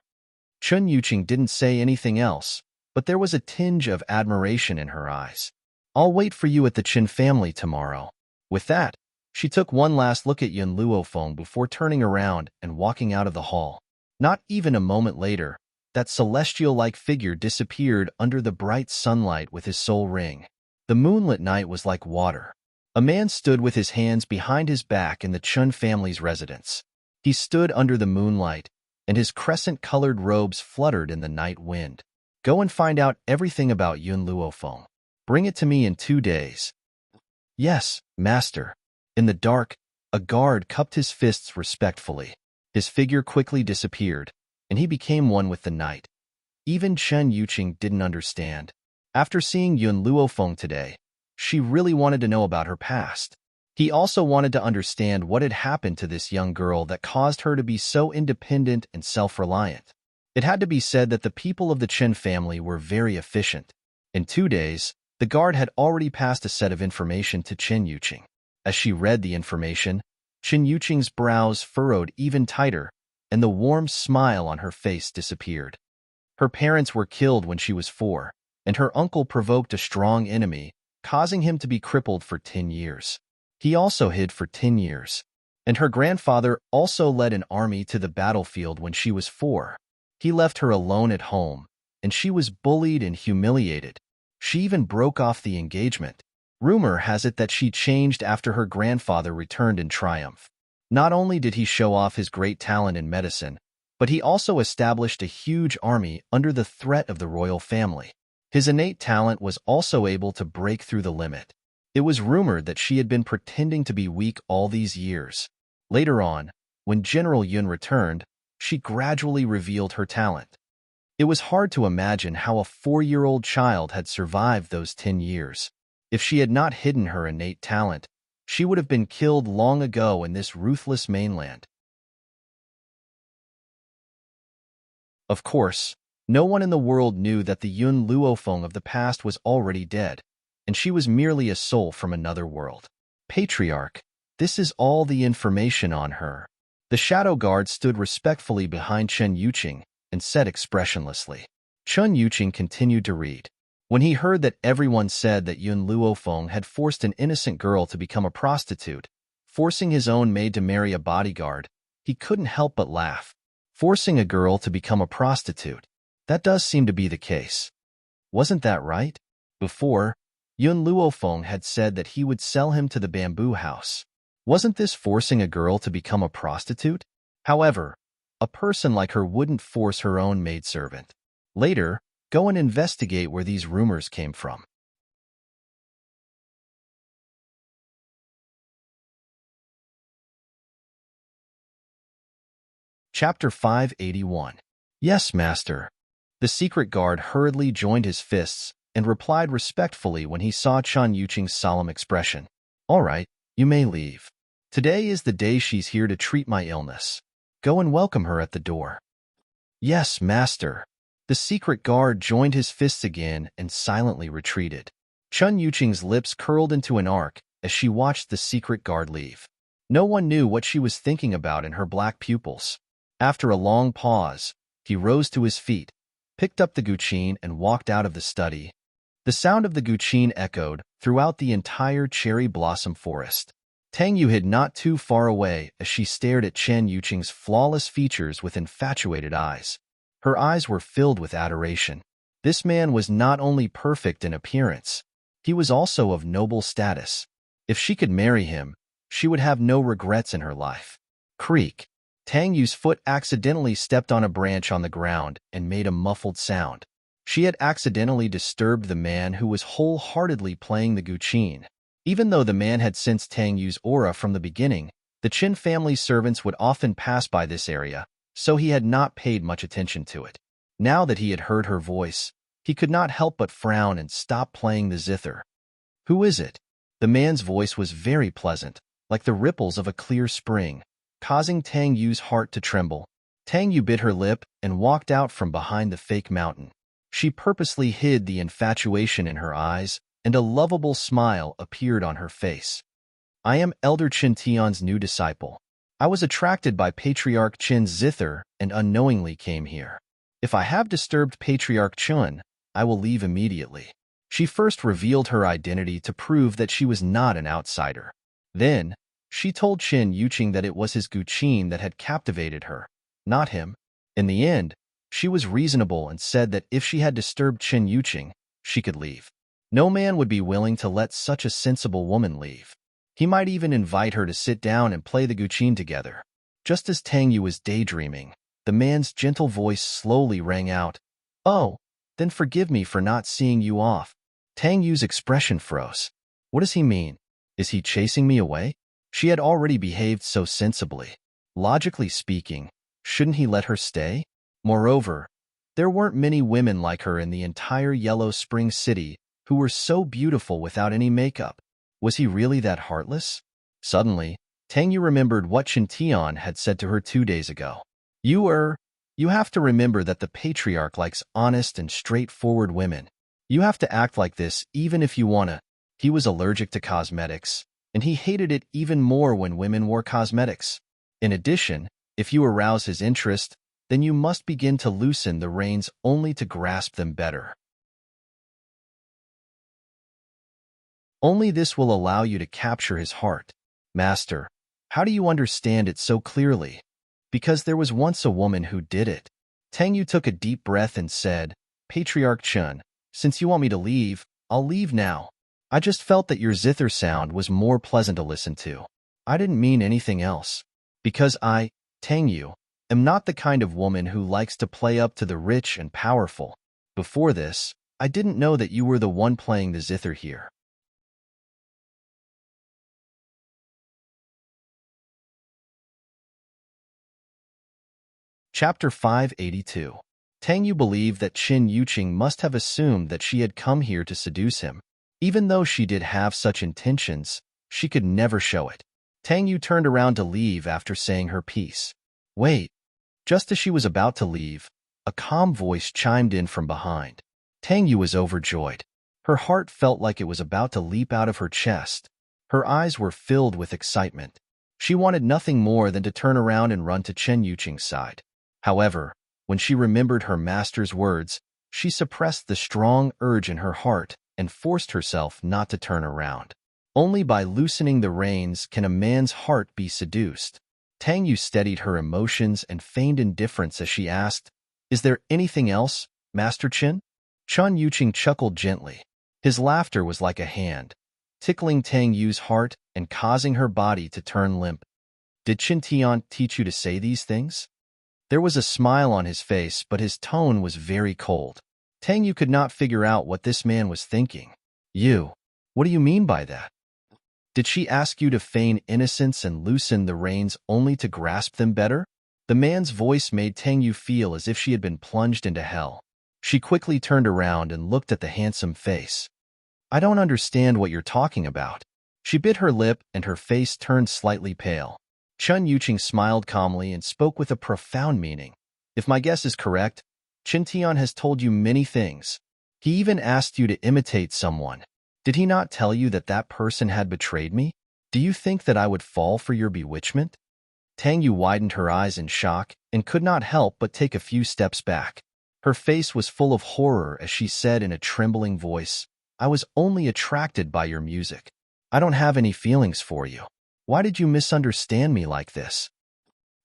Chun Yuqing didn't say anything else, but there was a tinge of admiration in her eyes. I'll wait for you at the Qin family tomorrow. With that, she took one last look at Yun Luofeng before turning around and walking out of the hall. Not even a moment later, that celestial-like figure disappeared under the bright sunlight with his soul ring. The moonlit night was like water. A man stood with his hands behind his back in the Chun family's residence. He stood under the moonlight, and his crescent-colored robes fluttered in the night wind. Go and find out everything about Yun Luofeng. Bring it to me in 2 days. Yes, master. In the dark, a guard cupped his fists respectfully. His figure quickly disappeared, and he became one with the night. Even Chen Yuqing didn't understand. After seeing Yun Luofeng today, she really wanted to know about her past. He also wanted to understand what had happened to this young girl that caused her to be so independent and self-reliant. It had to be said that the people of the Chen family were very efficient. In 2 days, the guard had already passed a set of information to Chen Yuqing. As she read the information, Chen Yuqing's brows furrowed even tighter, and the warm smile on her face disappeared. Her parents were killed when she was 4, and her uncle provoked a strong enemy, causing him to be crippled for 10 years. He also hid for 10 years. And her grandfather also led an army to the battlefield when she was 4. He left her alone at home, and she was bullied and humiliated. She even broke off the engagement. Rumor has it that she changed after her grandfather returned in triumph. Not only did he show off his great talent in medicine, but he also established a huge army under the threat of the royal family. His innate talent was also able to break through the limit. It was rumored that she had been pretending to be weak all these years. Later on, when General Yun returned, she gradually revealed her talent. It was hard to imagine how a 4-year-old child had survived those 10 years. If she had not hidden her innate talent, she would have been killed long ago in this ruthless mainland. Of course, no one in the world knew that the Yun Luofeng of the past was already dead, and she was merely a soul from another world. Patriarch, this is all the information on her. The shadow guard stood respectfully behind Chen Yuqing and said expressionlessly. Chun Yuqing continued to read. When he heard that everyone said that Yun Luofeng had forced an innocent girl to become a prostitute, forcing his own maid to marry a bodyguard, he couldn't help but laugh. Forcing a girl to become a prostitute. That does seem to be the case. Wasn't that right? Before, Yun Luofeng had said that he would sell him to the bamboo house. Wasn't this forcing a girl to become a prostitute? However, a person like her wouldn't force her own maidservant. Later, go and investigate where these rumors came from. Chapter 581. Yes, master. The secret guard hurriedly joined his fists and replied respectfully when he saw Chun Yuqing's solemn expression. All right, you may leave. Today is the day she's here to treat my illness. Go and welcome her at the door. Yes, master. The secret guard joined his fists again and silently retreated. Chun Yuqing's lips curled into an arc as she watched the secret guard leave. No one knew what she was thinking about in her black pupils. After a long pause, he rose to his feet, picked up the guqin and walked out of the study. The sound of the guqin echoed throughout the entire cherry blossom forest. Tang Yu hid not too far away as she stared at Chen Yuqing's flawless features with infatuated eyes. Her eyes were filled with adoration. This man was not only perfect in appearance, he was also of noble status. If she could marry him, she would have no regrets in her life. Creak. Tang Yu's foot accidentally stepped on a branch on the ground and made a muffled sound. She had accidentally disturbed the man who was wholeheartedly playing the guqin. Even though the man had sensed Tang Yu's aura from the beginning, the Qin family's servants would often pass by this area, so he had not paid much attention to it. Now that he had heard her voice, he could not help but frown and stop playing the zither. Who is it? The man's voice was very pleasant, like the ripples of a clear spring, causing Tang Yu's heart to tremble. Tang Yu bit her lip and walked out from behind the fake mountain. She purposely hid the infatuation in her eyes, and a lovable smile appeared on her face. I am Elder Qin Tian's new disciple. I was attracted by Patriarch Qin's zither and unknowingly came here. If I have disturbed Patriarch Qin, I will leave immediately. She first revealed her identity to prove that she was not an outsider. Then, she told Chen Yuqing that it was his guqin that had captivated her, not him. In the end, she was reasonable and said that if she had disturbed Chen Yuqing, she could leave. No man would be willing to let such a sensible woman leave. He might even invite her to sit down and play the guqin together. Just as Tang Yu was daydreaming, the man's gentle voice slowly rang out. Oh, then forgive me for not seeing you off. Tang Yu's expression froze. What does he mean? Is he chasing me away? She had already behaved so sensibly. Logically speaking, shouldn't he let her stay? Moreover, there weren't many women like her in the entire Yellow Spring City who were so beautiful without any makeup. Was he really that heartless? Suddenly, Tang Yu remembered what Qin Tian had said to her 2 days ago. You have to remember that the patriarch likes honest and straightforward women. You have to act like this even if you wanna. He was allergic to cosmetics, and he hated it even more when women wore cosmetics. In addition, if you arouse his interest, then you must begin to loosen the reins only to grasp them better. Only this will allow you to capture his heart. Master, how do you understand it so clearly? Because there was once a woman who did it. Tang Yu took a deep breath and said, Patriarch Chun, since you want me to leave, I'll leave now. I just felt that your zither sound was more pleasant to listen to. I didn't mean anything else. Because I, Tang Yu, am not the kind of woman who likes to play up to the rich and powerful. Before this, I didn't know that you were the one playing the zither here. Chapter 582. Tang Yu believed that Qin Yuqing must have assumed that she had come here to seduce him. Even though she did have such intentions, she could never show it. Tang Yu turned around to leave after saying her piece. Wait. Just as she was about to leave, a calm voice chimed in from behind. Tang Yu was overjoyed. Her heart felt like it was about to leap out of her chest. Her eyes were filled with excitement. She wanted nothing more than to turn around and run to Chen Yuqing's side. However, when she remembered her master's words, She suppressed the strong urge in her heart and forced herself not to turn around. Only by loosening the reins can a man's heart be seduced. Tang Yu steadied her emotions and feigned indifference as she asked, "Is there anything else, Master Qin?" Chun Yuqing chuckled gently. His laughter was like a hand, tickling Tang Yu's heart and causing her body to turn limp. "Did Qin Tian teach you to say these things?" There was a smile on his face, but his tone was very cold. Tang Yu could not figure out what this man was thinking. "You? What do you mean by that? Did she ask you to feign innocence and loosen the reins only to grasp them better?" The man's voice made Tang Yu feel as if she had been plunged into hell. She quickly turned around and looked at the handsome face. "I don't understand what you're talking about." She bit her lip and her face turned slightly pale. Chun Yuqing smiled calmly and spoke with a profound meaning. "If my guess is correct, Qin Tian has told you many things. He even asked you to imitate someone. Did he not tell you that that person had betrayed me? Do you think that I would fall for your bewitchment?" Tang Yu widened her eyes in shock and could not help but take a few steps back. Her face was full of horror as she said in a trembling voice, "I was only attracted by your music. I don't have any feelings for you. Why did you misunderstand me like this?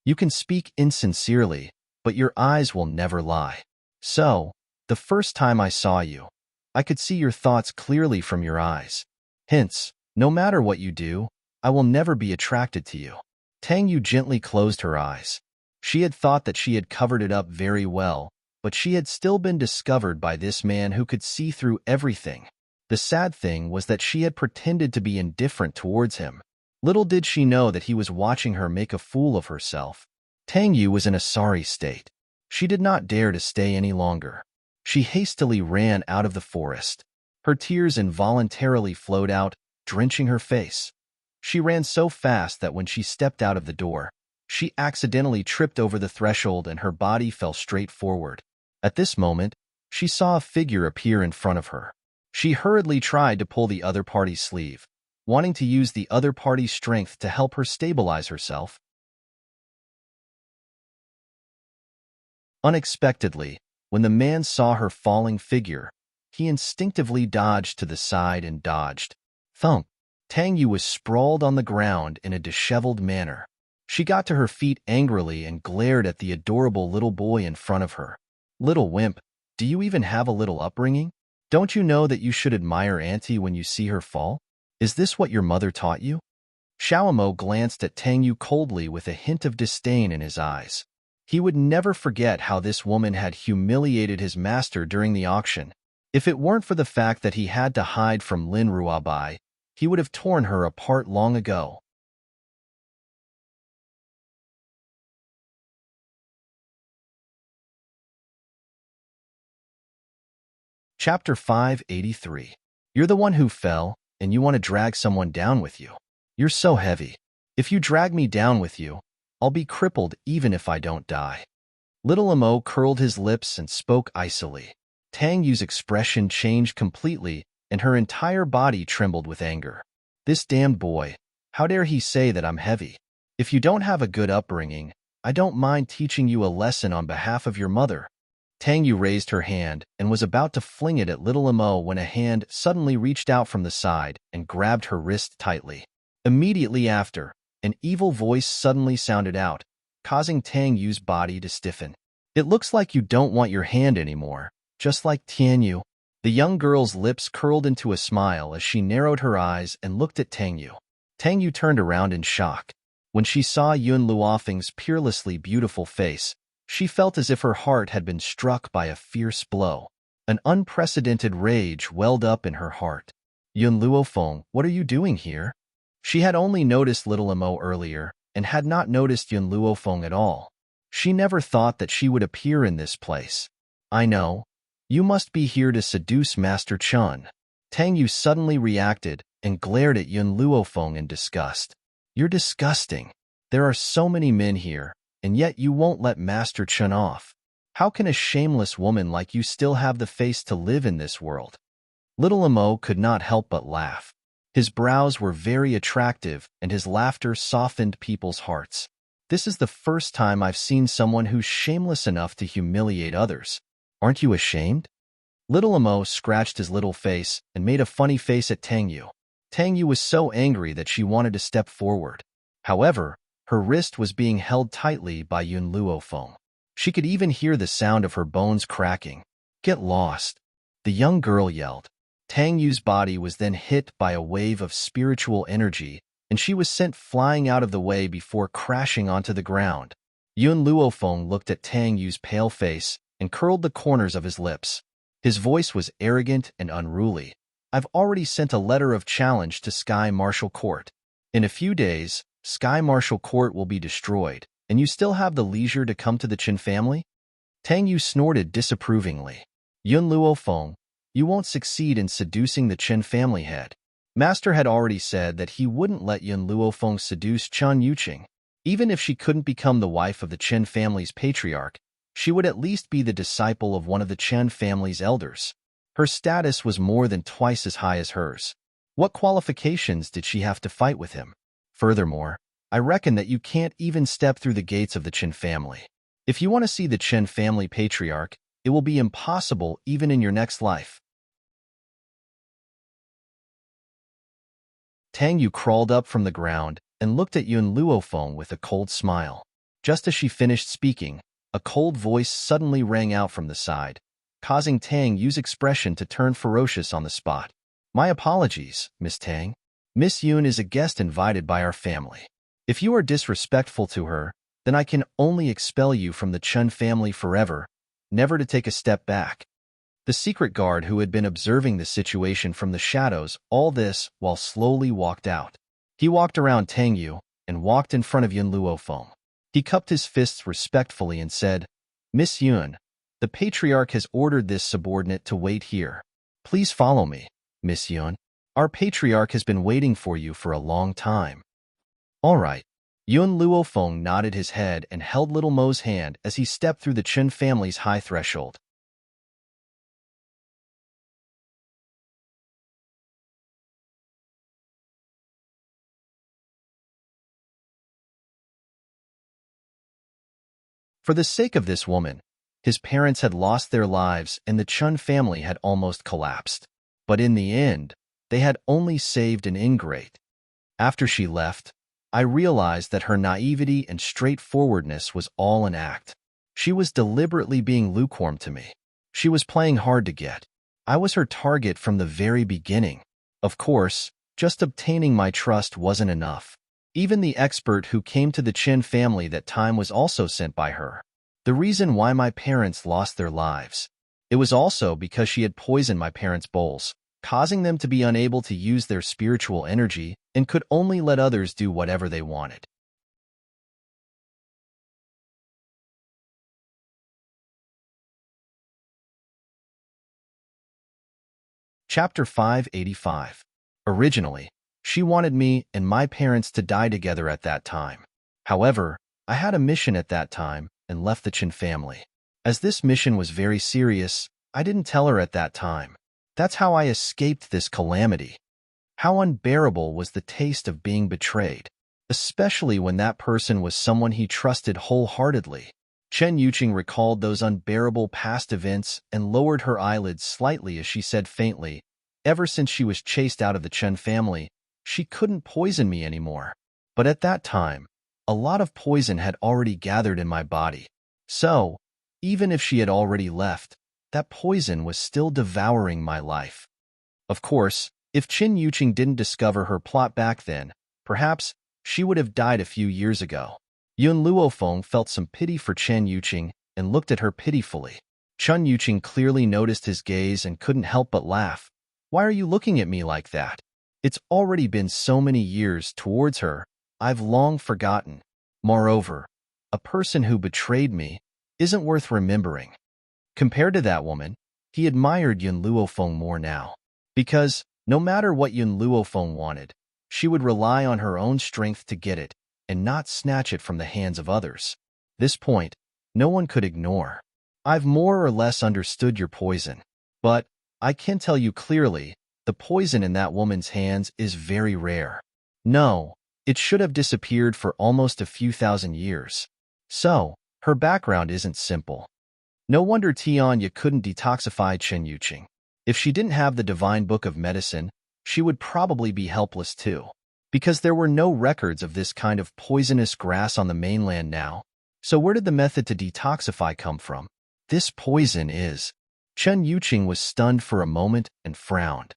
You can speak insincerely, but your eyes will never lie. So, the first time I saw you, I could see your thoughts clearly from your eyes. Hence, no matter what you do, I will never be attracted to you." Tang Yu gently closed her eyes. She had thought that she had covered it up very well, but she had still been discovered by this man who could see through everything. The sad thing was that she had pretended to be indifferent towards him. Little did she know that he was watching her make a fool of herself. Tang Yu was in a sorry state. She did not dare to stay any longer. She hastily ran out of the forest. Her tears involuntarily flowed out, drenching her face. She ran so fast that when she stepped out of the door, she accidentally tripped over the threshold and her body fell straight forward. At this moment, she saw a figure appear in front of her. She hurriedly tried to pull the other party's sleeve, wanting to use the other party's strength to help her stabilize herself. Unexpectedly, when the man saw her falling figure, he instinctively dodged to the side and dodged. Thump! Tang Yu was sprawled on the ground in a disheveled manner. She got to her feet angrily and glared at the adorable little boy in front of her. "Little wimp, do you even have a little upbringing? Don't you know that you should admire Auntie when you see her fall? Is this what your mother taught you?" Xiaomo glanced at Tang Yu coldly with a hint of disdain in his eyes. He would never forget how this woman had humiliated his master during the auction. If it weren't for the fact that he had to hide from Lin Ruabai, he would have torn her apart long ago. Chapter 583. You're the one who fell, and you want to drag someone down with you. You're so heavy. If you drag me down with you, I'll be crippled even if I don't die. Little Amo curled his lips and spoke icily. Tang Yu's expression changed completely, and her entire body trembled with anger. "This damned boy, how dare he say that I'm heavy? If you don't have a good upbringing, I don't mind teaching you a lesson on behalf of your mother." Tang Yu raised her hand and was about to fling it at little Amo when a hand suddenly reached out from the side and grabbed her wrist tightly. Immediately after, an evil voice suddenly sounded out, causing Tang Yu's body to stiffen. "It looks like you don't want your hand anymore, just like Tian Yu." The young girl's lips curled into a smile as she narrowed her eyes and looked at Tang Yu. Tang Yu turned around in shock. When she saw Yun Luofeng's peerlessly beautiful face, she felt as if her heart had been struck by a fierce blow. An unprecedented rage welled up in her heart. "Yun Luofeng, what are you doing here?" She had only noticed little Amo earlier and had not noticed Yun Luofeng at all. She never thought that she would appear in this place. "I know. You must be here to seduce Master Chun." Tang Yu suddenly reacted and glared at Yun Luofeng in disgust. "You're disgusting. There are so many men here, and yet you won't let Master Chun off. How can a shameless woman like you still have the face to live in this world?" Little Amo could not help but laugh. His brows were very attractive, and his laughter softened people's hearts. "This is the first time I've seen someone who's shameless enough to humiliate others. Aren't you ashamed? Little Amo scratched his little face and made a funny face at Tang Yu. Tang Yu was so angry that she wanted to step forward. However, her wrist was being held tightly by Yun Luofeng. She could even hear the sound of her bones cracking. "Get lost," the young girl yelled. Tang Yu's body was then hit by a wave of spiritual energy, and she was sent flying out of the way before crashing onto the ground. Yun Luofeng looked at Tang Yu's pale face and curled the corners of his lips. His voice was arrogant and unruly. "I've already sent a letter of challenge to Sky Martial Court. In a few days, Sky Martial Court will be destroyed, and you still have the leisure to come to the Qin family?" Tang Yu snorted disapprovingly. "Yun Luofeng, you won't succeed in seducing the Qin family head." Master had already said that he wouldn't let Yun Luofeng seduce Chen Yuqing. Even if she couldn't become the wife of the Qin family's patriarch, she would at least be the disciple of one of the Qin family's elders. Her status was more than twice as high as hers. What qualifications did she have to fight with him? Furthermore, I reckon that you can't even step through the gates of the Qin family. If you want to see the Qin family patriarch, it will be impossible even in your next life. Tang Yu crawled up from the ground and looked at Yun Luofeng with a cold smile. Just as she finished speaking, a cold voice suddenly rang out from the side, causing Tang Yu's expression to turn ferocious on the spot. "My apologies, Miss Tang. Miss Yun is a guest invited by our family. If you are disrespectful to her, then I can only expel you from the Chen family forever, never to take a step back." The secret guard who had been observing the situation from the shadows, all this while slowly walked out. He walked around Tang Yu and walked in front of Yun Luofeng. He cupped his fists respectfully and said, "Miss Yun, the patriarch has ordered this subordinate to wait here. Please follow me, Miss Yun. Our patriarch has been waiting for you for a long time." "All right." Yun Luofeng nodded his head and held Little Mo's hand as he stepped through the Qin family's high threshold. For the sake of this woman, his parents had lost their lives and the Chun family had almost collapsed. But in the end, they had only saved an ingrate. After she left, I realized that her naivety and straightforwardness was all an act. She was deliberately being lukewarm to me. She was playing hard to get. I was her target from the very beginning. Of course, just obtaining my trust wasn't enough. Even the expert who came to the Qin family that time was also sent by her. The reason why my parents lost their lives. It was also because she had poisoned my parents' bowls, causing them to be unable to use their spiritual energy and could only let others do whatever they wanted. Chapter 585. Originally, she wanted me and my parents to die together at that time. However, I had a mission at that time and left the Qin family. As this mission was very serious, I didn't tell her at that time. That's how I escaped this calamity. How unbearable was the taste of being betrayed, especially when that person was someone he trusted wholeheartedly. Chen Yuqing recalled those unbearable past events and lowered her eyelids slightly as she said faintly, "Ever since she was chased out of the Chen family, she couldn't poison me anymore. But at that time, a lot of poison had already gathered in my body. So, even if she had already left, that poison was still devouring my life." Of course, if Chen Yuqing didn't discover her plot back then, perhaps she would have died a few years ago. Yun Luofeng felt some pity for Chen Yuqing and looked at her pitifully. Chen Yuqing clearly noticed his gaze and couldn't help but laugh. "Why are you looking at me like that? It's already been so many years towards her, I've long forgotten. Moreover, a person who betrayed me isn't worth remembering." Compared to that woman, he admired Yun Luofeng more now. Because, no matter what Yun Luofeng wanted, she would rely on her own strength to get it, and not snatch it from the hands of others. This point, no one could ignore. "I've more or less understood your poison. But, I can tell you clearly, the poison in that woman's hands is very rare. No, it should have disappeared for almost a few thousand years. So, her background isn't simple. No wonder Tianya couldn't detoxify Chen Yuqing. If she didn't have the divine book of medicine, she would probably be helpless too. Because there were no records of this kind of poisonous grass on the mainland now. So where did the method to detoxify come from? This poison is... Chen Yuqing was stunned for a moment and frowned.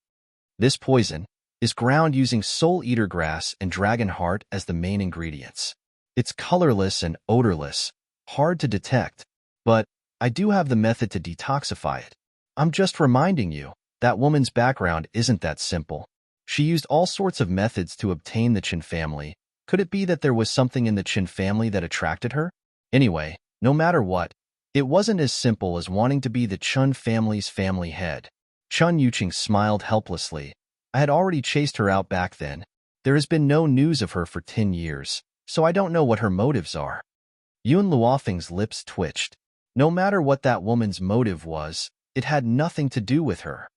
This poison is ground using soul-eater grass and dragon heart as the main ingredients. It's colorless and odorless, hard to detect, but I do have the method to detoxify it. I'm just reminding you, that woman's background isn't that simple. She used all sorts of methods to obtain the Qin family. Could it be that there was something in the Qin family that attracted her? Anyway, no matter what, it wasn't as simple as wanting to be the Chun family's family head. Chen Yuqing smiled helplessly. I had already chased her out back then. There has been no news of her for 10 years, so I don't know what her motives are. Yun Luofeng's lips twitched. No matter what that woman's motive was, it had nothing to do with her.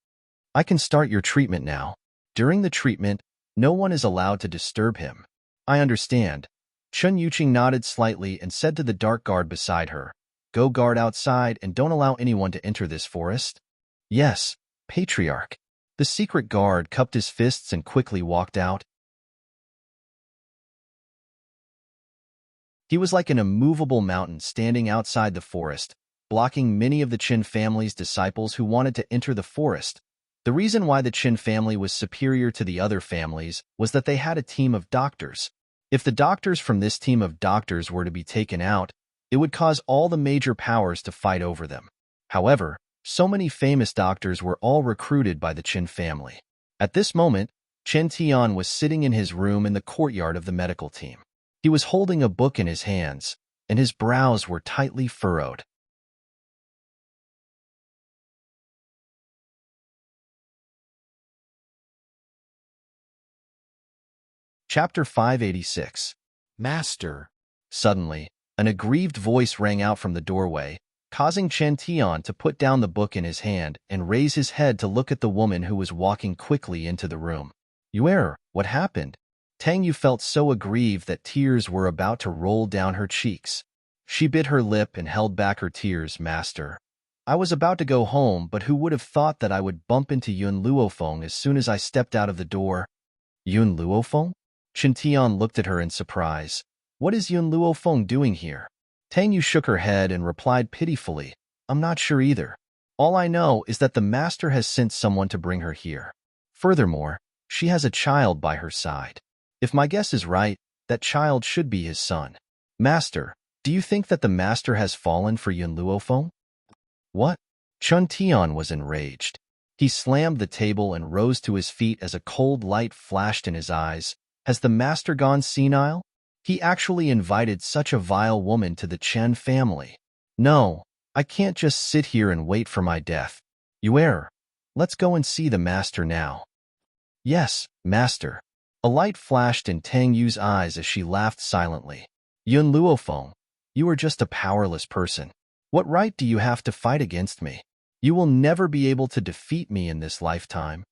I can start your treatment now. During the treatment, no one is allowed to disturb him. I understand. Chen Yuqing nodded slightly and said to the dark guard beside her, Go guard outside and don't allow anyone to enter this forest. Yes, Patriarch. The secret guard cupped his fists and quickly walked out. He was like an immovable mountain standing outside the forest, blocking many of the Qin family's disciples who wanted to enter the forest. The reason why the Qin family was superior to the other families was that they had a team of doctors. If the doctors from this team of doctors were to be taken out, it would cause all the major powers to fight over them. However, so many famous doctors were all recruited by the Qin family. At this moment, Chen Tian was sitting in his room in the courtyard of the medical team. He was holding a book in his hands, and his brows were tightly furrowed. Chapter 586. Master. Suddenly, an aggrieved voice rang out from the doorway, causing Chen Tian to put down the book in his hand and raise his head to look at the woman who was walking quickly into the room. Yuer, what happened? Tang Yu felt so aggrieved that tears were about to roll down her cheeks. She bit her lip and held back her tears. Master. I was about to go home, but who would have thought that I would bump into Yun Luofeng as soon as I stepped out of the door? Yun Luofeng? Chen Tian looked at her in surprise. What is Yun Luofeng doing here? Tang Yu shook her head and replied pitifully, I'm not sure either. All I know is that the master has sent someone to bring her here. Furthermore, she has a child by her side. If my guess is right, that child should be his son. Master, do you think that the master has fallen for Yun Luofeng? What? Chen Tian was enraged. He slammed the table and rose to his feet as a cold light flashed in his eyes. Has the master gone senile? He actually invited such a vile woman to the Chen family. No, I can't just sit here and wait for my death. Yuer, let's go and see the master now. Yes, master. A light flashed in Tang Yu's eyes as she laughed silently. Yun Luofeng, you are just a powerless person. What right do you have to fight against me? You will never be able to defeat me in this lifetime.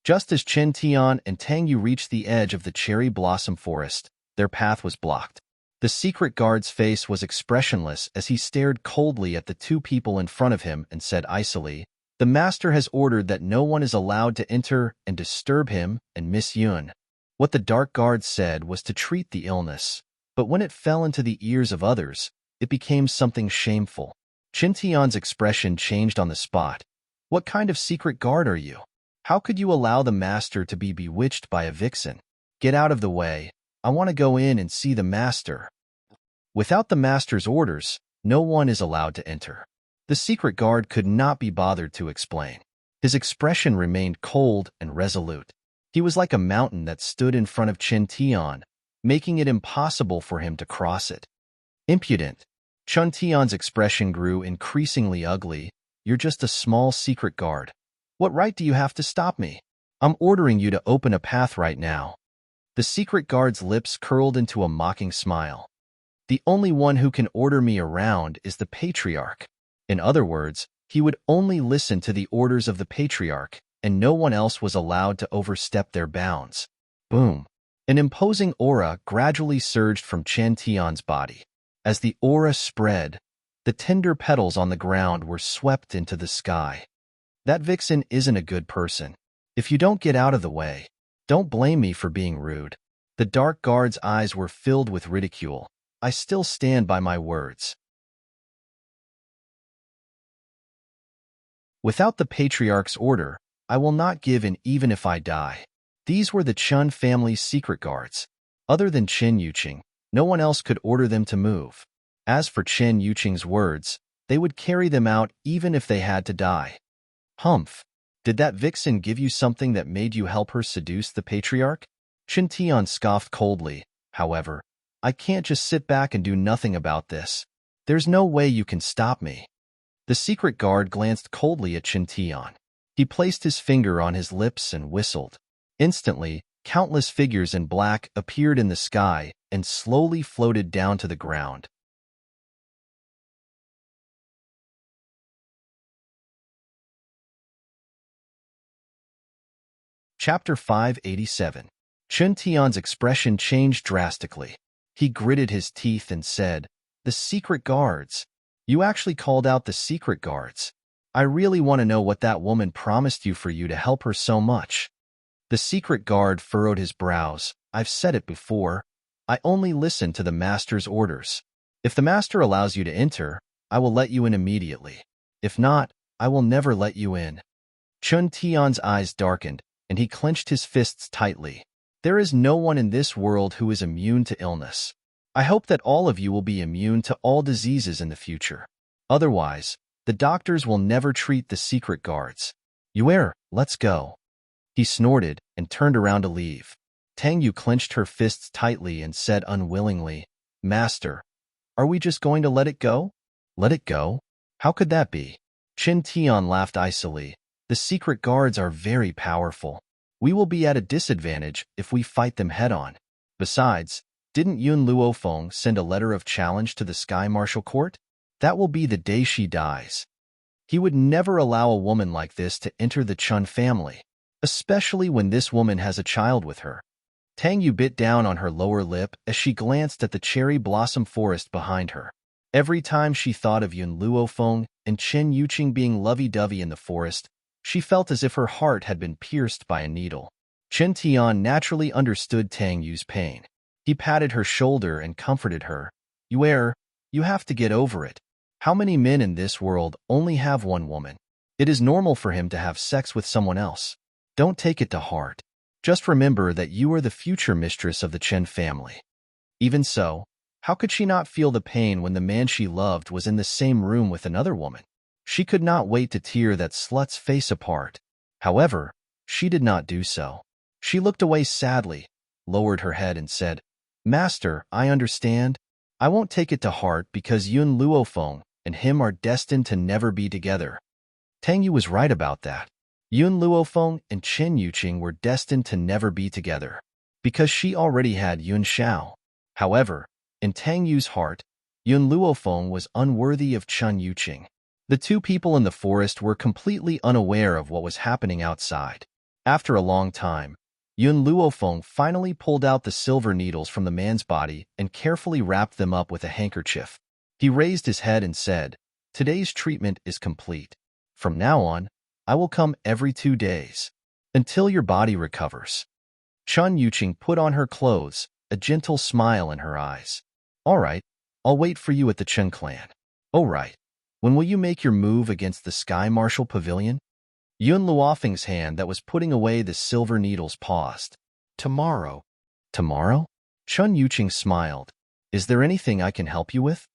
Just as Chen Tian and Tang Yu reached the edge of the cherry blossom forest, their path was blocked. The secret guard's face was expressionless as he stared coldly at the two people in front of him and said icily, The master has ordered that no one is allowed to enter and disturb him and Miss Yun. What the dark guard said was to treat the illness, but when it fell into the ears of others, it became something shameful. Chen Tian's expression changed on the spot. What kind of secret guard are you? How could you allow the master to be bewitched by a vixen? Get out of the way. I want to go in and see the master. Without the master's orders, no one is allowed to enter. The secret guard could not be bothered to explain. His expression remained cold and resolute. He was like a mountain that stood in front of Chen Tian, making it impossible for him to cross it. Impudent. Chen Tian's expression grew increasingly ugly. You're just a small secret guard. What right do you have to stop me? I'm ordering you to open a path right now. The secret guard's lips curled into a mocking smile. The only one who can order me around is the Patriarch. In other words, he would only listen to the orders of the Patriarch, and no one else was allowed to overstep their bounds. Boom. An imposing aura gradually surged from Chen Tian's body. As the aura spread, The tender petals on the ground were swept into the sky. That vixen isn't a good person. If you don't get out of the way, don't blame me for being rude. The dark guard's eyes were filled with ridicule. I still stand by my words. Without the patriarch's order, I will not give in even if I die. These were the Chun family's secret guards. Other than Chen Yuqing, no one else could order them to move. As for Chen Yuqing's words, they would carry them out even if they had to die. Humph! Did that vixen give you something that made you help her seduce the patriarch? Chen Tian scoffed coldly. However, I can't just sit back and do nothing about this. There's no way you can stop me. The secret guard glanced coldly at Chen Tian. He placed his finger on his lips and whistled. Instantly, countless figures in black appeared in the sky and slowly floated down to the ground. Chapter 587. Chen Tian's expression changed drastically. He gritted his teeth and said, "The secret guards. You actually called out the secret guards. I really want to know what that woman promised you for you to help her so much." The secret guard furrowed his brows. "I've said it before. I only listen to the master's orders. If the master allows you to enter, I will let you in immediately. If not, I will never let you in." Chen Tian's eyes darkened, and he clenched his fists tightly. There is no one in this world who is immune to illness. I hope that all of you will be immune to all diseases in the future. Otherwise, the doctors will never treat the secret guards. Yuer, let's go. He snorted and turned around to leave. Tang Yu clenched her fists tightly and said unwillingly, "Master, are we just going to let it go?" "Let it go? How could that be?" Chen Tian laughed icily. "The secret guards are very powerful. We will be at a disadvantage if we fight them head-on. Besides, didn't Yun Luofeng send a letter of challenge to the Sky Martial Court? That will be the day she dies. He would never allow a woman like this to enter the Chun family, especially when this woman has a child with her." Tang Yu bit down on her lower lip as she glanced at the cherry blossom forest behind her. Every time she thought of Yun Luofeng and Chen Yuqing being lovey-dovey in the forest, she felt as if her heart had been pierced by a needle. Chen Tian naturally understood Tang Yu's pain. He patted her shoulder and comforted her. "Yuer, you have to get over it. How many men in this world only have one woman? It is normal for him to have sex with someone else. Don't take it to heart. Just remember that you are the future mistress of the Chen family." Even so, how could she not feel the pain when the man she loved was in the same room with another woman? She could not wait to tear that slut's face apart. However, she did not do so. She looked away sadly, lowered her head and said, "Master, I understand. I won't take it to heart because Yun Luofeng and him are destined to never be together." Tang Yu was right about that. Yun Luofeng and Chen Yuqing were destined to never be together, because she already had Yun Xiao. However, in Tang Yu's heart, Yun Luofeng was unworthy of Chen Yuqing. The two people in the forest were completely unaware of what was happening outside. After a long time, Yun Luofeng finally pulled out the silver needles from the man's body and carefully wrapped them up with a handkerchief. He raised his head and said, "Today's treatment is complete. From now on, I will come every 2 days, until your body recovers." Chen Yuqing put on her clothes, a gentle smile in her eyes. "All right, I'll wait for you at the Chen clan." "Oh right. When will you make your move against the Sky Martial Pavilion?" Yun Luofeng's hand that was putting away the silver needles paused. "Tomorrow." "Tomorrow?" Chen Yuqing smiled. "Is there anything I can help you with?"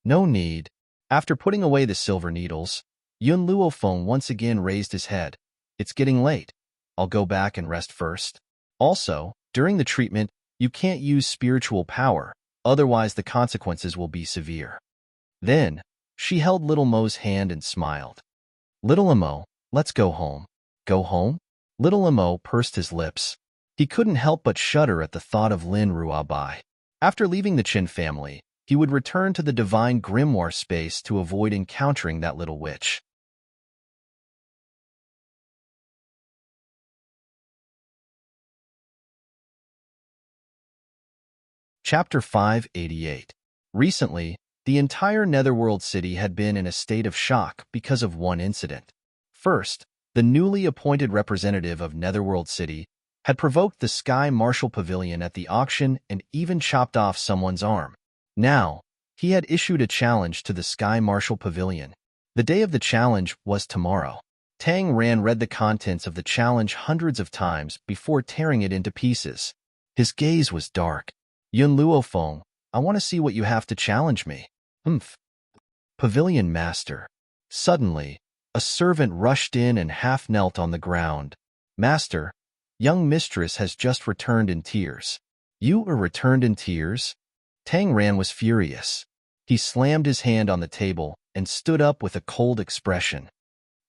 "No need." After putting away the silver needles, Yun Luofeng once again raised his head. "It's getting late. I'll go back and rest first. Also, during the treatment, you can't use spiritual power, otherwise the consequences will be severe." Then, she held Little Mo's hand and smiled. "Little Mo, let's go home." "Go home?" Little Mo pursed his lips. He couldn't help but shudder at the thought of Lin Ruabai. After leaving the Qin family, he would return to the divine grimoire space to avoid encountering that little witch. Chapter 588. Recently, the entire Netherworld city had been in a state of shock because of one incident. First, the newly appointed representative of Netherworld City had provoked the Sky Marshal Pavilion at the auction and even chopped off someone's arm. Now, he had issued a challenge to the Sky Marshal Pavilion. The day of the challenge was tomorrow. Tang Ran read the contents of the challenge hundreds of times before tearing it into pieces. His gaze was dark. Yun Luofeng, I want to see what you have to challenge me. Humph. Pavilion Master. Suddenly, a servant rushed in and half knelt on the ground. Master, young mistress has just returned in tears. You are returned in tears? Tang Ran was furious. He slammed his hand on the table and stood up with a cold expression.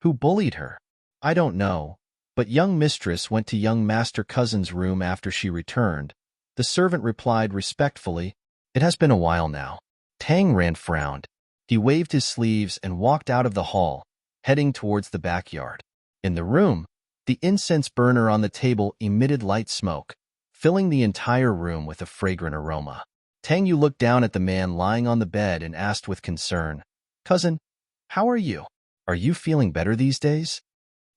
Who bullied her? I don't know, but young mistress went to young master cousin's room after she returned. The servant replied respectfully, It has been a while now. Tang Ran frowned. He waved his sleeves and walked out of the hall, heading towards the backyard. In the room, the incense burner on the table emitted light smoke, filling the entire room with a fragrant aroma. Tang Yu looked down at the man lying on the bed and asked with concern, Cousin, how are you? Are you feeling better these days?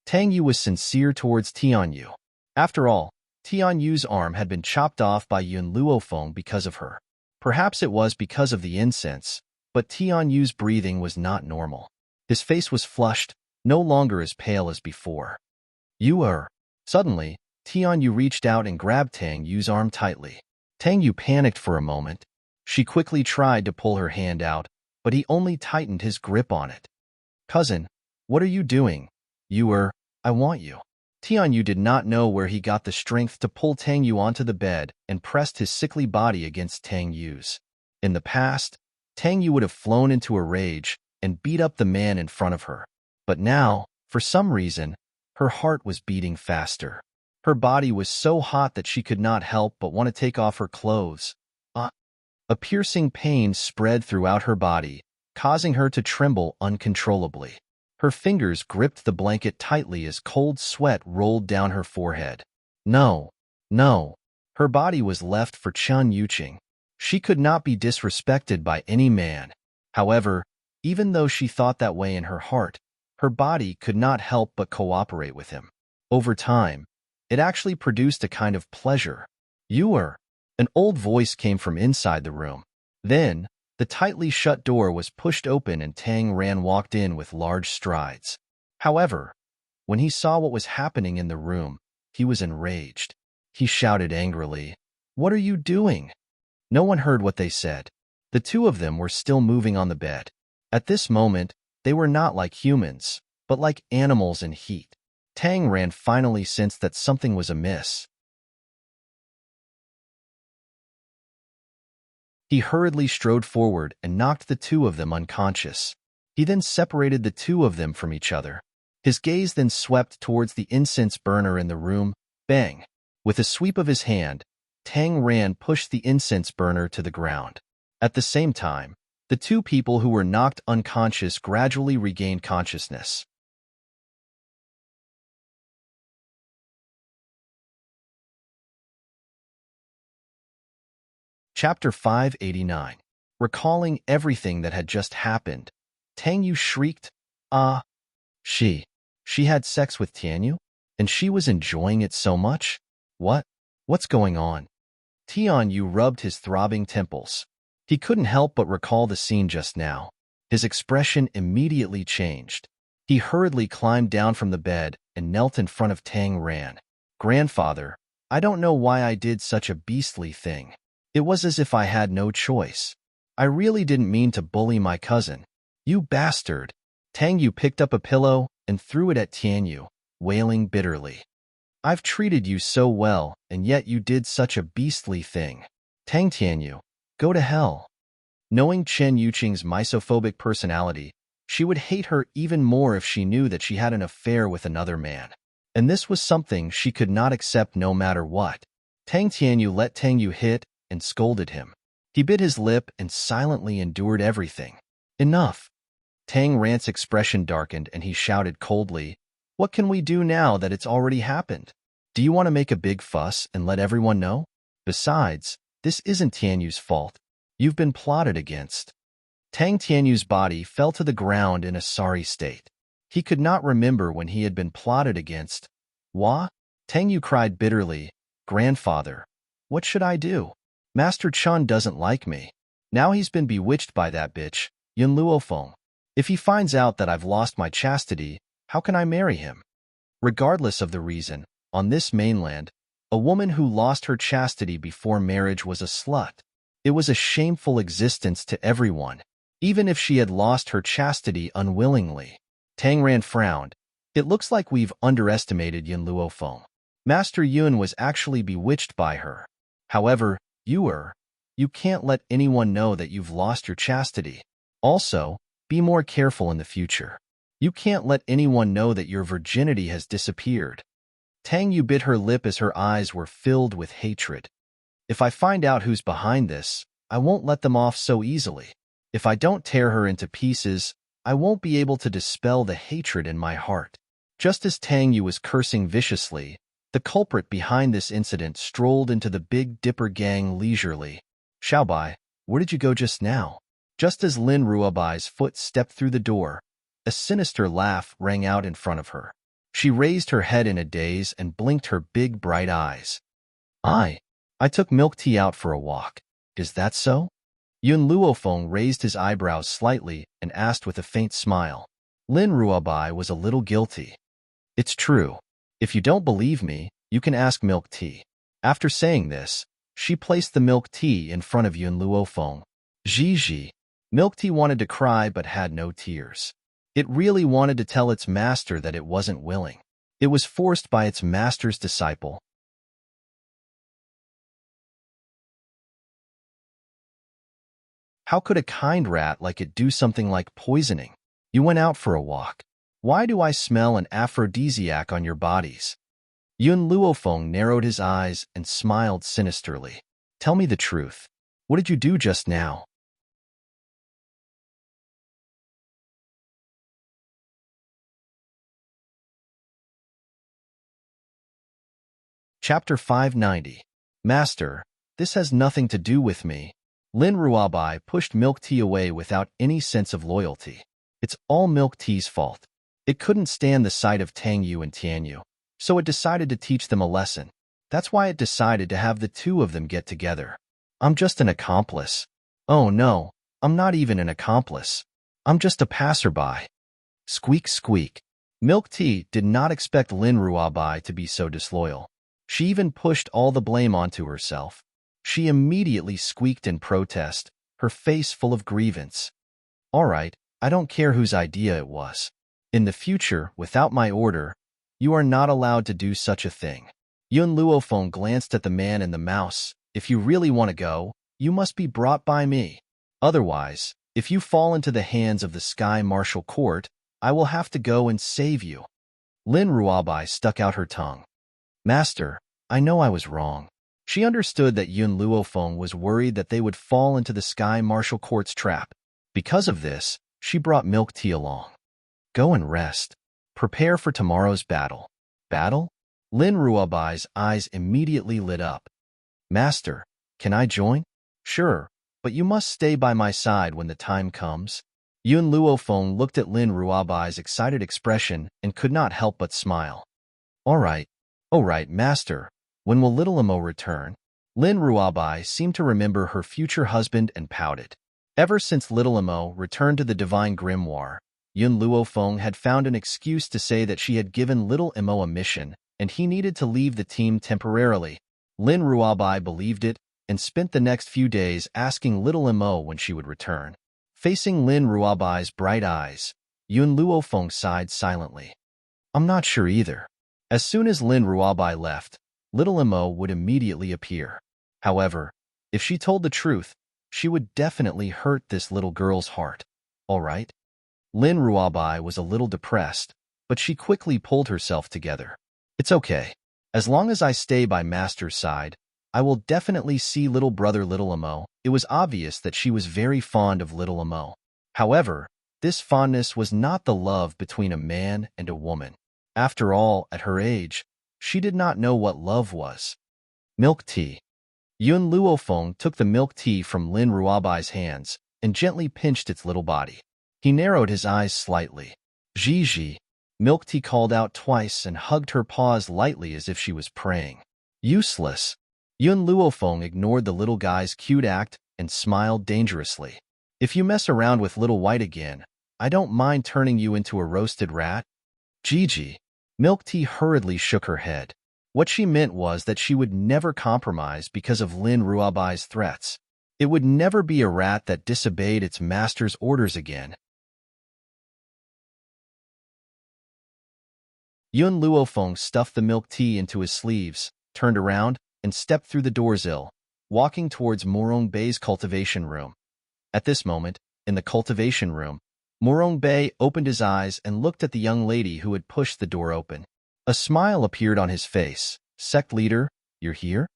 Tang Yu was sincere towards Tian Yu. After all, Tian Yu's arm had been chopped off by Yun Luofeng because of her. Perhaps it was because of the incense, but Tian Yu's breathing was not normal. His face was flushed, no longer as pale as before. You are. Suddenly, Tian Yu reached out and grabbed Tang Yu's arm tightly. Tang Yu panicked for a moment. She quickly tried to pull her hand out, but he only tightened his grip on it. Cousin, what are you doing? I want you. Tian Yu did not know where he got the strength to pull Tang Yu onto the bed and pressed his sickly body against Tang Yu's. In the past, Tang Yu would have flown into a rage and beat up the man in front of her. But now, for some reason, her heart was beating faster. Her body was so hot that she could not help but want to take off her clothes. A piercing pain spread throughout her body, causing her to tremble uncontrollably. Her fingers gripped the blanket tightly as cold sweat rolled down her forehead. No. Her body was left for Chun Yuqing. She could not be disrespected by any man. However, even though she thought that way in her heart, her body could not help but cooperate with him. Over time, it actually produced a kind of pleasure. An old voice came from inside the room. Then, the tightly shut door was pushed open and Tang Ran walked in with large strides. However, when he saw what was happening in the room, he was enraged. He shouted angrily, What are you doing? No one heard what they said. The two of them were still moving on the bed. At this moment, they were not like humans, but like animals in heat. Tang Ran finally sensed that something was amiss. He hurriedly strode forward and knocked the two of them unconscious. He then separated the two of them from each other. His gaze then swept towards the incense burner in the room. Bang! With a sweep of his hand, Tang Ran pushed the incense burner to the ground. At the same time, the two people who were knocked unconscious gradually regained consciousness. Chapter 589. Recalling everything that had just happened, Tang Yu shrieked, She had sex with Tian Yu? And she was enjoying it so much? What's going on? Tian Yu rubbed his throbbing temples. He couldn't help but recall the scene just now. His expression immediately changed. He hurriedly climbed down from the bed and knelt in front of Tang Ran. Grandfather, I don't know why I did such a beastly thing. It was as if I had no choice. I really didn't mean to bully my cousin. You bastard. Tang Yu picked up a pillow and threw it at Tian Yu, wailing bitterly. I've treated you so well, and yet you did such a beastly thing. Tian Yu, go to hell. Knowing Chen Yuqing's misophobic personality, she would hate her even more if she knew that she had an affair with another man. And this was something she could not accept no matter what. Tian Yu let Tang Yu hit and scolded him. He bit his lip and silently endured everything. Enough. Tang Ran's expression darkened and he shouted coldly, What can we do now that it's already happened? Do you want to make a big fuss and let everyone know? Besides, This isn't Tianyu's fault. You've been plotted against. Tang Tianyu's body fell to the ground in a sorry state. He could not remember when he had been plotted against. Wah? Tang Yu cried bitterly. Grandfather, what should I do? Master Chun doesn't like me. Now he's been bewitched by that bitch, Yun Luofeng. If he finds out that I've lost my chastity, how can I marry him? Regardless of the reason, on this mainland, a woman who lost her chastity before marriage was a slut. It was a shameful existence to everyone, even if she had lost her chastity unwillingly. Tang Ran frowned. It looks like we've underestimated Yun Luofeng. Master Yun was actually bewitched by her. However, you can't let anyone know that you've lost your chastity. Also, be more careful in the future. You can't let anyone know that your virginity has disappeared. Tang Yu bit her lip as her eyes were filled with hatred. If I find out who's behind this, I won't let them off so easily. If I don't tear her into pieces, I won't be able to dispel the hatred in my heart. Just as Tang Yu was cursing viciously, the culprit behind this incident strolled into the Big Dipper gang leisurely. Xiaobai, where did you go just now? Just as Lin Ruobai's foot stepped through the door, a sinister laugh rang out in front of her. She raised her head in a daze and blinked her big bright eyes. I took milk tea out for a walk. Is that so? Yun Luofeng raised his eyebrows slightly and asked with a faint smile. Lin Ruobai was a little guilty. It's true. If you don't believe me, you can ask milk tea. After saying this, she placed the milk tea in front of Yun Luofeng. Zhi. Milk tea wanted to cry but had no tears. It really wanted to tell its master that it wasn't willing. It was forced by its master's disciple. How could a kind rat like it do something like poisoning? You went out for a walk. Why do I smell an aphrodisiac on your bodies? Yun Luofeng narrowed his eyes and smiled sinisterly. Tell me the truth. What did you do just now? Chapter 590. Master, this has nothing to do with me. Lin Ruobai pushed milk tea away without any sense of loyalty. It's all milk tea's fault. It couldn't stand the sight of Tang Yu and Tianyu, so it decided to teach them a lesson. That's why it decided to have the two of them get together. I'm just an accomplice. Oh no, I'm not even an accomplice. I'm just a passerby. Squeak squeak. Milk tea did not expect Lin Ruobai to be so disloyal. She even pushed all the blame onto herself. She immediately squeaked in protest, her face full of grievance. All right, I don't care whose idea it was. In the future, without my order, you are not allowed to do such a thing. Yun Luofeng glanced at the man and the mouse. If you really want to go, you must be brought by me. Otherwise, if you fall into the hands of the Sky Martial Court, I will have to go and save you. Lin Ruobai stuck out her tongue. Master, I know I was wrong. She understood that Yun Luofeng was worried that they would fall into the Sky Martial Court's trap. Because of this, she brought milk tea along. Go and rest. Prepare for tomorrow's battle. Battle? Lin Ruobai's eyes immediately lit up. Master, can I join? Sure, but you must stay by my side when the time comes. Yun Luofeng looked at Lin Ruobai's excited expression and could not help but smile. All right, Master. When will little Imo return? Lin Ruobai seemed to remember her future husband and pouted. Ever since little Imo returned to the Divine Grimoire, Yun Luofeng had found an excuse to say that she had given little Imo a mission, and he needed to leave the team temporarily. Lin Ruobai believed it, and spent the next few days asking little Imo when she would return. Facing Lin Ruobai's bright eyes, Yun Luofeng sighed silently. I'm not sure either. As soon as Lin Ruobai left, little Imo would immediately appear. However, if she told the truth, she would definitely hurt this little girl's heart. All right? Lin Ruobai was a little depressed, but she quickly pulled herself together. It's okay. As long as I stay by Master's side, I will definitely see little brother little Imo. It was obvious that she was very fond of little Imo. However, this fondness was not the love between a man and a woman. After all, at her age, she did not know what love was. Milk tea. Yun Luofeng took the milk tea from Lin Ruabai's hands and gently pinched its little body. He narrowed his eyes slightly. Gigi, Milk Tea called out twice and hugged her paws lightly as if she was praying. Useless. Yun Luofeng ignored the little guy's cute act and smiled dangerously. If you mess around with Little White again, I don't mind turning you into a roasted rat. Gigi. Milk Tea hurriedly shook her head. What she meant was that she would never compromise because of Lin Ruabai's threats. It would never be a rat that disobeyed its master's orders again. Yun Luofeng stuffed the milk tea into his sleeves, turned around, and stepped through the doors walking towards Morong Bei's cultivation room. At this moment, in the cultivation room, Morong Bei opened his eyes and looked at the young lady who had pushed the door open. A smile appeared on his face. Sect leader, you're here?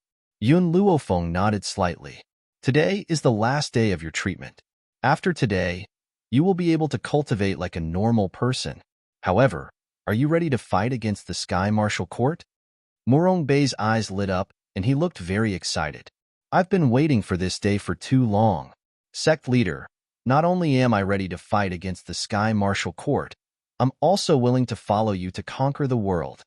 Yun Luofeng nodded slightly. Today is the last day of your treatment. After today, you will be able to cultivate like a normal person. However, are you ready to fight against the Sky Martial Court? Morong Bei's eyes lit up, and he looked very excited. I've been waiting for this day for too long. Sect leader, not only am I ready to fight against the Sky Martial Court, I'm also willing to follow you to conquer the world.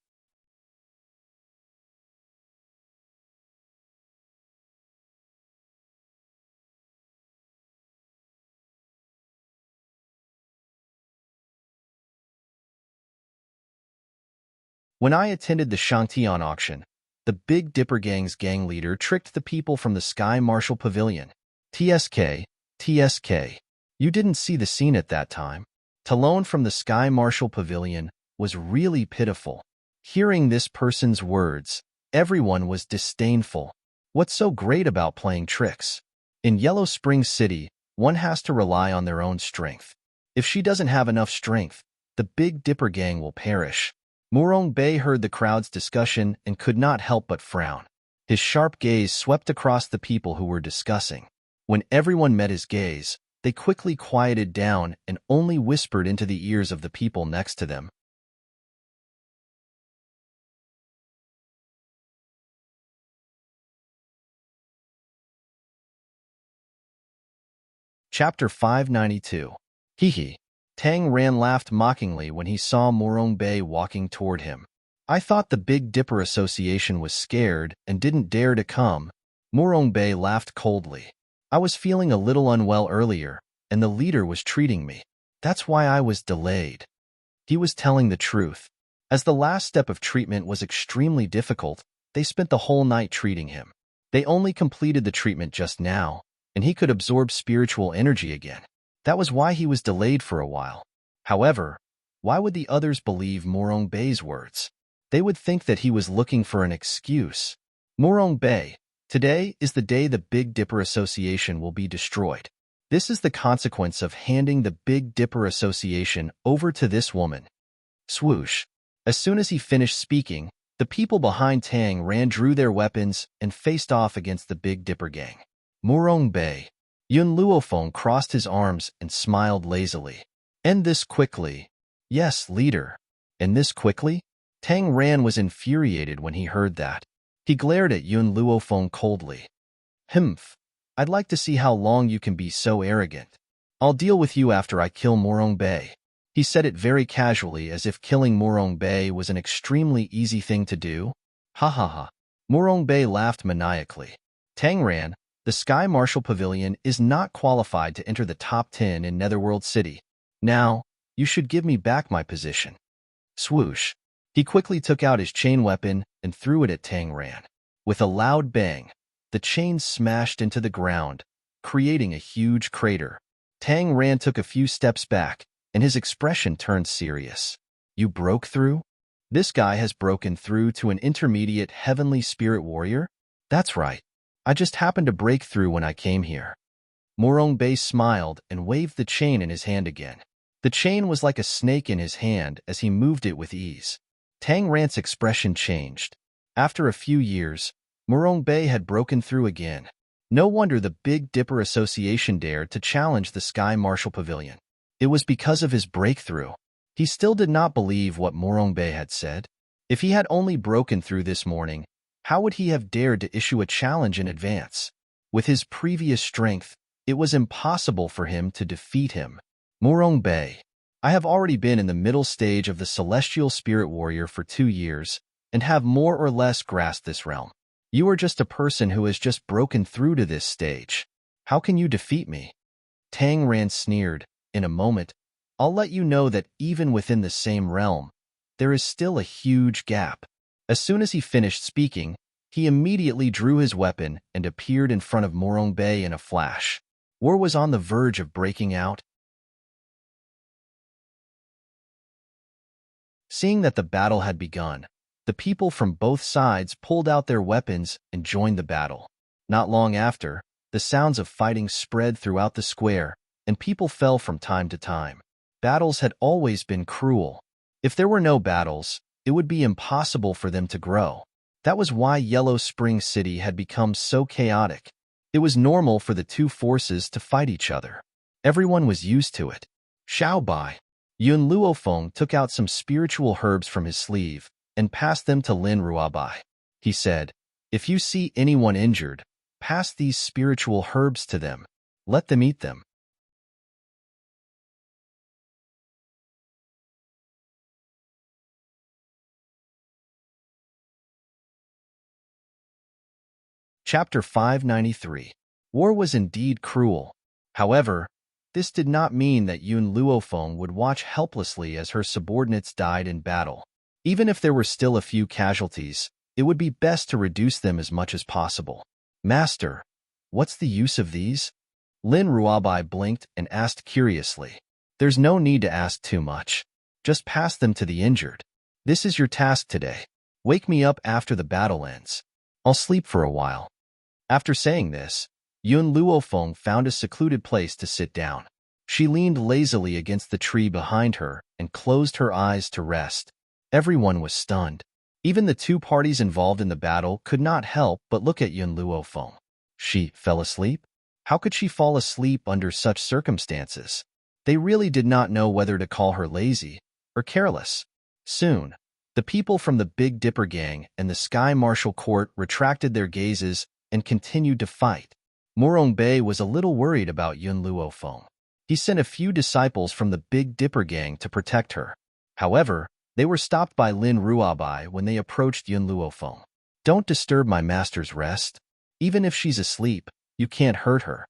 When I attended the Shangtian auction, the Big Dipper Gang's gang leader tricked the people from the Sky Martial Pavilion. TSK, TSK. You didn't see the scene at that time. Talon from the Sky Martial Pavilion was really pitiful. Hearing this person's words, everyone was disdainful. What's so great about playing tricks? In Yellow Spring City, one has to rely on their own strength. If she doesn't have enough strength, the Big Dipper Gang will perish. Morong Bei heard the crowd's discussion and could not help but frown. His sharp gaze swept across the people who were discussing. When everyone met his gaze, they quickly quieted down and only whispered into the ears of the people next to them. Chapter 592. Hee. Tang Ran laughed mockingly when he saw Morong Bei walking toward him. I thought the Big Dipper Association was scared and didn't dare to come. Morong Bei laughed coldly. I was feeling a little unwell earlier, and the leader was treating me. That's why I was delayed. He was telling the truth. As the last step of treatment was extremely difficult, they spent the whole night treating him. They only completed the treatment just now, and he could absorb spiritual energy again. That was why he was delayed for a while. However, why would the others believe Morong Bei's words? They would think that he was looking for an excuse. Morong Bei, today is the day the Big Dipper Association will be destroyed. This is the consequence of handing the Big Dipper Association over to this woman. Swoosh. As soon as he finished speaking, the people behind Tang Ran drew their weapons and faced off against the Big Dipper Gang. Morong Bei. Yun Luofeng crossed his arms and smiled lazily. End this quickly. Yes, leader. End this quickly? Tang Ran was infuriated when he heard that. He glared at Yun Luofeng coldly. Humph. I'd like to see how long you can be so arrogant. I'll deal with you after I kill Morong Bei. He said it very casually as if killing Morong Bei was an extremely easy thing to do. Ha ha ha. Morong Bei laughed maniacally. Tang Ran, the Sky Martial Pavilion is not qualified to enter the top 10 in Netherworld City. Now, you should give me back my position. Swoosh. He quickly took out his chain weapon and threw it at Tang Ran. With a loud bang, the chain smashed into the ground, creating a huge crater. Tang Ran took a few steps back, and his expression turned serious. You broke through? This guy has broken through to an intermediate heavenly spirit warrior? That's right. I just happened to break through when I came here. Morong Bei smiled and waved the chain in his hand again. The chain was like a snake in his hand as he moved it with ease. Tang Ran's expression changed. After a few years, Morong Bei had broken through again. No wonder the Big Dipper Association dared to challenge the Sky Martial Pavilion. It was because of his breakthrough. He still did not believe what Morong Bei had said. If he had only broken through this morning, How would he have dared to issue a challenge in advance? With his previous strength, it was impossible for him to defeat him. Morong Bay. I have already been in the middle stage of the Celestial Spirit Warrior for 2 years, and have more or less grasped this realm. You are just a person who has just broken through to this stage. How can you defeat me? Tang Ran sneered. In a moment, I'll let you know that even within the same realm, there is still a huge gap. As soon as he finished speaking, he immediately drew his weapon and appeared in front of Morong Bay in a flash. War was on the verge of breaking out. Seeing that the battle had begun, the people from both sides pulled out their weapons and joined the battle. Not long after, the sounds of fighting spread throughout the square, and people fell from time to time. Battles had always been cruel. If there were no battles, it would be impossible for them to grow. That was why Yellow Spring City had become so chaotic. It was normal for the two forces to fight each other. Everyone was used to it. Xiao Bai. Yun Luofeng took out some spiritual herbs from his sleeve and passed them to Lin Ruabai. He said, "If you see anyone injured, pass these spiritual herbs to them. Let them eat them." Chapter 593. War was indeed cruel. However, this did not mean that Yun Luofeng would watch helplessly as her subordinates died in battle. Even if there were still a few casualties, it would be best to reduce them as much as possible. "Master, what's the use of these?" Lin Ruabai blinked and asked curiously. "There's no need to ask too much. Just pass them to the injured. This is your task today. Wake me up after the battle ends. I'll sleep for a while." After saying this, Yun Luofeng found a secluded place to sit down. She leaned lazily against the tree behind her and closed her eyes to rest. Everyone was stunned. Even the two parties involved in the battle could not help but look at Yun Luofeng. She fell asleep? How could she fall asleep under such circumstances? They really did not know whether to call her lazy or careless. Soon, the people from the Big Dipper Gang and the Sky Marshal Court retracted their gazes and continued to fight. Morong Bay was a little worried about Yun Luofeng. He sent a few disciples from the Big Dipper Gang to protect her. However, they were stopped by Lin Ruabai when they approached Yun Luofeng. "Don't disturb my master's rest. Even if she's asleep, you can't hurt her."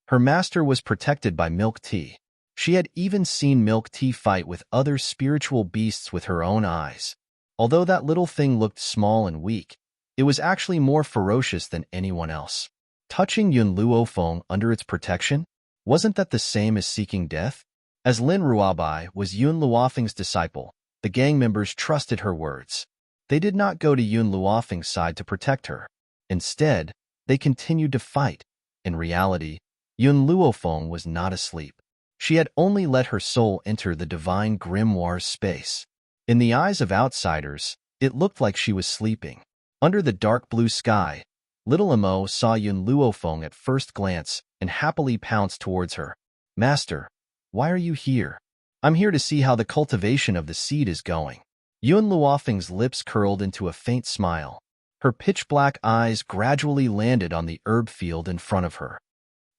Her master was protected by Milk Tea. She had even seen Milk Tea fight with other spiritual beasts with her own eyes. Although that little thing looked small and weak, it was actually more ferocious than anyone else. Touching Yun Luofeng under its protection? Wasn't that the same as seeking death? As Lin Ruabai was Yun Luofeng's disciple, the gang members trusted her words. They did not go to Yun Luofeng's side to protect her. Instead, they continued to fight. In reality, Yun Luofeng was not asleep. She had only let her soul enter the divine grimoire's space. In the eyes of outsiders, it looked like she was sleeping. Under the dark blue sky, little Emo saw Yun Luofeng at first glance and happily pounced towards her. "Master, why are you here?" "I'm here to see how the cultivation of the seed is going." Yun Luofeng's lips curled into a faint smile. Her pitch-black eyes gradually landed on the herb field in front of her.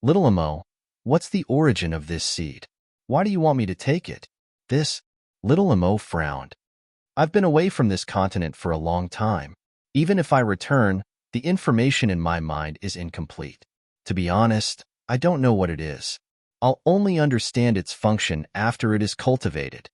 "Little Emo, what's the origin of this seed? Why do you want me to take it?" "This?" Little Emo frowned. "I've been away from this continent for a long time. Even if I return, the information in my mind is incomplete. To be honest, I don't know what it is. I'll only understand its function after it is cultivated.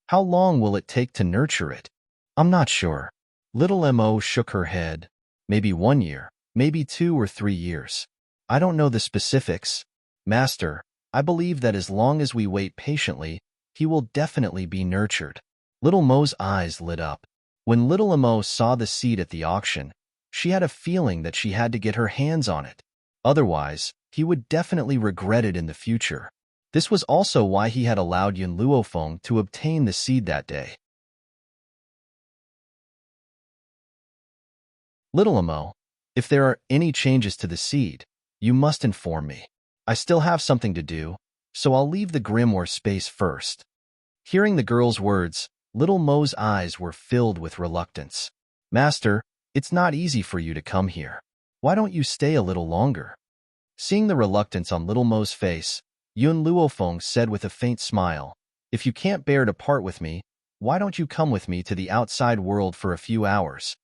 How long will it take to nurture it?" "I'm not sure." Little Mo shook her head. "Maybe 1 year, maybe 2 or 3 years. I don't know the specifics. Master, I believe that as long as we wait patiently, he will definitely be nurtured." Little Mo's eyes lit up. When Little Mo saw the seed at the auction, she had a feeling that she had to get her hands on it. Otherwise, he would definitely regret it in the future. This was also why he had allowed Yun Luofeng to obtain the seed that day. "Little Mo, if there are any changes to the seed, you must inform me. I still have something to do, so I'll leave the grimoire space first." Hearing the girl's words, Little Mo's eyes were filled with reluctance. "Master, It's not easy for you to come here. Why don't you stay a little longer? Seeing the reluctance on little Mo's face, Yun Luofeng said with a faint smile, if you can't bear to part with me, why don't you come with me to the outside world for a few hours?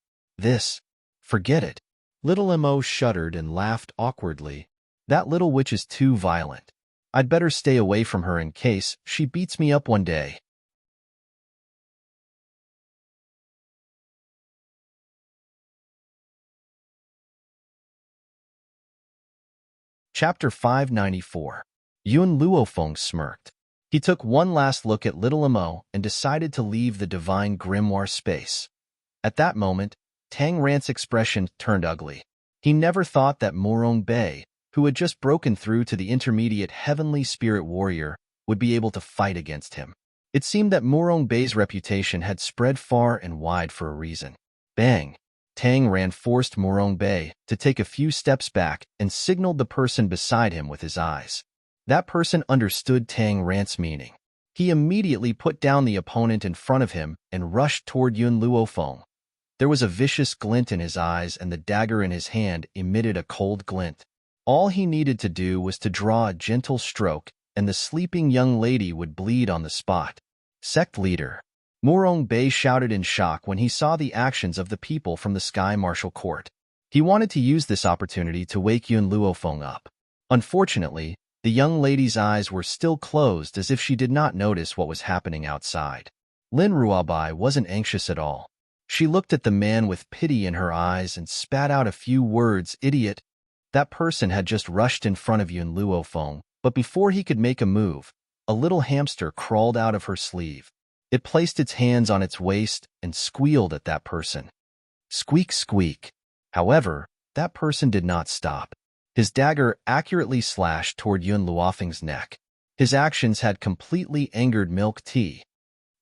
Forget it. Little Mo shuddered and laughed awkwardly. That little witch is too violent. I'd better stay away from her in case she beats me up one day. Chapter 594. Yun Luofeng smirked. He took one last look at little Mo and decided to leave the divine grimoire space. At that moment, Tang Rant's expression turned ugly. He never thought that Morong Bei, who had just broken through to the intermediate heavenly spirit warrior, would be able to fight against him. It seemed that Morong Bei's reputation had spread far and wide for a reason. Bang! Tang Ran forced Morong Bei to take a few steps back and signaled the person beside him with his eyes. That person understood Tang Rant's meaning. He immediately put down the opponent in front of him and rushed toward Yun Luofeng. There was a vicious glint in his eyes, and the dagger in his hand emitted a cold glint. All he needed to do was to draw a gentle stroke, and the sleeping young lady would bleed on the spot. Sect leader. Morong Bei shouted in shock when he saw the actions of the people from the Sky Martial Court. He wanted to use this opportunity to wake Yun Luofeng up. Unfortunately, the young lady's eyes were still closed as if she did not notice what was happening outside. Lin Ruabai wasn't anxious at all. She looked at the man with pity in her eyes and spat out a few words, idiot. That person had just rushed in front of Yun Luofeng, but before he could make a move, a little hamster crawled out of her sleeve. It placed its hands on its waist and squealed at that person. Squeak, squeak. However, that person did not stop. His dagger accurately slashed toward Yun Luofeng's neck. His actions had completely angered Milk Tea.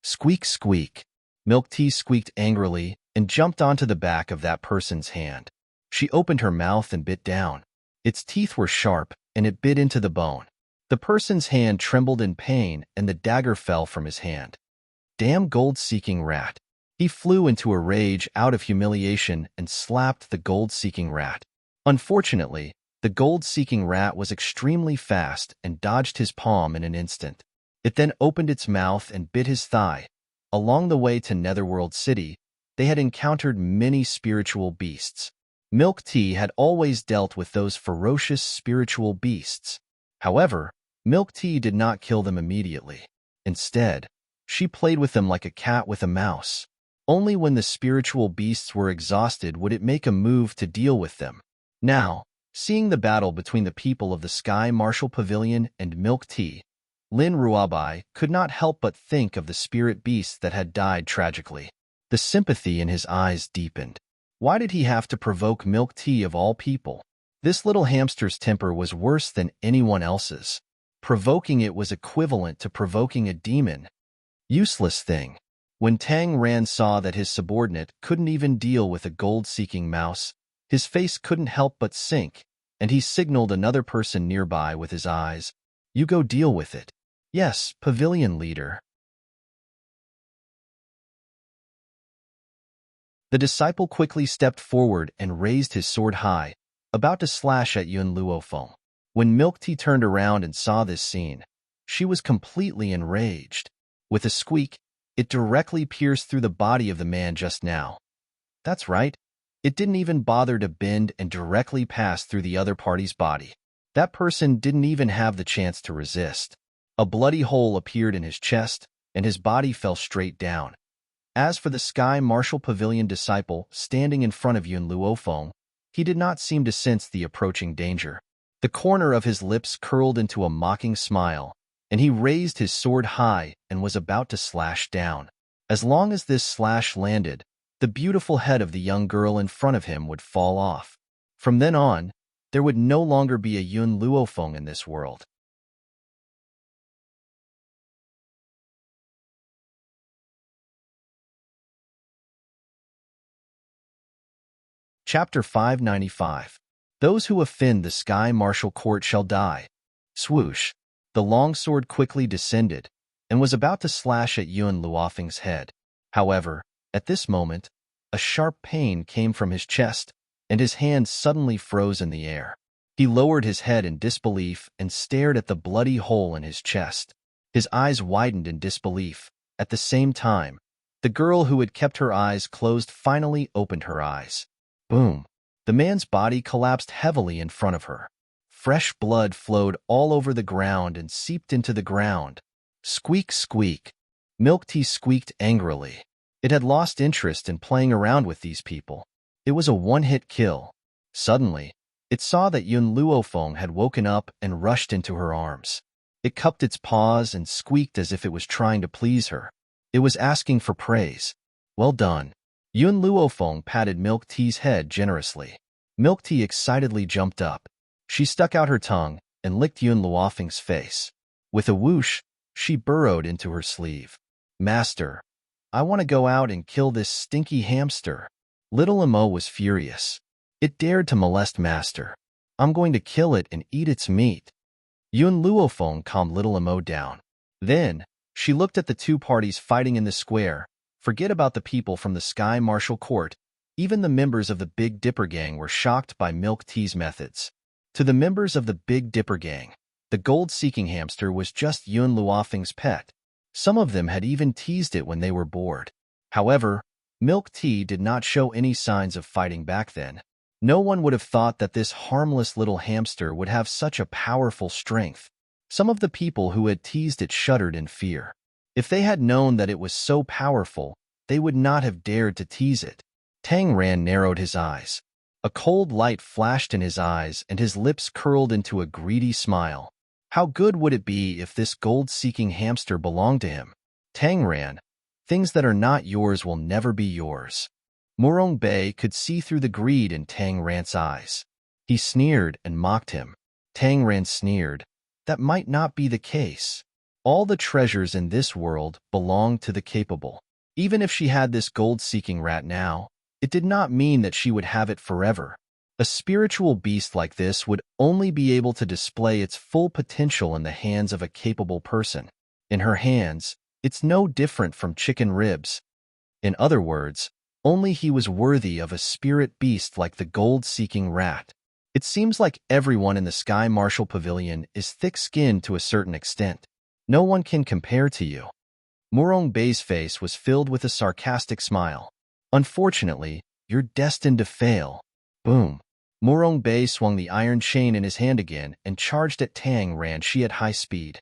Squeak, squeak. Milk Tea squeaked angrily and jumped onto the back of that person's hand. She opened her mouth and bit down. Its teeth were sharp, and it bit into the bone. The person's hand trembled in pain, and the dagger fell from his hand. Damn gold-seeking rat. He flew into a rage out of humiliation and slapped the gold-seeking rat. Unfortunately, the gold-seeking rat was extremely fast and dodged his palm in an instant. It then opened its mouth and bit his thigh. Along the way to Netherworld City, they had encountered many spiritual beasts. Milk Tea had always dealt with those ferocious spiritual beasts. However, Milk Tea did not kill them immediately. Instead, she played with them like a cat with a mouse. Only when the spiritual beasts were exhausted would it make a move to deal with them. Now, seeing the battle between the people of the Sky Martial Pavilion and Milk Tea, Lin Ruabai could not help but think of the spirit beasts that had died tragically. The sympathy in his eyes deepened. Why did he have to provoke Milk Tea of all people? This little hamster's temper was worse than anyone else's. Provoking it was equivalent to provoking a demon. Useless thing. When Tang Ran saw that his subordinate couldn't even deal with a gold-seeking mouse, his face couldn't help but sink, and he signaled another person nearby with his eyes. You go deal with it. Yes, pavilion leader. The disciple quickly stepped forward and raised his sword high, about to slash at Yun Luofeng. When Milk Tea turned around and saw this scene, she was completely enraged. With a squeak, it directly pierced through the body of the man just now. That's right. It didn't even bother to bend and directly pass through the other party's body. That person didn't even have the chance to resist. A bloody hole appeared in his chest, and his body fell straight down. As for the Sky Martial Pavilion disciple standing in front of Yun Luofeng, he did not seem to sense the approaching danger. The corner of his lips curled into a mocking smile, and he raised his sword high and was about to slash down. As long as this slash landed, the beautiful head of the young girl in front of him would fall off. From then on, there would no longer be a Yun Luofeng in this world. Chapter 595. Those who offend the Sky Martial Court shall die. Swoosh. The longsword quickly descended and was about to slash at Yun Luofeng's head. However, at this moment, a sharp pain came from his chest, and his hand suddenly froze in the air. He lowered his head in disbelief and stared at the bloody hole in his chest. His eyes widened in disbelief. At the same time, the girl who had kept her eyes closed finally opened her eyes. Boom! The man's body collapsed heavily in front of her. Fresh blood flowed all over the ground and seeped into the ground. Squeak, squeak. Milk Tea squeaked angrily. It had lost interest in playing around with these people. It was a one-hit kill. Suddenly, it saw that Yun Luofeng had woken up and rushed into her arms. It cupped its paws and squeaked as if it was trying to please her. It was asking for praise. Well done. Yun Luofeng patted Milk Tea's head generously. Milk Tea excitedly jumped up. She stuck out her tongue and licked Yun Luofeng's face. With a whoosh, she burrowed into her sleeve. Master, I want to go out and kill this stinky hamster. Little Emo was furious. It dared to molest Master. I'm going to kill it and eat its meat. Yun Luofeng calmed Little Emo down. Then, she looked at the two parties fighting in the square. Forget about the people from the Sky Martial Court. Even the members of the Big Dipper Gang were shocked by Milk Tea's methods. To the members of the Big Dipper Gang, the gold-seeking hamster was just Yun Luofeng's pet. Some of them had even teased it when they were bored. However, Milk Tea did not show any signs of fighting back then. No one would have thought that this harmless little hamster would have such a powerful strength. Some of the people who had teased it shuddered in fear. If they had known that it was so powerful, they would not have dared to tease it. Tang Ran narrowed his eyes. A cold light flashed in his eyes and his lips curled into a greedy smile. How good would it be if this gold-seeking hamster belonged to him? Tang Ran, things that are not yours will never be yours. Murong Bei could see through the greed in Tang Ran's eyes. He sneered and mocked him. Tang Ran sneered. That might not be the case. All the treasures in this world belong to the capable. Even if she had this gold-seeking rat now, it did not mean that she would have it forever. A spiritual beast like this would only be able to display its full potential in the hands of a capable person. In her hands, it's no different from chicken ribs. In other words, only he was worthy of a spirit beast like the gold-seeking rat. It seems like everyone in the Sky Martial Pavilion is thick-skinned to a certain extent. No one can compare to you. Murong Bei's face was filled with a sarcastic smile. Unfortunately, you're destined to fail. Boom. Murong Bei swung the iron chain in his hand again and charged at Tang Ran Shi at high speed.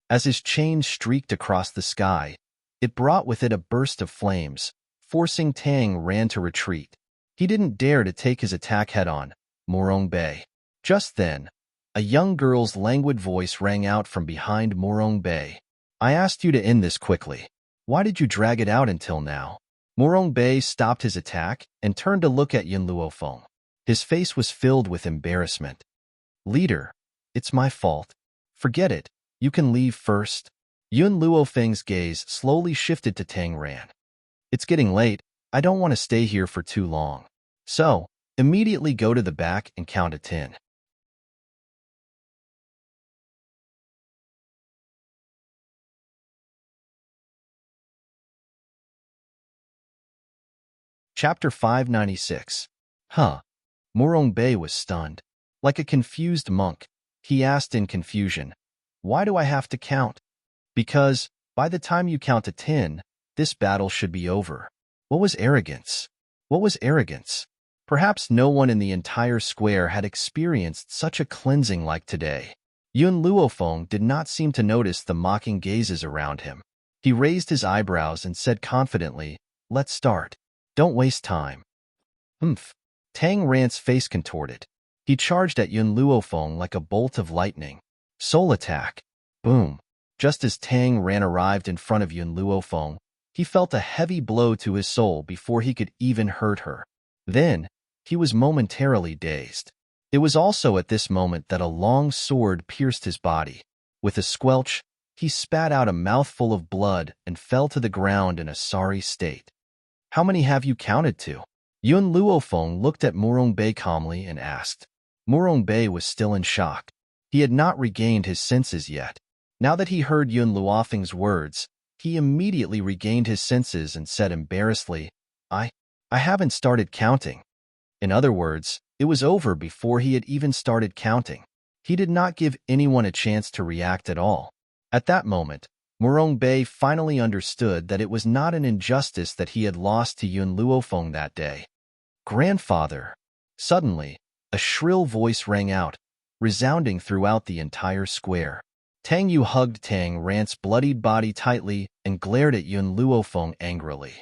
As his chain streaked across the sky, it brought with it a burst of flames, forcing Tang Ran to retreat. He didn't dare to take his attack head-on, Murong Bei. Just then, a young girl's languid voice rang out from behind Murong Bei. I asked you to end this quickly. Why did you drag it out until now? Murong Bei stopped his attack and turned to look at Yun Luofeng. His face was filled with embarrassment. Leader, it's my fault. Forget it. You can leave first. Yun Luofeng's gaze slowly shifted to Tang Ran. It's getting late. I don't want to stay here for too long. So, immediately go to the back and count to 10. Chapter 596. Huh. Murong Bei was stunned. Like a confused monk, he asked in confusion, why do I have to count? Because, by the time you count to 10, this battle should be over. What was arrogance? What was arrogance? Perhaps no one in the entire square had experienced such a cleansing like today. Yun Luofeng did not seem to notice the mocking gazes around him. He raised his eyebrows and said confidently, let's start. Don't waste time. Humph. Tang Ran's face contorted. He charged at Yun Luofeng like a bolt of lightning. Soul attack. Boom. Just as Tang Ran arrived in front of Yun Luofeng, he felt a heavy blow to his soul before he could even hurt her. Then, he was momentarily dazed. It was also at this moment that a long sword pierced his body. With a squelch, he spat out a mouthful of blood and fell to the ground in a sorry state. How many have you counted to? Yun Luofeng looked at Murong Bei calmly and asked. Murong Bei was still in shock. He had not regained his senses yet. Now that he heard Yun Luofeng's words, he immediately regained his senses and said embarrassedly, I haven't started counting. In other words, it was over before he had even started counting. He did not give anyone a chance to react at all. At that moment, Murong Bei finally understood that it was not an injustice that he had lost to Yun Luofeng that day. Grandfather! Suddenly, a shrill voice rang out, resounding throughout the entire square. Tang Yu hugged Tang Rant's bloodied body tightly and glared at Yun Luofeng angrily.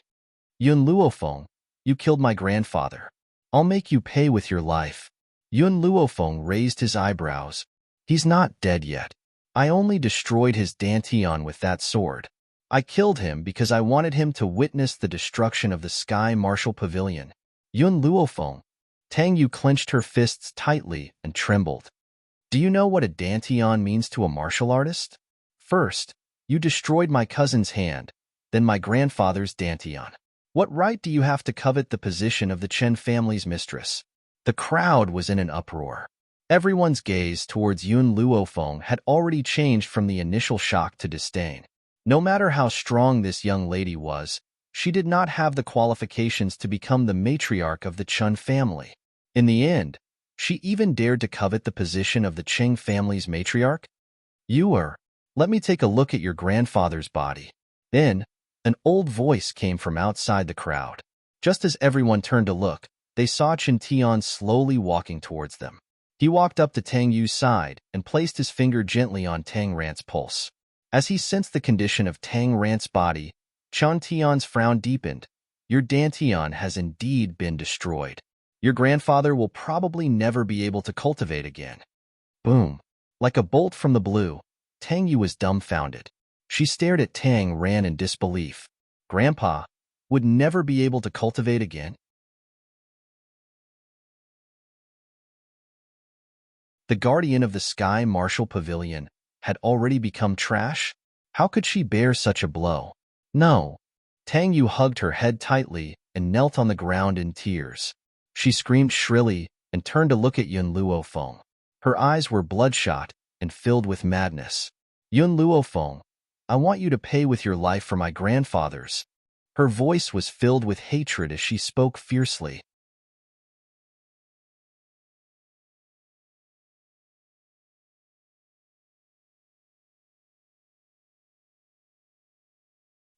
Yun Luofeng, you killed my grandfather. I'll make you pay with your life. Yun Luofeng raised his eyebrows. He's not dead yet. I only destroyed his dantian with that sword. I killed him because I wanted him to witness the destruction of the Sky Martial Pavilion. Yun Luofeng. Tang Yu clenched her fists tightly and trembled. Do you know what a dantian means to a martial artist? First, you destroyed my cousin's hand, then my grandfather's dantian. What right do you have to covet the position of the Chen family's mistress? The crowd was in an uproar. Everyone's gaze towards Yun Luofeng had already changed from the initial shock to disdain. No matter how strong this young lady was, she did not have the qualifications to become the matriarch of the Chen family. In the end, she even dared to covet the position of the Cheng family's matriarch? Let me take a look at your grandfather's body. Then, an old voice came from outside the crowd. Just as everyone turned to look, they saw Chen Tian slowly walking towards them. He walked up to Tang Yu's side and placed his finger gently on Tang Rant's pulse. As he sensed the condition of Tang Rant's body, Chen Tian's frown deepened. Your dantian has indeed been destroyed. Your grandfather will probably never be able to cultivate again. Boom. Like a bolt from the blue, Tang Yu was dumbfounded. She stared at Tang Ran in disbelief. Grandpa would never be able to cultivate again? The guardian of the Sky Martial Pavilion had already become trash? How could she bear such a blow? No. Tang Yu hugged her head tightly and knelt on the ground in tears. She screamed shrilly and turned to look at Yun Luofeng. Her eyes were bloodshot and filled with madness. Yun Luofeng, I want you to pay with your life for my grandfather's. Her voice was filled with hatred as she spoke fiercely.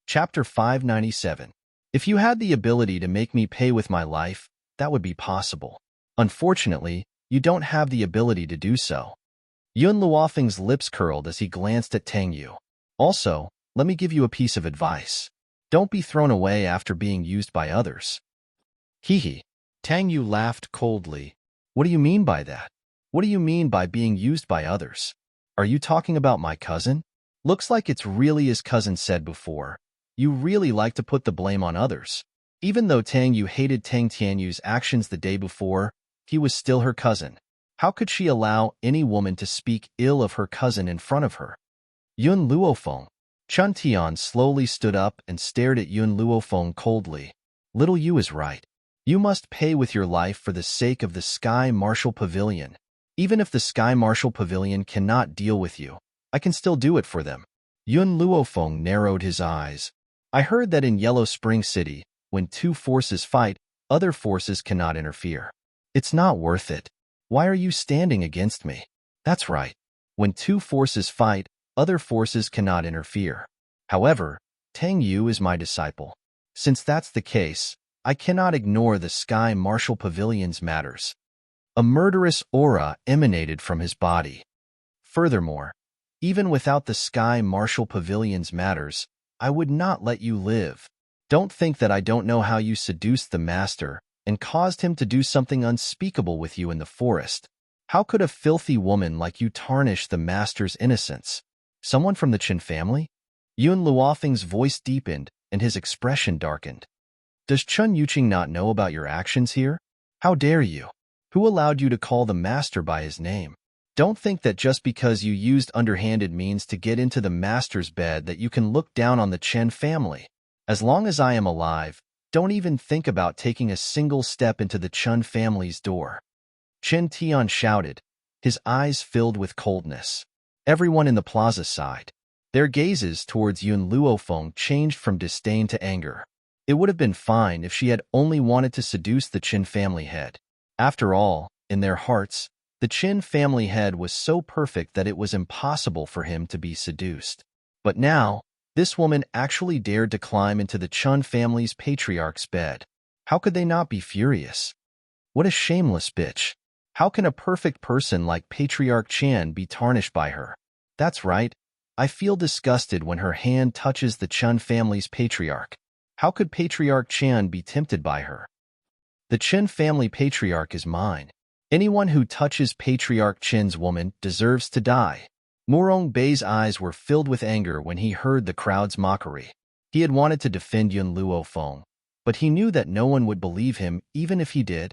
Chapter 597. If you had the ability to make me pay with my life, that would be possible. Unfortunately, you don't have the ability to do so. Yun Luofeng's lips curled as he glanced at Tang Yu. Also, let me give you a piece of advice. Don't be thrown away after being used by others. Hee. Tang Yu laughed coldly. What do you mean by that? What do you mean by being used by others? Are you talking about my cousin? Looks like it's really as cousin said before. You really like to put the blame on others. Even though Tang Yu hated Tang Tianyu's actions the day before, he was still her cousin. How could she allow any woman to speak ill of her cousin in front of her? Yun Luofeng. Chen Tian slowly stood up and stared at Yun Luofeng coldly. Little Yu is right. You must pay with your life for the sake of the Sky Martial Pavilion. Even if the Sky Martial Pavilion cannot deal with you, I can still do it for them. Yun Luofeng narrowed his eyes. I heard that in Yellow Spring City, when two forces fight, other forces cannot interfere. It's not worth it. Why are you standing against me? That's right. When two forces fight, other forces cannot interfere. However, Tang Yu is my disciple. Since that's the case, I cannot ignore the Sky Martial Pavilion's matters. A murderous aura emanated from his body. Furthermore, even without the Sky Martial Pavilion's matters, I would not let you live. Don't think that I don't know how you seduced the master and caused him to do something unspeakable with you in the forest. How could a filthy woman like you tarnish the master's innocence? Someone from the Chen family? Yun Luofeng's voice deepened and his expression darkened. Does Chun Yuqing not know about your actions here? How dare you? Who allowed you to call the master by his name? Don't think that just because you used underhanded means to get into the master's bed that you can look down on the Chen family. As long as I am alive, don't even think about taking a single step into the Chun family's door. Chen Tian shouted, his eyes filled with coldness. Everyone in the plaza sighed. Their gazes towards Yun Luofeng changed from disdain to anger. It would have been fine if she had only wanted to seduce the Qin family head. After all, in their hearts, the Qin family head was so perfect that it was impossible for him to be seduced. But now, this woman actually dared to climb into the Chun family's patriarch's bed. How could they not be furious? What a shameless bitch. How can a perfect person like Patriarch Chan be tarnished by her? That's right. I feel disgusted when her hand touches the Chun family's patriarch. How could Patriarch Chan be tempted by her? The Qin family patriarch is mine. Anyone who touches Patriarch Qin's woman deserves to die. Murong Bei's eyes were filled with anger when he heard the crowd's mockery. He had wanted to defend Yun Luofeng, but he knew that no one would believe him even if he did.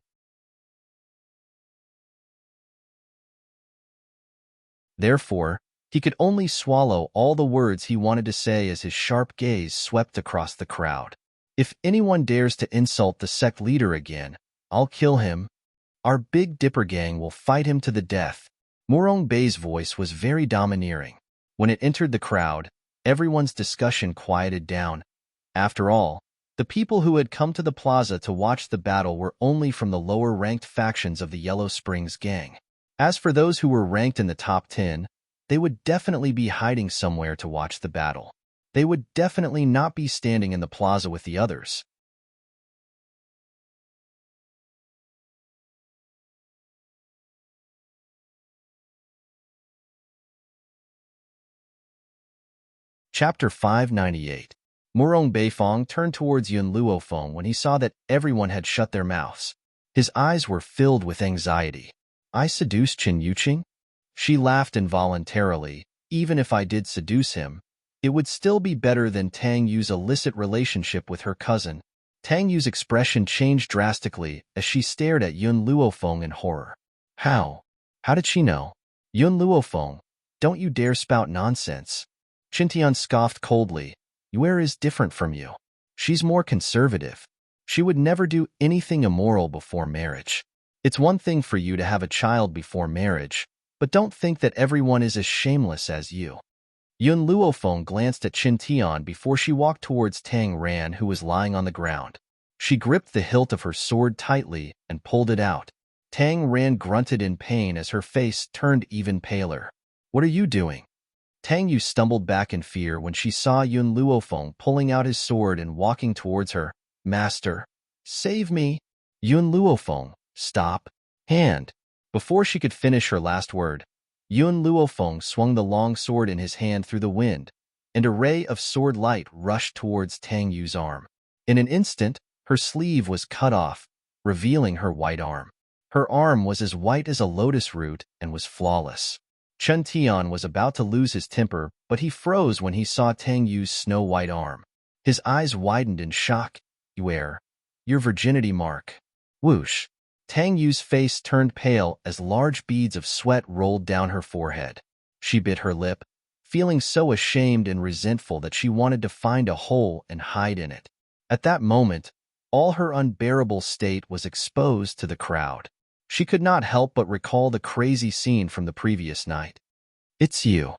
Therefore, he could only swallow all the words he wanted to say as his sharp gaze swept across the crowd. If anyone dares to insult the sect leader again, I'll kill him. Our Big Dipper gang will fight him to the death. Murong Bei's voice was very domineering. When it entered the crowd, everyone's discussion quieted down. After all, the people who had come to the plaza to watch the battle were only from the lower-ranked factions of the Yellow Springs gang. As for those who were ranked in the top 10, they would definitely be hiding somewhere to watch the battle. They would definitely not be standing in the plaza with the others. Chapter 598. Murong Beifong turned towards Yun Luofeng when he saw that everyone had shut their mouths. His eyes were filled with anxiety. I seduced Qin Yuqing? She laughed involuntarily. Even if I did seduce him, it would still be better than Tang Yu's illicit relationship with her cousin. Tang Yu's expression changed drastically as she stared at Yun Luofeng in horror. How? How did she know? Yun Luofeng, don't you dare spout nonsense. Qintian scoffed coldly. Yue is different from you. She's more conservative. She would never do anything immoral before marriage. It's one thing for you to have a child before marriage, but don't think that everyone is as shameless as you. Yun Luofeng glanced at Qin Tian before she walked towards Tang Ran, who was lying on the ground. She gripped the hilt of her sword tightly and pulled it out. Tang Ran grunted in pain as her face turned even paler. What are you doing? Tang Yu stumbled back in fear when she saw Yun Luofeng pulling out his sword and walking towards her. Master, save me. Yun Luofeng, stop. Hand. Before she could finish her last word, Yun Luofeng swung the long sword in his hand through the wind, and a ray of sword light rushed towards Tang Yu's arm. In an instant, her sleeve was cut off, revealing her white arm. Her arm was as white as a lotus root and was flawless. Chen Tian was about to lose his temper, but he froze when he saw Tang Yu's snow-white arm. His eyes widened in shock. Your virginity mark. Whoosh. Tang Yu's face turned pale as large beads of sweat rolled down her forehead. She bit her lip, feeling so ashamed and resentful that she wanted to find a hole and hide in it. At that moment, all her unbearable state was exposed to the crowd. She could not help but recall the crazy scene from the previous night. It's you.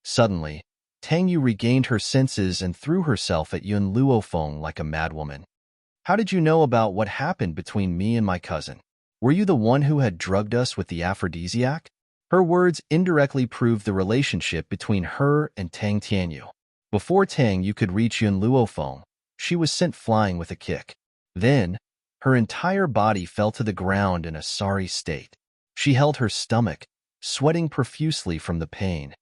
Suddenly, Tang Yu regained her senses and threw herself at Yun Luofeng like a madwoman. How did you know about what happened between me and my cousin? Were you the one who had drugged us with the aphrodisiac? Her words indirectly proved the relationship between her and Tang Tianyu. Before Tang Yu could reach Yun Luofeng, she was sent flying with a kick. Then, her entire body fell to the ground in a sorry state. She held her stomach, sweating profusely from the pain.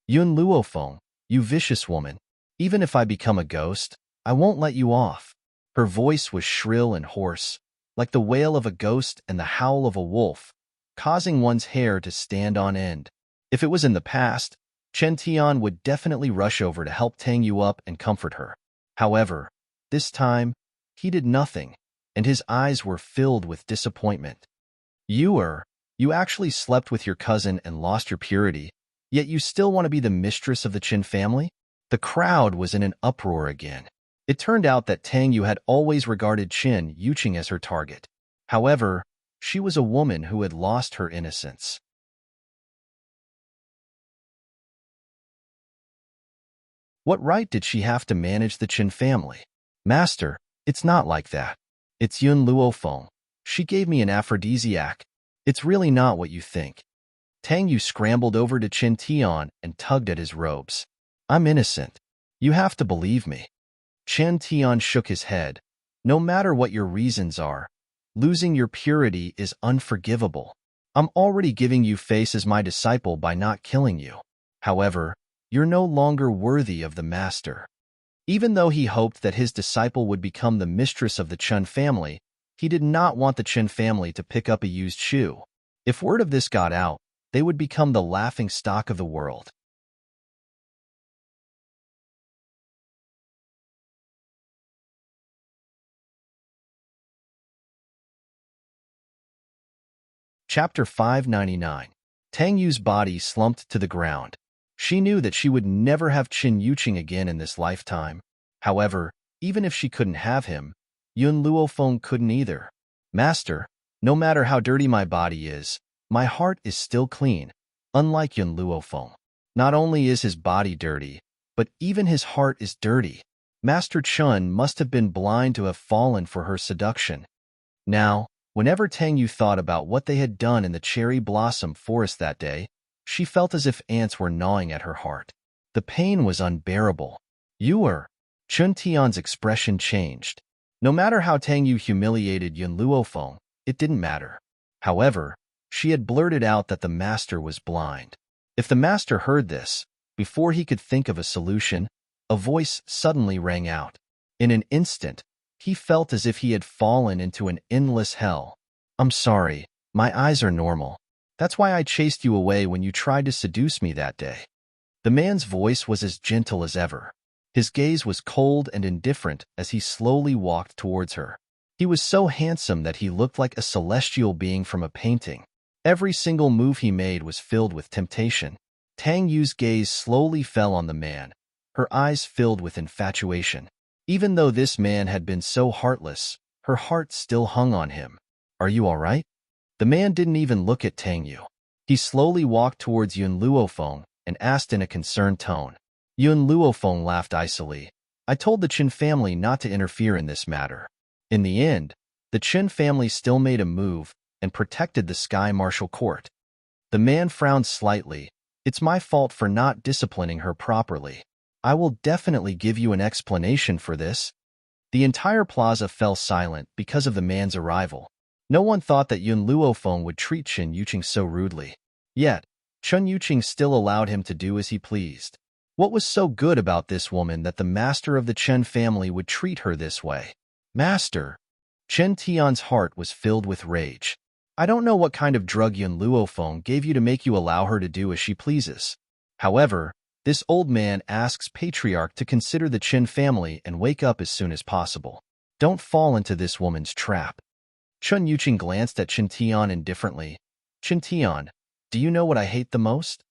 Yun Luofeng, you vicious woman. Even if I become a ghost, I won't let you off. Her voice was shrill and hoarse, like the wail of a ghost and the howl of a wolf, causing one's hair to stand on end. If it was in the past, Chen Tian would definitely rush over to help Tang Yu up and comfort her. However, this time, he did nothing, and his eyes were filled with disappointment. You actually slept with your cousin and lost your purity, yet you still want to be the mistress of the Qin family? The crowd was in an uproar again. It turned out that Tang Yu had always regarded Qin Yuqing as her target. However, she was a woman who had lost her innocence. What right did she have to manage the Qin family? Master, it's not like that. It's Yun Luofeng. She gave me an aphrodisiac. It's really not what you think. Tang Yu scrambled over to Qin Tian and tugged at his robes. I'm innocent. You have to believe me. Qin Tian shook his head. No matter what your reasons are, losing your purity is unforgivable. I'm already giving you face as my disciple by not killing you. However, you're no longer worthy of the master. Even though he hoped that his disciple would become the mistress of the Chen family, he did not want the Chen family to pick up a used shoe. If word of this got out, they would become the laughing stock of the world. Chapter 599. Tang Yu's body slumped to the ground. She knew that she would never have Qin Yuqing again in this lifetime. However, even if she couldn't have him, Yun Luofeng couldn't either. Master, no matter how dirty my body is, my heart is still clean, unlike Yun Luofeng. Not only is his body dirty, but even his heart is dirty. Master Chun must have been blind to have fallen for her seduction. Now, whenever Tang Yu thought about what they had done in the cherry blossom forest that day, she felt as if ants were gnawing at her heart. The pain was unbearable. You were. Chun Tian's expression changed. No matter how Tang Yu humiliated Yun Luofeng, it didn't matter. However, she had blurted out that the master was blind. If the master heard this, before he could think of a solution, a voice suddenly rang out. In an instant, he felt as if he had fallen into an endless hell. I'm sorry, my eyes are normal. That's why I chased you away when you tried to seduce me that day. The man's voice was as gentle as ever. His gaze was cold and indifferent as he slowly walked towards her. He was so handsome that he looked like a celestial being from a painting. Every single move he made was filled with temptation. Tang Yu's gaze slowly fell on the man, her eyes filled with infatuation. Even though this man had been so heartless, her heart still hung on him. Are you all right? The man didn't even look at Tang Yu. He slowly walked towards Yun Luofeng and asked in a concerned tone. Yun Luofeng laughed icily. I told the Qin family not to interfere in this matter. In the end, the Qin family still made a move and protected the Sky Martial Court. The man frowned slightly. It's my fault for not disciplining her properly. I will definitely give you an explanation for this. The entire plaza fell silent because of the man's arrival. No one thought that Yun Luofeng would treat Qin Yuqing so rudely. Yet, Qin Yuqing still allowed him to do as he pleased. What was so good about this woman that the master of the Chen family would treat her this way? Master! Chen Tian's heart was filled with rage. I don't know what kind of drug Yun Luofeng gave you to make you allow her to do as she pleases. However, this old man asks Patriarch to consider the Qin family and wake up as soon as possible. Don't fall into this woman's trap. Chun Yuqing glanced at Qin Tian indifferently. Qin Tian, do you know what I hate the most?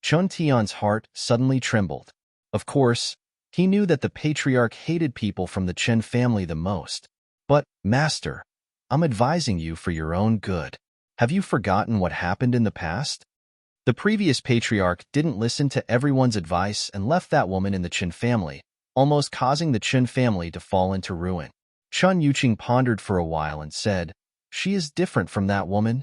Chun Tian's heart suddenly trembled. Of course, he knew that the Patriarch hated people from the Chen family the most. But, Master, I'm advising you for your own good. Have you forgotten what happened in the past? The previous Patriarch didn't listen to everyone's advice and left that woman in the Qin family, almost causing the Qin family to fall into ruin. Chun Yuqing pondered for a while and said, She is different from that woman.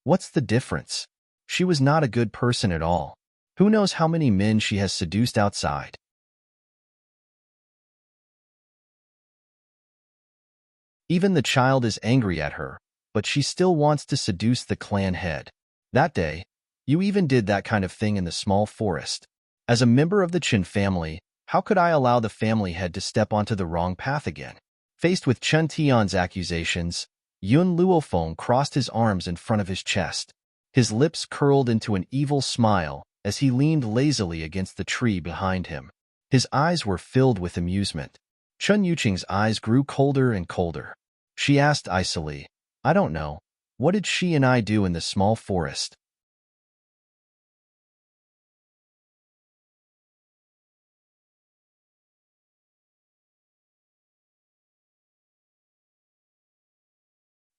What's the difference? She was not a good person at all. Who knows how many men she has seduced outside? Even the child is angry at her, but she still wants to seduce the clan head. That day, you even did that kind of thing in the small forest. As a member of the Qin family, how could I allow the family head to step onto the wrong path again? Faced with Chen Tian's accusations, Yun Luofeng crossed his arms in front of his chest. His lips curled into an evil smile as he leaned lazily against the tree behind him. His eyes were filled with amusement. Chun Yuqing's eyes grew colder and colder. She asked icily, I don't know. What did she and I do in the small forest?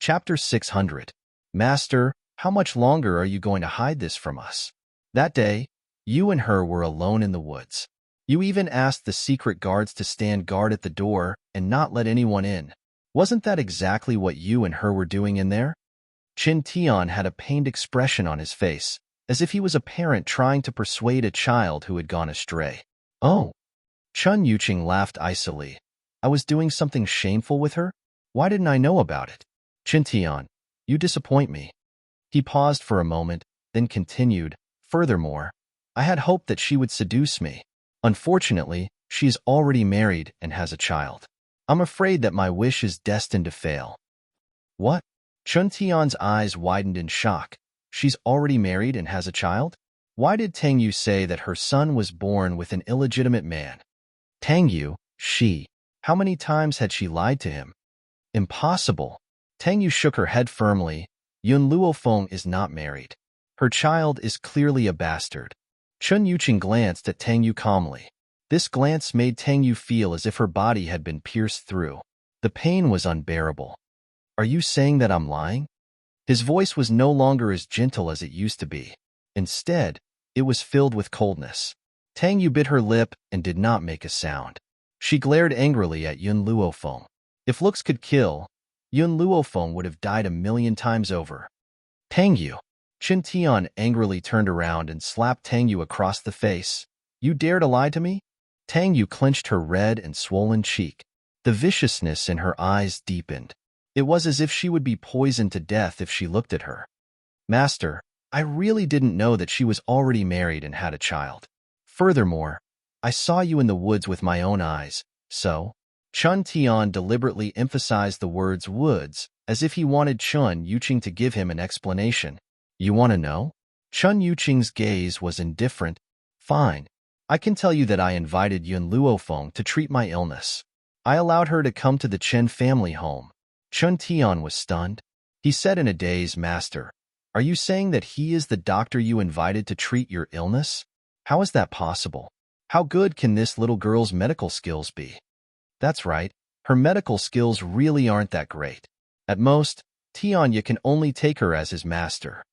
Chapter 600. Master, how much longer are you going to hide this from us? That day, you and her were alone in the woods. You even asked the secret guards to stand guard at the door and not let anyone in. Wasn't that exactly what you and her were doing in there? Chin Tian had a pained expression on his face, as if he was a parent trying to persuade a child who had gone astray. Oh. Chun Yuqing laughed icily. I was doing something shameful with her? Why didn't I know about it? Chin Tian, you disappoint me. He paused for a moment, then continued, furthermore, I had hoped that she would seduce me. Unfortunately, she is already married and has a child. I'm afraid that my wish is destined to fail. What? Chun Tian's eyes widened in shock. She's already married and has a child? Why did Tang Yu say that her son was born with an illegitimate man? Tang Yu, she. How many times had she lied to him? Impossible. Tang Yu shook her head firmly. Yun Luofeng is not married. Her child is clearly a bastard. Chun Yuqing glanced at Tang Yu calmly. This glance made Tang Yu feel as if her body had been pierced through. The pain was unbearable. Are you saying that I'm lying? His voice was no longer as gentle as it used to be. Instead, it was filled with coldness. Tang Yu bit her lip and did not make a sound. She glared angrily at Yun Luofeng. If looks could kill, Yun Luofeng would have died 1,000,000 times over. Tang Yu. Chin Tian angrily turned around and slapped Tang Yu across the face. You dare to lie to me? Tang Yu clenched her red and swollen cheek. The viciousness in her eyes deepened. It was as if she would be poisoned to death if she looked at her. Master, I really didn't know that she was already married and had a child. Furthermore, I saw you in the woods with my own eyes, so... Chun Tian deliberately emphasized the words woods, as if he wanted Chun Yuqing to give him an explanation. You want to know? Chun Yuqing's gaze was indifferent. Fine. I can tell you that I invited Yun Luofeng to treat my illness. I allowed her to come to the Chen family home. Chun Tian was stunned. He said in a daze, Master, are you saying that he is the doctor you invited to treat your illness? How is that possible? How good can this little girl's medical skills be? That's right, her medical skills really aren't that great. At most, Tianya can only take her as his master.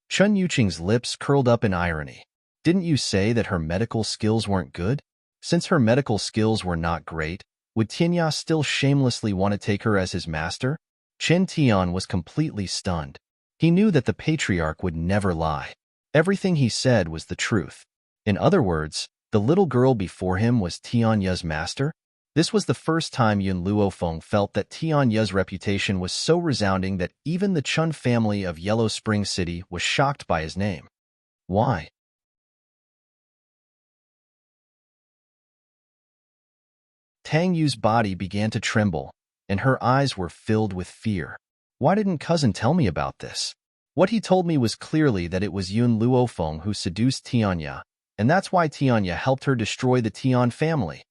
Chun Yuqing's lips curled up in irony. Didn't you say that her medical skills weren't good? Since her medical skills were not great, would Tianya still shamelessly want to take her as his master? Chen Tian was completely stunned. He knew that the patriarch would never lie. Everything he said was the truth. In other words, the little girl before him was Tianya's master? This was the first time Yun Luofeng felt that Tianya's reputation was so resounding that even the Chun family of Yellow Spring City was shocked by his name. Why? Tang Yu's body began to tremble, and her eyes were filled with fear. Why didn't cousin tell me about this? What he told me was clearly that it was Yun Luofeng who seduced Tianya, and that's why Tianya helped her destroy the Tian family.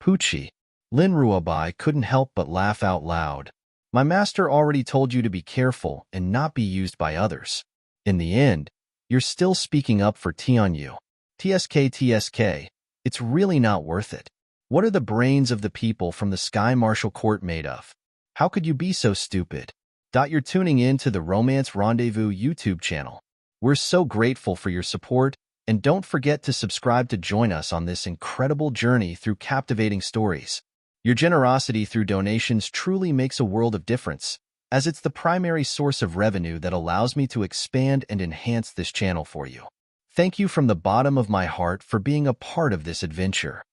Pucci. Lin Ruobai couldn't help but laugh out loud. My master already told you to be careful and not be used by others. In the end, you're still speaking up for Tianyu. TSK, it's really not worth it. What are the brains of the people from the Sky Martial Court made of? How could you be so stupid? You're tuning in to the Romance Rendezvous YouTube channel. We're so grateful for your support, and don't forget to subscribe to join us on this incredible journey through captivating stories. Your generosity through donations truly makes a world of difference, as it's the primary source of revenue that allows me to expand and enhance this channel for you. Thank you from the bottom of my heart for being a part of this adventure.